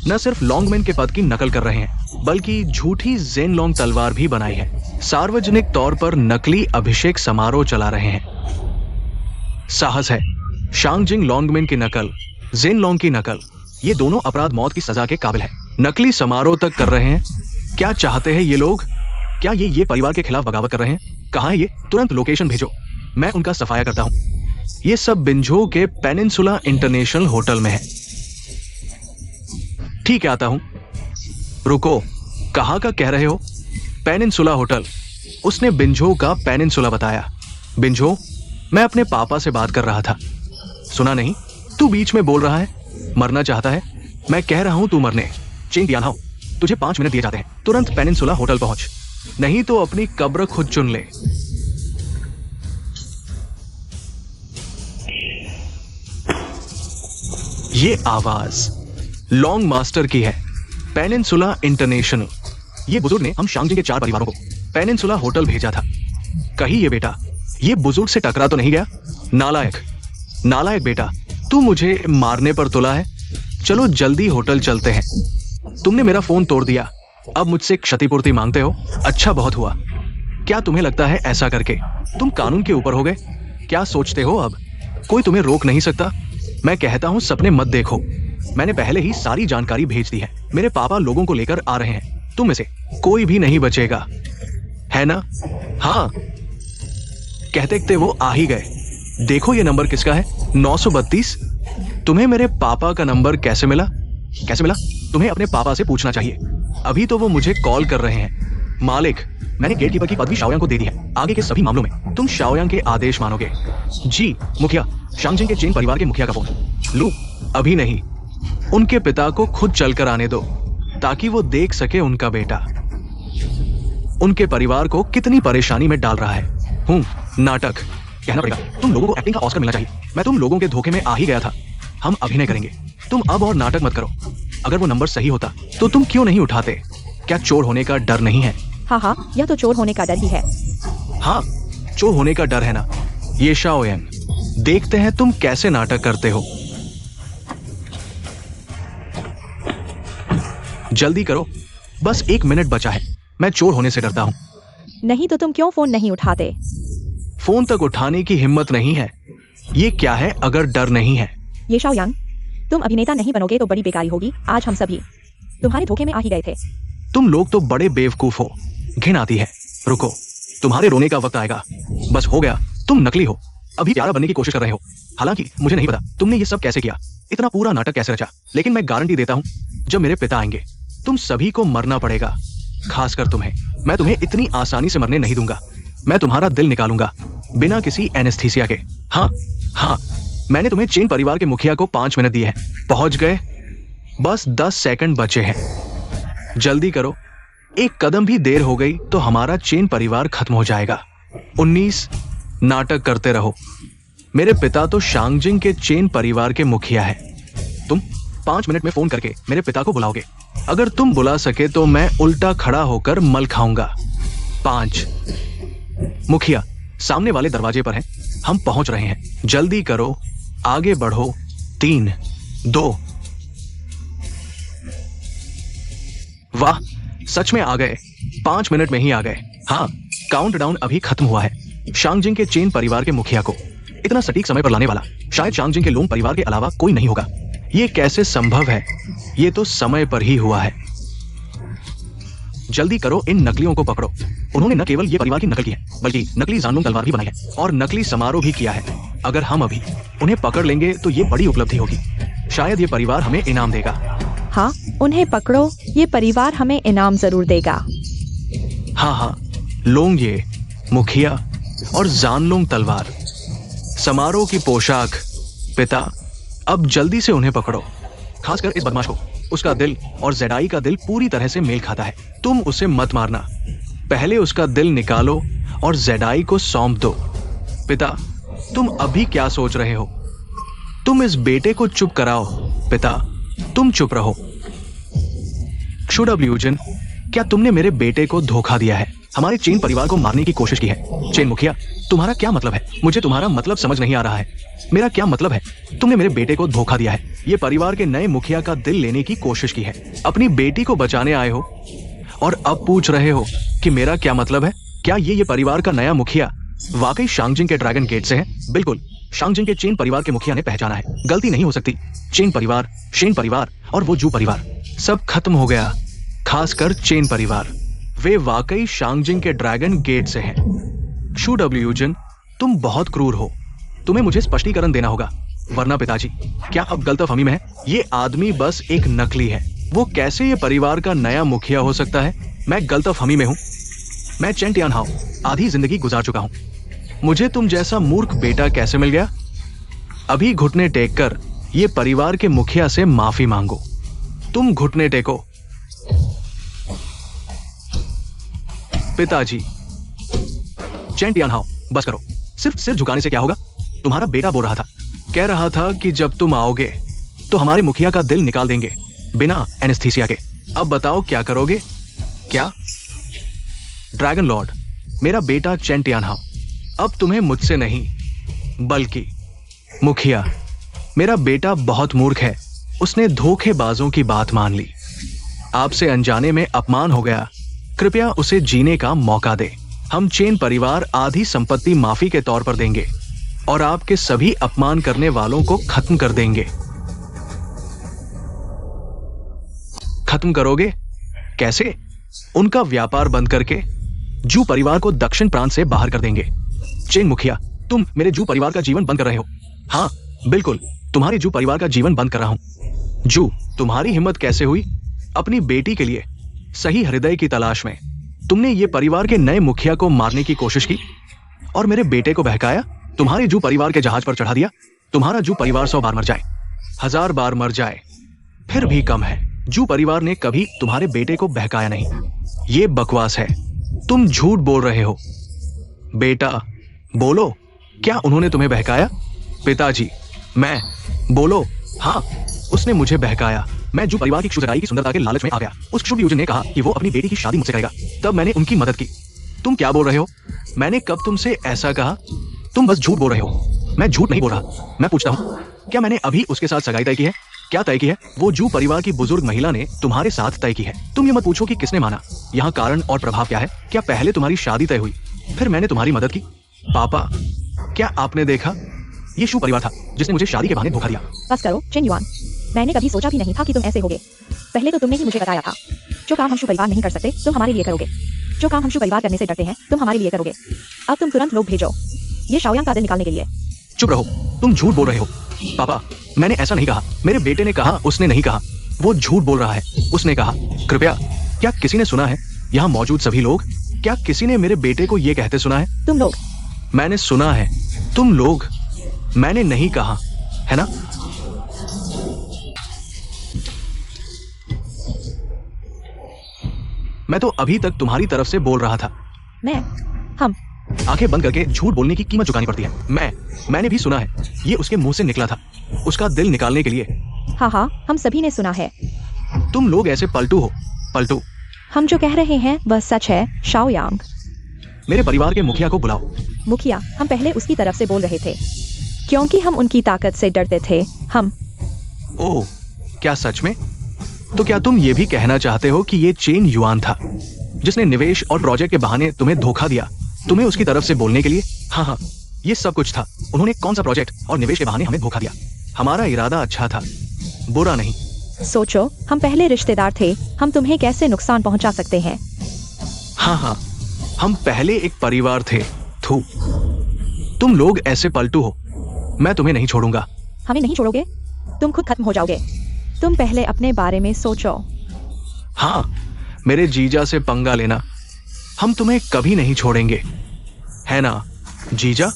न सिर्फ लॉन्गमैन के पद की नकल कर रहे हैं, बल्कि झूठी जेनलोंग तलवार भी बनाई है। सार्वजनिक तौर पर नकली अभिषेक समारोह चला रहे हैं। साहस है। शांगजिंग लॉन्गमैन की नकल, जेनलोंग की नकल, ये दोनों अपराध मौत की सजा के काबिल है। नकली समारोह तक कर रहे हैं। क्या चाहते हैं ये लोग? क्या ये परिवार के खिलाफ बगावत कर रहे हैं? कहाँ है ये? तुरंत लोकेशन भेजो, मैं उनका सफाया करता हूँ। ये सब बिंझो के पेनिनसुला इंटरनेशनल होटल में है। ठीक है, आता हूं। रुको, कहाँ का कह रहे हो? Peninsula hotel. उसने बिंझो का पेनिनसुला बताया। बिंझो, मैं अपने पापा से बात कर रहा था। सुना नहीं? तू बीच में बोल रहा है। मरना चाहता है? मैं कह रहा हूं तू मरने। चेन दिया ना हो, तुझे 5 मिनट दिए जाते हैं। तुरंत पेनिनसुला होटल पहुंच, नहीं तो अपनी कब्र खुद चुन ले। ये आवाज लॉन्ग मास्टर की है। Peninsula international. ये बुजुर्ग ने हम शांगजिंग के 4 परिवारों को पेनिनसुला होटल भेजा था। कही ये बेटा, ये बुजुर्ग से टकरा तो नहीं गया? नालायक बेटा, तू मुझे मारने पर तुला है। चलो जल्दी होटल चलते हैं। तुमने मेरा फोन तोड़ दिया, अब मुझसे क्षतिपूर्ति मांगते हो? अच्छा, बहुत हुआ। क्या तुम्हें लगता है ऐसा करके तुम कानून के ऊपर हो गए? क्या सोचते हो अब कोई तुम्हें रोक नहीं सकता? मैं कहता हूं सपने मत देखो। मैंने पहले ही सारी जानकारी भेज दी है। मेरे पापा लोगों को लेकर आ रहे हैं। तुम में से कोई भी नहीं बचेगा, है ना? हाँ, कहते कहते वो आ ही गए। देखो ये नंबर किसका है? 932। तुम्हें मेरे पापा का नंबर कैसे मिला? तुम्हें अपने पापा से पूछना चाहिए। अभी तो वो मुझे कॉल कर रहे हैं। मालिक, मैंने गेटकीपर की पदवी शाओयांग को दे दी है। आगे के सभी मामलों में तुम शाओयांग के आदेश मानोगे। जी मुखिया, शांगजिंग के चेन परिवार के मुखिया का फोन। लू, अभी नहीं, उनके पिता को खुद चलकर आने दो ताकि वो देख सके उनका बेटा उनके परिवार को कितनी परेशानी में डाल रहा है। नाटक कहना पड़ेगा। तुम लोगों को एक्टिंग का ऑस्कर मिलना चाहिए। मैं तुम लोगों के धोखे में आ ही गया था। हम अभिनय करेंगे। तुम अब और नाटक मत करो। अगर वो नंबर सही होता तो तुम क्यों नहीं उठाते? क्या चोर होने का डर नहीं है?
हाँ, यह तो चोर होने का डर ही है।
हाँ, चोर होने का डर है ना? ये शाओयांग, देखते हैं तुम कैसे नाटक करते हो। जल्दी करो, बस 1 मिनट बचा है। मैं चोर होने से डरता हूं।
नहीं तो तुम क्यों फोन नहीं उठाते?
फोन तक उठाने की हिम्मत नहीं है। ये क्या है अगर डर नहीं है?
ये शाओयांग, तुम अभिनेता नहीं बनोगे तो बड़ी बेकारी होगी। आज हम सभी तुम्हारे धोखे में आ ही गए थे।
तुम लोग तो बड़े बेवकूफ हो। घिन आती है। रुको, तुम्हारे रोने का वक्त आएगा। बस हो गया, तुम नकली हो, अभी प्यारा बनने की कोशिश कर रहे हो। हालांकि मुझे नहीं पता तुमने ये सब कैसे किया, इतना पूरा नाटक कैसे रचा, लेकिन मैं गारंटी देता हूं, जब मेरे पिता आएंगे तुम सभी को मरना पड़ेगा, खासकर तुम्हें। मैं तुम्हें इतनी आसानी से मरने नहीं दूंगा। मैं तुम्हारा दिल निकालूंगा बिना किसी एनेस्थीसिया के। हाँ हाँ, मैंने तुम्हें चेन परिवार के मुखिया को 5 मिनट दिए हैं। पहुंच गए? बस 10 सेकंड बचे हैं, जल्दी करो। एक कदम भी देर हो गई तो हमारा चेन परिवार खत्म हो जाएगा। 19 नाटक करते रहो। मेरे पिता तो शांगजिंग के चेन परिवार के मुखिया है। तुम 5 मिनट में फोन करके मेरे पिता को बुलाओगे। अगर तुम बुला सके तो मैं उल्टा खड़ा होकर मल खाऊंगा। 5। मुखिया सामने वाले दरवाजे पर हैं, हम पहुंच रहे हैं, जल्दी करो, आगे बढ़ो। 3, 2। वाह, सच में आ गए, 5 मिनट में ही आ गए। हाँ, काउंटडाउन अभी खत्म हुआ है। शांगजिंग के चेन परिवार के मुखिया को इतना सटीक समय पर लाने वाला शायद शांगजिंग के लोंग परिवार के अलावा कोई नहीं होगा। ये कैसे संभव है? ये तो समय पर ही हुआ है। जल्दी करो, इन नकलियों को पकड़ो। उन्होंने न केवल ये परिवार की नकल की है, बल्कि नकली जानलुंग तलवार भी बनाई है और नकली समारोह भी किया है। अगर हम अभी उन्हें पकड़ लेंगे तो ये बड़ी उपलब्धि होगी। शायद ये परिवार हमें इनाम देगा।
हाँ, उन्हें पकड़ो, ये परिवार हमें इनाम जरूर देगा।
हाँ हाँ, लोंग ये, मुखिया और जानलुंग तलवार, समारोह की पोशाक। पिता, अब जल्दी से उन्हें पकड़ो, खासकर इस बदमाश को। उसका दिल और जेडाई का दिल पूरी तरह से मेल खाता है। तुम उसे मत मारना, पहले उसका दिल निकालो और जेडाई को सौंप दो। पिता, तुम अभी क्या सोच रहे हो? तुम इस बेटे को चुप कराओ। पिता, तुम चुप रहो। क्षुडब्ल्यूजन, क्या तुमने मेरे बेटे को धोखा दिया है? हमारे चेन परिवार को मारने की कोशिश की है। चेन मुखिया, तुम्हारा क्या मतलब है? मुझे तुम्हारा मतलब समझ नहीं आ रहा है। मेरा क्या मतलब है? तुमने मेरे बेटे को धोखा दिया है। ये परिवार के नए मुखिया का दिल लेने की कोशिश की है। अपनी बेटी को बचाने आए हो और अब पूछ रहे हो कि मेरा क्या मतलब है? क्या ये परिवार का नया मुखिया वाकई शांगजिंग के ड्रैगन गेट से है? बिल्कुल, शांगजिंग के चेन परिवार के मुखिया ने पहचाना है। गलती नहीं हो सकती। चेन परिवार, शेन परिवार और वो जू परिवार, सब खत्म हो गया। खासकर चेन परिवार, वे वाकई शांगजिंग के ड्रैगन गेट से हैं। क्षुडब्ल्यूजन, तुम बहुत क्रूर हो। तुम्हें मुझे स्पष्टीकरण देना होगा, वरना पिताजी, क्या अब गलतफहमी में है? ये आदमी बस एक नकली है। वो कैसे ये परिवार का नया मुखिया हो सकता है? मैं गलतफहमी में हूं। मैं चेन टियानहाओ, आधी जिंदगी गुजार चुका हूं। मुझे तुम जैसा मूर्ख बेटा कैसे मिल गया? अभी घुटने टेक कर ये परिवार के मुखिया से माफी मांगो। तुम घुटने टेको। पिताजी, चेन टियानहाओ, बस करो। सिर्फ सिर झुकाने से क्या होगा? तुम्हारा बेटा बोल रहा था, कह रहा था कि जब तुम आओगे तो हमारे मुखिया का दिल निकाल देंगे बिना एनेस्थीसिया के। अब बताओ क्या करोगे? क्या? ड्रैगन लॉर्ड, मेरा बेटा चेन टियानहाओ, अब तुम्हें मुझसे नहीं बल्कि मुखिया, मेरा बेटा बहुत मूर्ख है। उसने धोखेबाजों की बात मान ली। आपसे अनजाने में अपमान हो गया। कृपया उसे जीने का मौका दे। हम चेन परिवार आधी संपत्ति माफी के तौर पर देंगे और आपके सभी अपमान करने वालों को खत्म कर देंगे। खत्म करोगे? कैसे? उनका व्यापार बंद करके जू परिवार को दक्षिण प्रांत से बाहर कर देंगे। चेन मुखिया, तुम मेरे जू परिवार का जीवन बंद कर रहे हो। हाँ बिल्कुल, तुम्हारे जू परिवार का जीवन बंद कर रहा हूं। जू, तुम्हारी हिम्मत कैसे हुई? अपनी बेटी के लिए सही हृदय की तलाश में तुमने ये परिवार के नए मुखिया को मारने की कोशिश की और मेरे बेटे को बहकाया। तुम्हारे जू परिवार के जहाज पर चढ़ा दिया। तुम्हारा जू परिवार 100 बार मर जाए, 1000 बार मर जाए, फिर भी कम है। जू परिवार ने कभी तुम्हारे बेटे को बहकाया नहीं। ये बकवास है, तुम झूठ बोल रहे हो। बेटा बोलो, क्या उन्होंने तुम्हें बहकाया? पिताजी, मैं बोलो। हाँ, उसने मुझे बहकाया। मैं जू परिवार की क्षुद्राई की सुंदरता के लालच में आ गया। उस क्षुद्रयूजन ने कहा कि वो अपनी बेटी की शादी मुझसे करेगा, तब मैंने उनकी मदद की। तुम क्या बोल रहे हो? मैंने कब तुमसे ऐसा कहा? तुम बस झूठ बोल रहे हो। मैं झूठ नहीं बोल रहा। मैं पूछता हूँ, क्या मैंने अभी उसके साथ सगाई तय की है? क्या तय की है? वो जू परिवार की बुजुर्ग महिला ने तुम्हारे साथ तय की है। तुम ये मत पूछो कि किसने माना। यहाँ कारण और प्रभाव क्या है? क्या पहले तुम्हारी शादी तय हुई, फिर मैंने तुम्हारी मदद की? पापा, क्या आपने देखा? ये शू परिवार था जिसने मुझे शादी के बहाने धोखा दिया।
बस करो चेन युआन, मैंने कभी सोचा भी नहीं था कि तुम ऐसे होगे। पहले तो तुमने ही मुझे बताया था, जो काम हम शू परिवार नहीं कर सकते तुम हमारे लिए करोगे। जो काम हम शु परिवार करने से डरते हैं तुम हमारे लिए करोगे। अब तुम तुरंत लोग भेजो ये शाओयांग का दिल निकालने के लिए।
चुप रहो, तुम झूठ बोल रहे हो। पापा, मैंने ऐसा नहीं कहा। मेरे बेटे ने कहा, उसने नहीं कहा। वो झूठ बोल रहा है। उसने कहा। कृपया, क्या किसी ने सुना है? यहाँ मौजूद सभी लोग, क्या किसी ने मेरे बेटे को ये कहते सुना है?
तुम लोग।
मैंने सुना है। तुम लोग, मैंने नहीं कहा, है ना? मैं तो अभी तक तुम्हारी तरफ से बोल रहा था।
हम
आंखें बंद करके झूठ बोलने की कीमत चुकानी पड़ती है। मैंने भी सुना है। ये उसके मुंह से निकला था, उसका दिल निकालने के लिए।
हाँ, हम सभी ने सुना है।
तुम लोग ऐसे पलटू हो, पलटू।
हम जो कह रहे हैं वह सच है शाओयांग।
मेरे परिवार के मुखिया को बुलाओ।
मुखिया, हम पहले उसकी तरफ से बोल रहे थे क्योंकि हम उनकी ताकत से डरते थे। हम।
ओह, क्या सच में? तो क्या तुम ये भी कहना चाहते हो कि ये चेन युआन था जिसने निवेश और प्रोजेक्ट के बहाने तुम्हें धोखा दिया, तुम्हें उसकी तरफ से बोलने के लिए? हाँ, ये सब कुछ था। उन्होंने कौन सा प्रोजेक्ट और निवेश के बहाने हमें धोखा दिया? हमारा इरादा अच्छा था, बुरा नहीं।
सोचो, हम पहले रिश्तेदार थे, हम तुम्हें कैसे नुकसान पहुंचा सकते हैं?
हाँ, हम पहले एक परिवार थे। थू, तुम लोग ऐसे पलटू हो। मैं तुम्हें नहीं छोड़ूंगा।
हमें नहीं छोड़ोगे? तुम खुद खत्म हो जाओगे। तुम पहले अपने बारे में सोचो।
हाँ, मेरे जीजा से पंगा लेना। हम तुम्हें कभी नहीं छोड़ेंगे, है ना जीजा?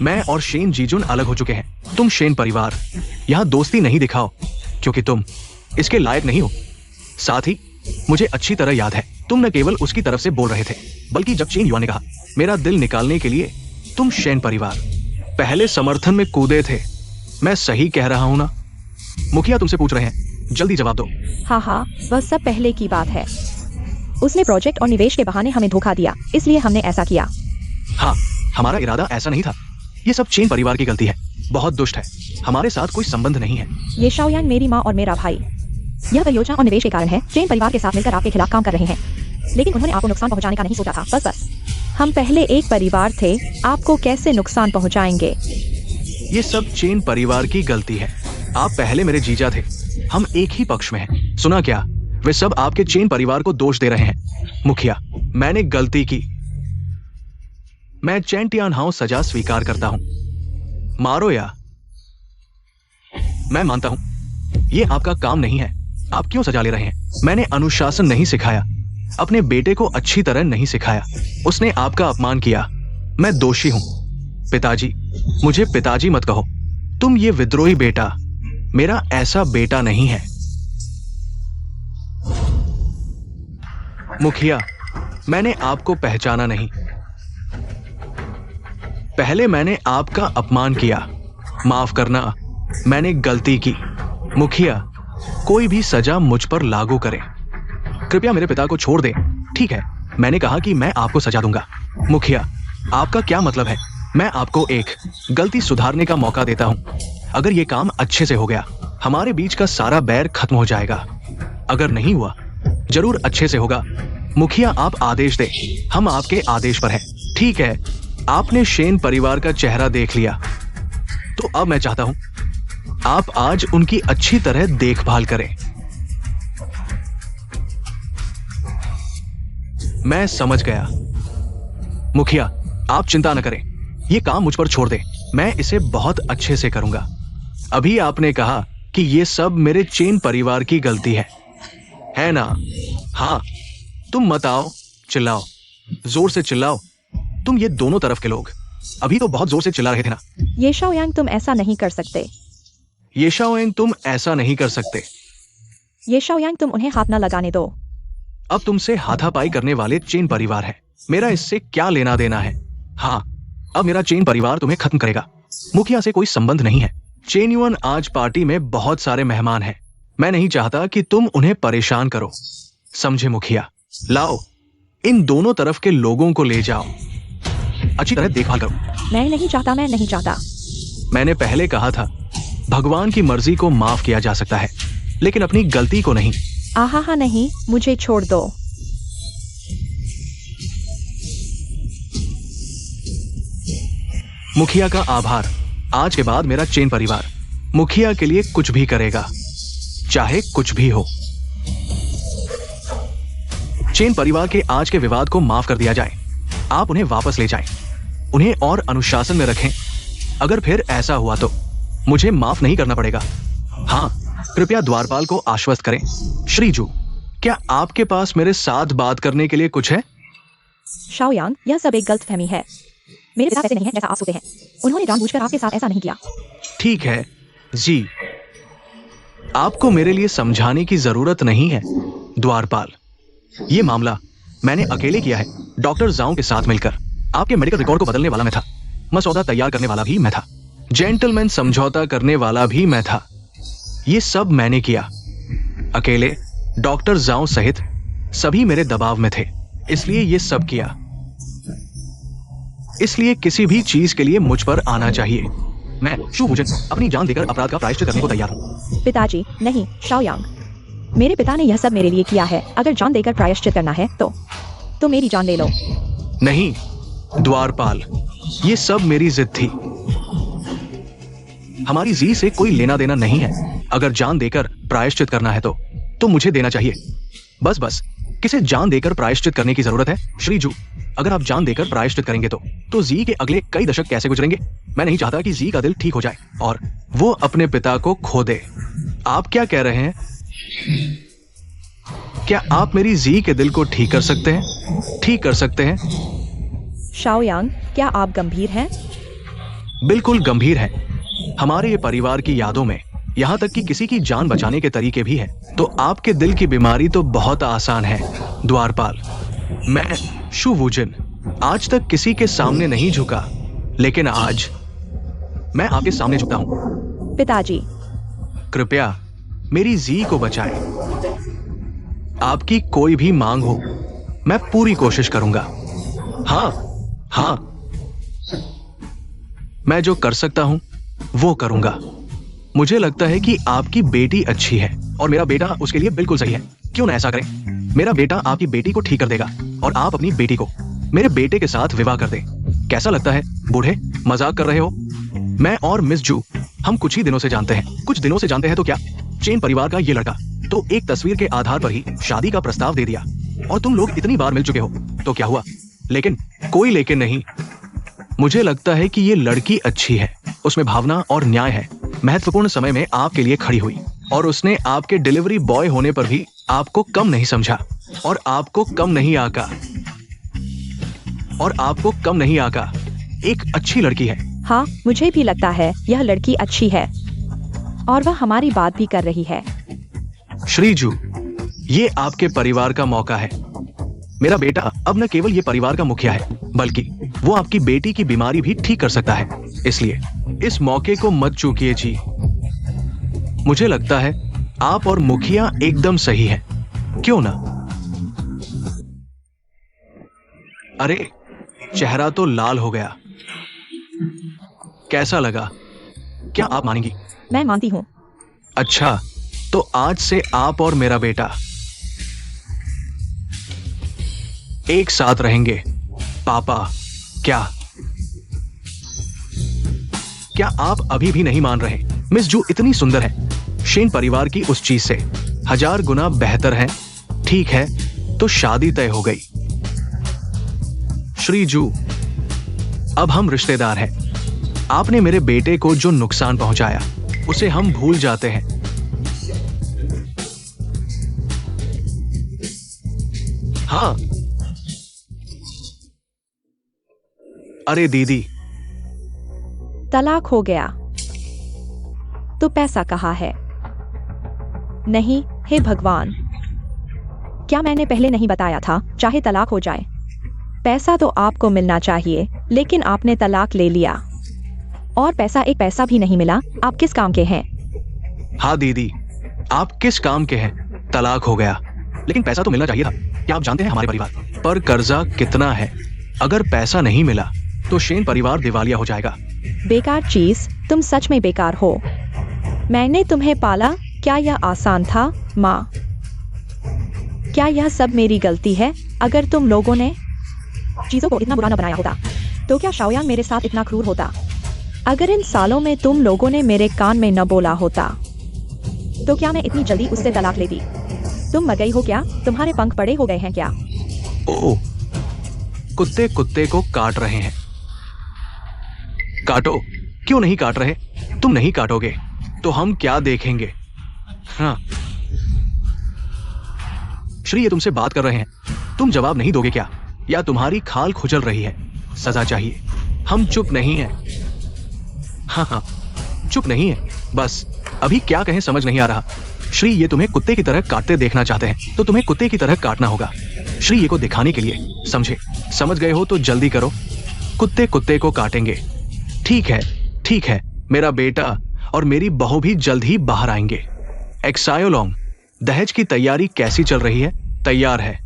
मैं और शेन जीजुन अलग हो चुके हैं। तुम शेन परिवार यहाँ दोस्ती नहीं दिखाओ क्योंकि तुम इसके लायक नहीं हो। साथ ही मुझे अच्छी तरह याद है, तुम न केवल उसकी तरफ से बोल रहे थे, बल्कि जब चेन युआन ने कहा मेरा दिल निकालने के लिए, तुम शेन परिवार पहले समर्थन में कूदे थे। मैं सही कह रहा हूं ना? मुखिया तुमसे पूछ रहे हैं, जल्दी जवाब दो।
हाँ, वह सब पहले की बात है। उसने प्रोजेक्ट और निवेश के बहाने हमें धोखा दिया, इसलिए हमने ऐसा किया।
हाँ, हमारा इरादा ऐसा नहीं था। ये सब चेन परिवार की गलती है। बहुत दुष्ट है। हमारे साथ कोई संबंध नहीं है।
ये शाओयांग मेरी माँ और मेरा भाई। यह परियोजना और निवेश के कारण है। चेन परिवार के साथ मिलकर आपके खिलाफ काम कर रहे हैं, लेकिन उन्होंने आपको नुकसान पहुंचाने का नहीं सोचा था। बस। हम पहले एक परिवार थे, आपको कैसे नुकसान पहुंचाएंगे?
ये सब चेन परिवार की गलती है। आप पहले मेरे जीजा थे, हम एक ही पक्ष में हैं। सुना क्या? वे सब आपके चेन परिवार को दोष दे रहे हैं। मुखिया, मैंने गलती की। मैं चेन टियानहाओ सजा स्वीकार करता हूं। मारो या। मैं मानता हूं ये आपका काम नहीं है। आप क्यों सजा ले रहे हैं? मैंने अनुशासन नहीं सिखाया, अपने बेटे को अच्छी तरह नहीं सिखाया। उसने आपका अपमान किया। मैं दोषी हूं। पिताजी, मुझे पिताजी मत कहो। तुम ये विद्रोही बेटा, मेरा ऐसा बेटा नहीं है। मुखिया, मैंने आपको पहचाना नहीं। पहले मैंने आपका अपमान किया। माफ करना, मैंने गलती की। मुखिया, कोई भी सजा मुझ पर लागू करे। कृपया मेरे पिता को छोड़ दे। ठीक है, मैंने कहा कि मैं आपको सजा दूंगा। मुखिया, आपका क्या मतलब है? मैं आपको एक गलती सुधारने का मौका देता हूं। अगर ये काम अच्छे से हो गया, हमारे बीच का सारा बैर खत्म हो जाएगा। अगर नहीं हुआ, जरूर अच्छे से होगा। मुखिया, आप आदेश दे। हम आपके आदेश पर हैं। ठीक है, आपने शेन परिवार का चेहरा देख लिया, तो अब मैं चाहता हूं आप आज उनकी अच्छी तरह देखभाल करें। मैं समझ गया। मुखिया, आप चिंता न करें। ये काम मुझ पर छोड़ दे। मैं इसे बहुत अच्छे से करूंगा। अभी आपने कहा कि ये सब मेरे चेन परिवार की गलती है ना? हाँ, तुम मत आओ, चिल्लाओ, जोर से चिल्लाओ। तुम ये दोनों तरफ के लोग अभी तो बहुत जोर से चिल्ला रहे थे ना।
ये शाओयांग, तुम ऐसा नहीं कर सकते।
ये शाओयांग, तुम ऐसा नहीं कर सकते।
ये शाओयांग, तुम उन्हें हाथ न लगाने दो।
अब तुमसे हाथापाई करने वाले चेन परिवार है। मेरा इससे क्या लेना देना है? हाँ, अब मेरा चेन परिवार तुम्हें खत्म करेगा। मुखिया से कोई संबंध नहीं है। चेन युआन आज पार्टी में बहुत सारे मेहमान हैं। मैं नहीं चाहता कि तुम उन्हें परेशान करो। समझे मुखिया? लाओ, इन दोनों तरफ के लोगों को ले जाओ। अच्छी तरह देखभाल करो।
मैं नहीं चाहता।
मैंने पहले कहा था, भगवान की मर्जी को माफ किया जा सकता है, लेकिन अपनी गलती को नहीं।
आहा, नहीं, मुझे छोड़ दो।
मुखिया का आभार। आज के बाद मेरा चेन परिवार मुखिया के लिए कुछ भी करेगा, चाहे कुछ भी हो। चेन परिवार के आज के विवाद को माफ कर दिया जाए। आप उन्हें वापस ले जाएं, उन्हें और अनुशासन में रखें। अगर फिर ऐसा हुआ तो मुझे माफ नहीं करना पड़ेगा। हाँ, कृपया द्वारपाल को आश्वस्त करें। श्रीजू, क्या आपके पास मेरे साथ बात करने के लिए कुछ है?
शाओयांग, यह सब एक गलतफहमी है। मेरे पिता ऐसे नहीं है जैसा आप सोचते हैं। उन्होंने जानबूझकर आपके साथ ऐसा नहीं किया।
ठीक है जी, आपको मेरे लिए समझाने की जरूरत नहीं है द्वारपाल। ये मामला मैंने अकेले किया है, डॉक्टर जाओ के साथ मिलकर। आपके मेडिकल रिकॉर्ड को बदलने वाला मैं था, मसौदा तैयार करने वाला भी मैं था, जेंटलमैन समझौता करने वाला भी मैं था। ये सब मैंने किया अकेले। डॉक्टर जाओ सहित सभी मेरे दबाव में थे, इसलिए ये सब किया। इसलिए किसी भी चीज के लिए मुझ पर आना चाहिए। मैं शु वुजन अपनी जान देकर अपराध का प्रायश्चित करने को तैयार हूँ।
पिताजी, नहीं शाओयांग, मेरे पिता ने यह सब मेरे लिए किया है। अगर जान देकर प्रायश्चित करना है तो मेरी जान ले लो।
नहीं द्वारपाल, ये सब मेरी जिद थी। हमारी जी से कोई लेना देना नहीं है। अगर जान देकर प्रायश्चित करना है तो मुझे देना चाहिए। बस किसे जान देकर प्रायश्चित करने की जरूरत है? श्रीजू, अगर आप जान देकर प्रायश्चित करेंगे तो जी के अगले कई दशक कैसे गुजरेंगे? मैं नहीं चाहता कि जी का दिल ठीक हो जाए और वो अपने पिता को खो दे। आप क्या कह रहे हैं? क्या आप मेरी जी के दिल को ठीक कर सकते हैं? ठीक कर सकते हैं?
शाओयांग, क्या आप गंभीर हैं?
बिल्कुल गंभीर है। हमारे ये परिवार की यादों में यहाँ तक कि किसी की जान बचाने के तरीके भी हैं। तो आपके दिल की बीमारी तो बहुत आसान है द्वारपाल। मैं शु वुजन आज तक किसी के सामने नहीं झुका, लेकिन आज मैं आपके सामने झुकता हूँ।
पिताजी,
कृपया मेरी जी को बचाएं। आपकी कोई भी मांग हो, मैं पूरी कोशिश करूंगा। हाँ, मैं जो कर सकता हूं वो करूंगा। मुझे लगता है कि आपकी बेटी अच्छी है और मेरा बेटा उसके लिए बिल्कुल सही है। क्यों ना ऐसा करें? मेरा बेटा आपकी बेटी को ठीक कर देगा और आप अपनी बेटी को मेरे बेटे के साथ विवाह कर दें। कैसा लगता है बूढ़े? मजाक कर रहे हो? मैं और मिस जू हम कुछ ही दिनों से जानते हैं। कुछ दिनों से जानते हैं तो क्या? चेन परिवार का ये लड़का तो एक तस्वीर के आधार पर ही शादी का प्रस्ताव दे दिया और तुम लोग इतनी बार मिल चुके हो तो क्या हुआ? लेकिन कोई लेकिन नहीं। मुझे लगता है कि ये लड़की अच्छी है, उसमें भावना और न्याय है। महत्वपूर्ण समय में आपके लिए खड़ी हुई और उसने आपके डिलीवरी बॉय होने पर भी आपको कम नहीं समझा और आपको कम नहीं आका। एक अच्छी लड़की है।
हाँ, मुझे भी लगता है यह लड़की अच्छी है और वह हमारी बात भी कर रही है।
श्रीजू, ये आपके परिवार का मौका है। मेरा बेटा अब न केवल ये परिवार का मुखिया है, बल्कि वो आपकी बेटी की बीमारी भी ठीक कर सकता है। इसलिए इस मौके को मत चूकिए जी। मुझे लगता है आप और मुखिया एकदम सही है, क्यों ना? अरे, चेहरा तो लाल हो गया। कैसा लगा? क्या आप मानेंगी?
मैं मानती हूँ।
अच्छा, तो आज से आप और मेरा बेटा एक साथ रहेंगे। पापा, क्या आप अभी भी नहीं मान रहे? मिस जू इतनी सुंदर है, शेन परिवार की उस चीज से 1000 गुना बेहतर है। ठीक है, तो शादी तय हो गई। श्रीजू, अब हम रिश्तेदार हैं। आपने मेरे बेटे को जो नुकसान पहुंचाया उसे हम भूल जाते हैं। हाँ। अरे दीदी,
तलाक हो गया तो पैसा कहाँ है? नहीं, हे भगवान, क्या मैंने पहले नहीं बताया था? चाहे तलाक हो जाए, पैसा तो आपको मिलना चाहिए, लेकिन आपने तलाक ले लिया और पैसा एक पैसा भी नहीं मिला। आप किस काम के हैं?
हाँ दीदी, आप किस काम के हैं? तलाक हो गया, लेकिन पैसा तो मिलना चाहिए था। क्या आप जानते हैं हमारे परिवार पर कर्जा कितना है? अगर पैसा नहीं मिला तो शेन परिवार दिवालिया हो जाएगा।
बेकार चीज, तुम सच में बेकार हो। मैंने तुम्हें पाला, क्या यह आसान था माँ? क्या यह सब मेरी गलती है? अगर तुम लोगों ने चीजों को इतना बुरा न बनाया होता तो क्या शाओयांग मेरे साथ इतना क्रूर होता? अगर इन सालों में तुम लोगों ने मेरे कान में न बोला होता तो क्या मैं इतनी जल्दी उससे तलाक लेती? तुम मर गई हो क्या? तुम्हारे पंख बड़े हो गए हैं क्या?
ओ, कुत्ते कुत्ते को काट रहे हैं। काटो। क्यों नहीं काट रहे? तुम नहीं काटोगे तो हम क्या देखेंगे? हाँ श्री, ये तुमसे बात कर रहे हैं, तुम जवाब नहीं दोगे क्या? या तुम्हारी खाल खुजल रही है? सजा चाहिए। हम चुप नहीं हैं। हाँ चुप नहीं है। बस अभी क्या कहें समझ नहीं आ रहा। श्री, ये तुम्हें कुत्ते की तरह काटते देखना चाहते हैं तो तुम्हें कुत्ते की तरह काटना होगा। श्री, ये को दिखाने के लिए, समझे? समझ गए हो तो जल्दी करो। कुत्ते कुत्ते को काटेंगे। ठीक है, मेरा बेटा और मेरी बहू भी जल्द ही बाहर आएंगे। एक्सायोलोंग, दहेज की तैयारी कैसी चल रही है? तैयार है।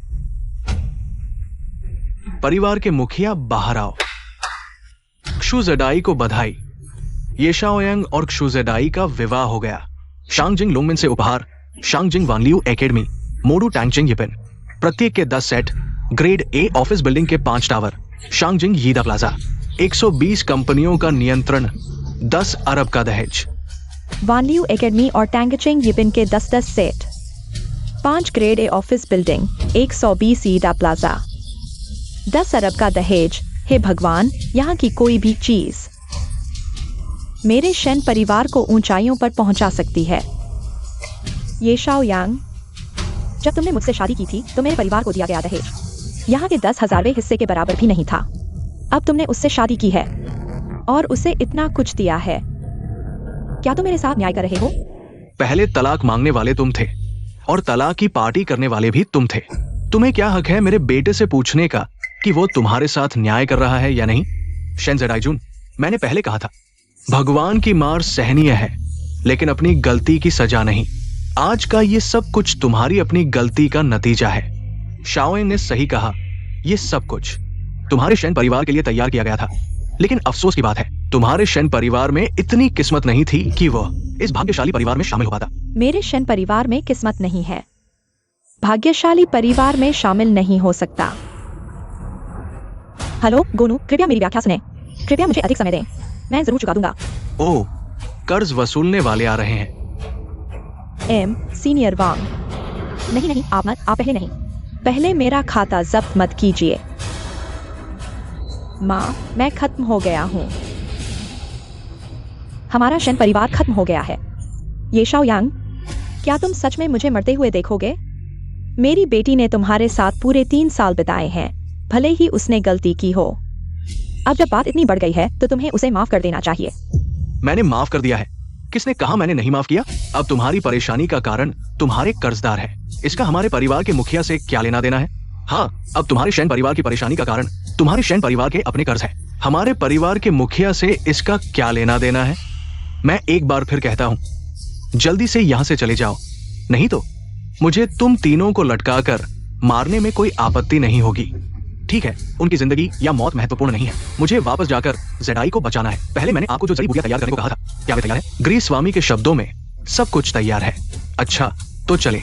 परिवार के मुखिया बाहर आओ। क्षु ज़ेडाई को बधाई। ये शाओयांग और क्षु ज़ेडाई का विवाह हो गया। शांगजिंग लोंगमिन से उपहार। शांगजिंग वांगलियू एकेडमी, मोडू टैंगचिंग यिपिन। प्रत्येक के 10 set. Grade A office building के 5 टावर। शांगजिंग यीदा प्लाजा। 120 कंपनियों का नियंत्रण। 10 अरब का दहेज।
वानलियू एकेडमी और टैंगचिंग यिपिन के 10 set. 5 grade A office building. 120 Yida plaza. 10 अरब का दहेज। हे भगवान, यहाँ की कोई भी चीज मेरे शेन परिवार को ऊंचाइयों पर पहुंचा सकती है। ये शाओयांग, जब तुमने मुझसे शादी की थी तो मेरे परिवार को दिया गया दहेज यहाँ के 10,000वें हिस्से के बराबर भी नहीं था। अब तुमने उससे शादी की है और उसे इतना कुछ दिया है। क्या तुम मेरे साथ न्याय कर रहे हो?
पहले तलाक मांगने वाले तुम थे और तलाक की पार्टी करने वाले भी तुम थे। तुम्हें क्या हक है मेरे बेटे से पूछने का कि वो तुम्हारे साथ न्याय कर रहा है या नहीं? शेन ज़ेडाइजुन, मैंने पहले कहा था, भगवान की मार सहनीय है लेकिन अपनी गलती की सजा नहीं। आज का ये सब कुछ तुम्हारी अपनी गलती का नतीजा है। शाओयांग ने सही कहा, ये सब कुछ तुम्हारे शेन परिवार के लिए तैयार किया गया था। लेकिन अफसोस की बात है, तुम्हारे शेन परिवार में इतनी किस्मत नहीं थी कि वह इस भाग्यशाली परिवार में शामिल हो पाता।
मेरे शेन परिवार में किस्मत नहीं है, भाग्यशाली परिवार में शामिल नहीं हो सकता। हेलो गोनू, कृपया मेरी व्याख्या सुने। कृपया मुझे अधिक समय दें, मैं जरूर चुका दूंगा।
ओह, कर्ज वसूलने वाले आ रहे हैं।
सीनियर वांग, नहीं आप पहले नहीं। पहले मेरा खाता जब्त मत कीजिए। माँ, मैं खत्म हो गया हूँ। हमारा शेन परिवार खत्म हो गया है। ये शाओयांग, क्या तुम सच में मुझे मरते हुए देखोगे? मेरी बेटी ने तुम्हारे साथ पूरे 3 साल बिताए हैं, भले ही उसने गलती की हो। अब जब बात इतनी बढ़ गई है तो तुम्हें उसे माफ कर देना चाहिए।
मैंने माफ कर दिया है। किसने कहा मैंने नहीं माफ किया? अब तुम्हारी परेशानी का कारण तुम्हारे कर्जदार है। इसका हमारे परिवार के मुखिया से क्या लेना देना है? हाँ, अब तुम्हारे शेन परिवार की परेशानी का कारण तुम्हारे शेन परिवार के अपने कर्ज है। हमारे परिवार के मुखिया से इसका क्या लेना देना है? मैं एक बार फिर कहता हूँ, जल्दी से यहाँ से चले जाओ, नहीं तो मुझे तुम तीनों को लटकाकर मारने में कोई आपत्ति नहीं होगी। ठीक है, उनकी जिंदगी या मौत महत्वपूर्ण नहीं है। मुझे वापस जाकर ज़ेडाई को बचाना है। पहले मैंने आपको जो जड़ी बूटियां तैयार करने को कहा था, क्या वे तैयार है? ग्रीस स्वामी के शब्दों में सब कुछ तैयार है। अच्छा, तो चले।